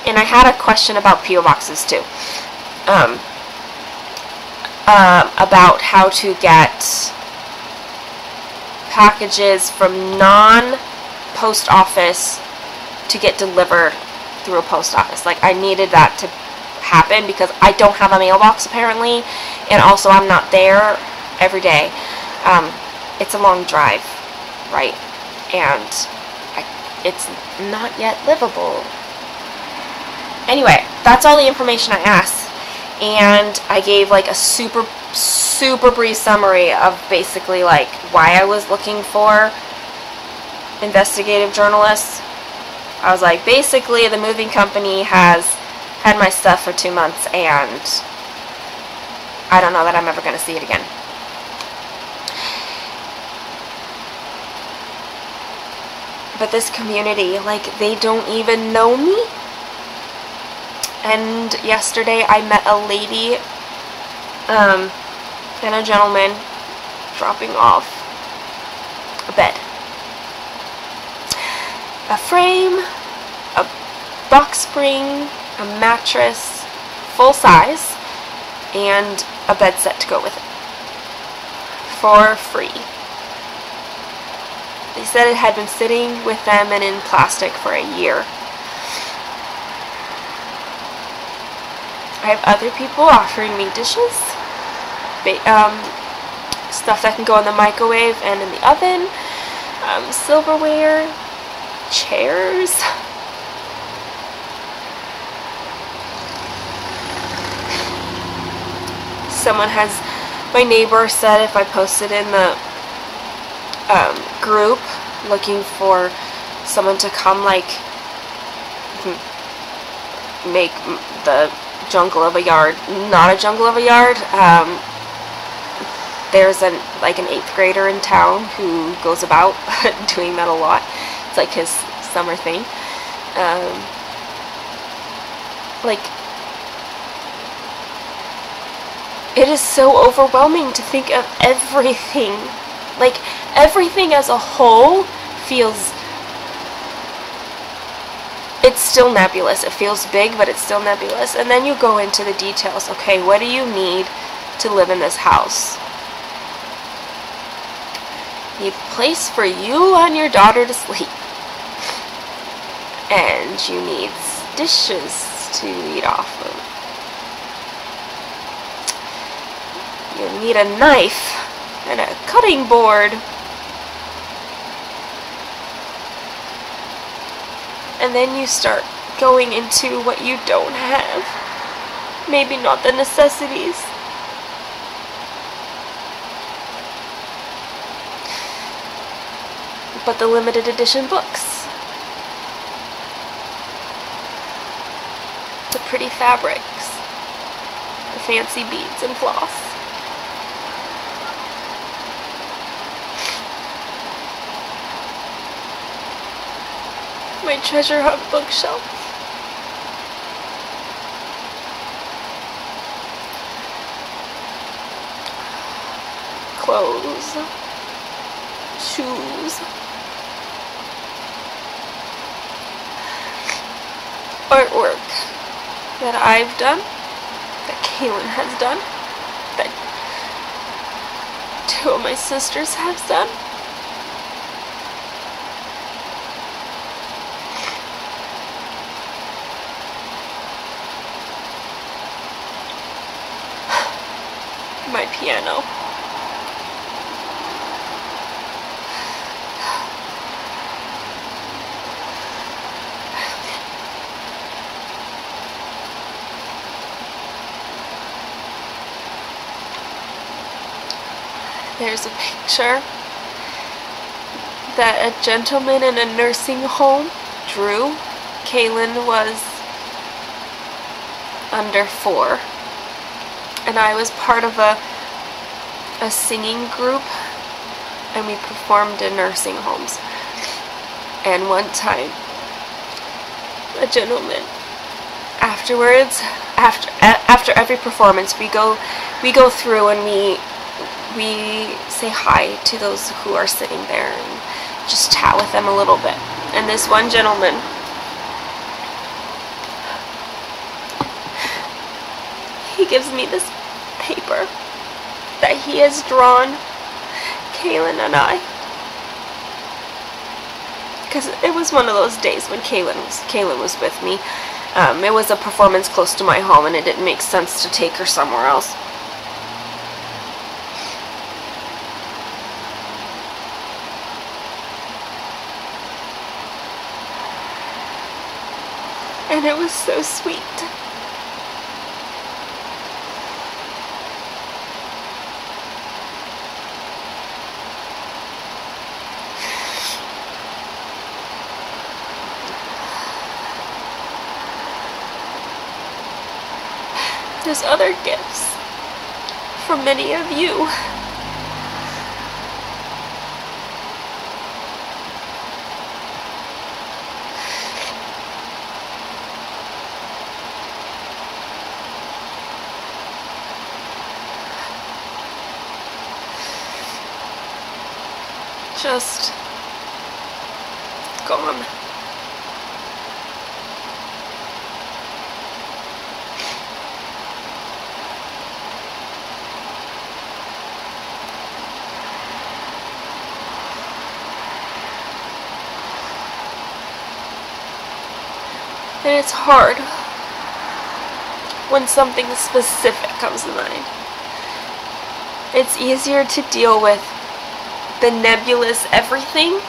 Speaker 1: and I had a question about P.O. boxes too. About how to get packages from non-post office to get delivered through a post office. Like, I needed that to happen because I don't have a mailbox apparently, and also I'm not there every day. It's a long drive, right? And it's not yet livable. Anyway, that's all the information I asked, and I gave like a super brief summary of basically like why I was looking for investigative journalists. I was like, basically the moving company has had my stuff for 2 months and I don't know that I'm ever going to see it again. But this community, like, they don't even know me. And yesterday I met a lady and a gentleman dropping off a bed, a frame, a box spring, a mattress, full size, and a bed set to go with it for free. They said it had been sitting with them and in plastic for a year. I have other people offering me dishes, stuff that can go in the microwave and in the oven, silverware, chairs. My neighbor said if I posted in the group looking for someone to come, like, make the jungle of a yard not a jungle of a yard. There's an 8th grader in town who goes about doing that a lot. It's like his summer thing. It is so overwhelming to think of everything. Like, everything as a whole feels, it's still nebulous. It feels big, but it's still nebulous. And then you go into the details. Okay, what do you need to live in this house? You need a place for you and your daughter to sleep. And you need dishes to eat off of. You need a knife and a cutting board. And then you start going into what you don't have. Maybe not the necessities. But the limited edition books. The pretty fabrics. The fancy beads and floss. My treasure hunt bookshelf. Clothes. Shoes. Artwork that I've done, that Kaelyn has done, that 2 of my sisters have done. My piano. There's a picture that a gentleman in a nursing home drew. Kaelyn was under 4.
Speaker 2: and I was part of a singing group, and we performed in nursing homes. And one time, a gentleman, afterwards, after every performance, we go through and we say hi to those who are sitting there and just chat with them a little bit. And this one gentleman, he gives me this paper that he has drawn Kaelyn and I, because it was one of those days when Kaelyn was with me. It was a performance close to my home, and it didn't make sense to take her somewhere else. And it was so sweet. There's other gifts from many of you. Just gone. And it's hard when something specific comes to mind. It's easier to deal with the nebulous everything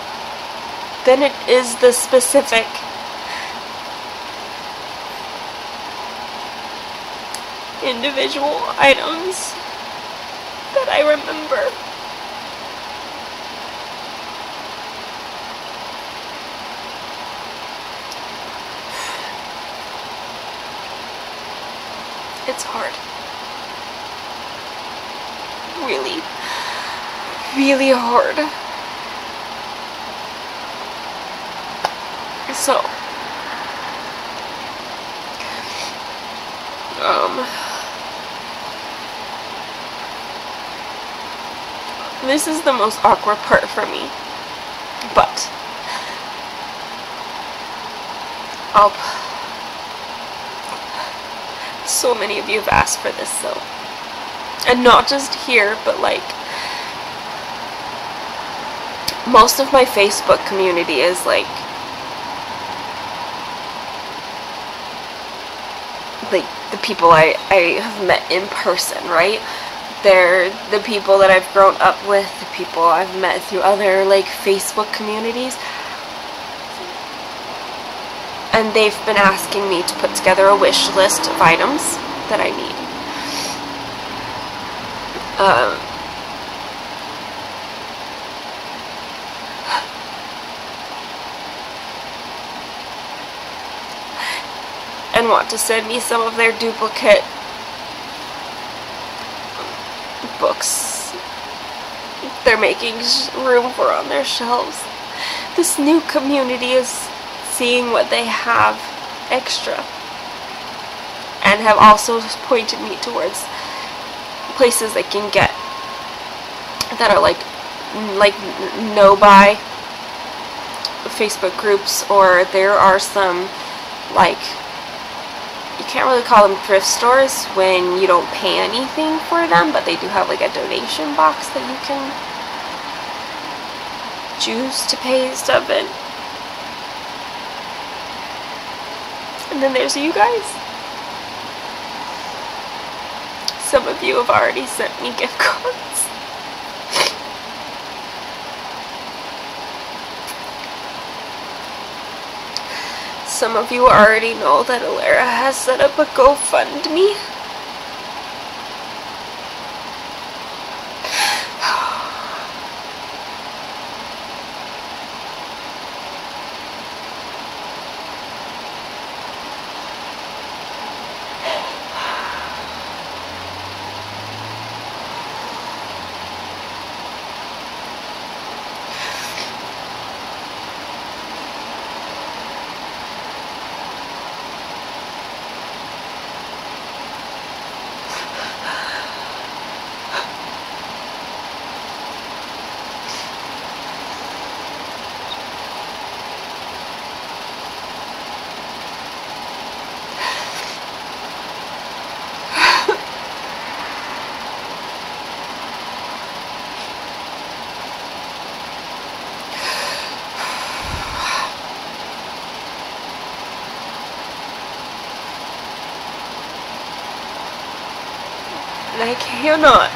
Speaker 2: than it is the specific. Individual items that I remember. It's hard. Really, really hard. So, this is the most awkward part for me, but so many of you have asked for this, so, and not just here, but like most of my Facebook community is like the people I have met in person, right? They're the people that I've grown up with, the people I've met through other like Facebook communities. And they've been asking me to put together a wish list of items that I need. And want to send me some of their duplicate books they're making room for on their shelves. This new community is seeing what they have extra, and have also pointed me towards places they can get that are like no-buy Facebook groups, or there are some, like, you can't really call them thrift stores when you don't pay anything for them, but they do have like a donation box that you can choose to pay stuff in. And then there's you guys. Some of you have already sent me gift cards. Some of you already know that Alara has set up a GoFundMe. And I cannot.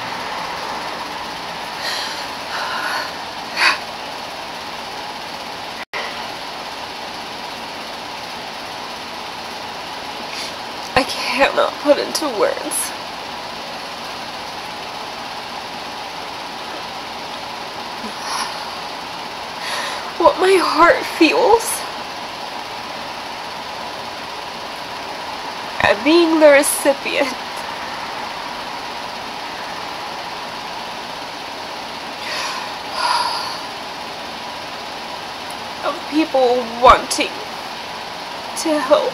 Speaker 2: I cannot put into words what my heart feels at being the recipient of people wanting to help.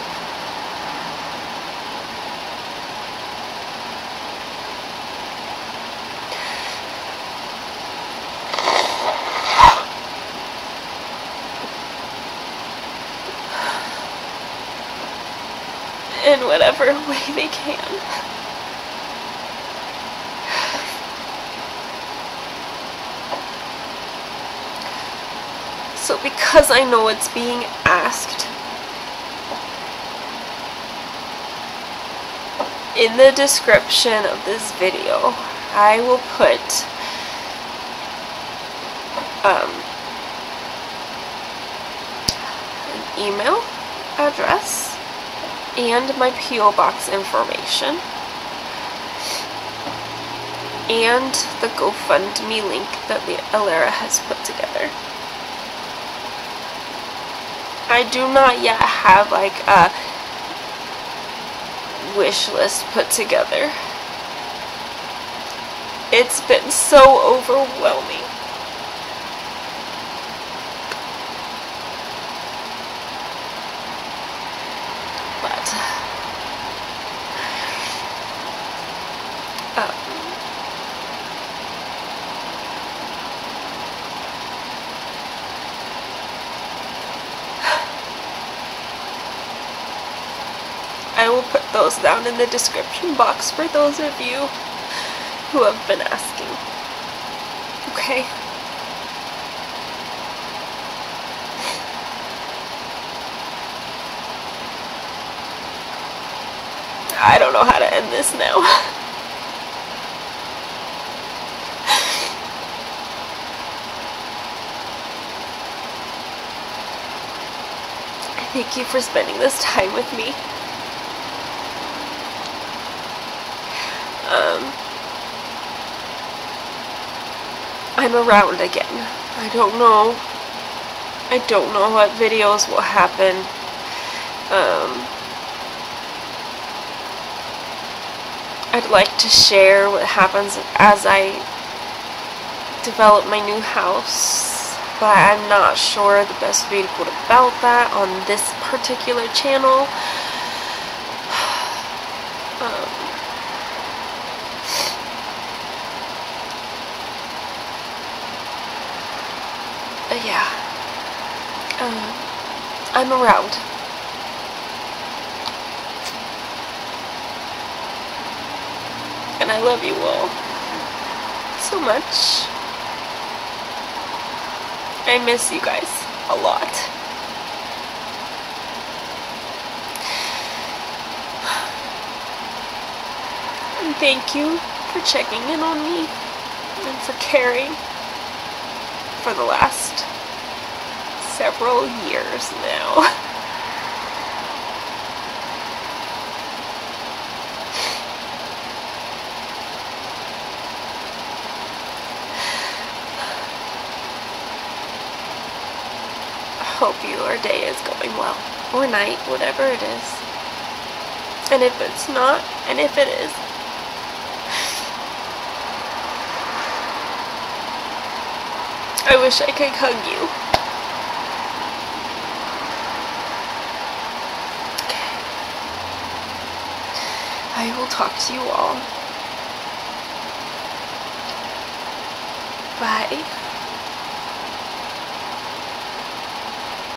Speaker 2: In whatever way they can. So because I know it's being asked, in the description of this video, I will put an email address and my P.O. box information and the GoFundMe link that Alara has put together. I do not yet have like a wish list put together. It's been so overwhelming. I will put those down in the description box for those of you who have been asking. Okay? I don't know how to end this now. Thank you for spending this time with me. I'm around again. I don't know what videos will happen. I'd like to share what happens as I develop my new house, but I'm not sure the best way to go about that on this particular channel. Yeah, I'm around. And I love you all so much. I miss you guys a lot. And thank you for checking in on me and for caring for the last several years now. I hope your day is going well, or night, whatever it is. And if it's not, and if it is, I wish I could hug you. Okay. I will talk to you all. Bye.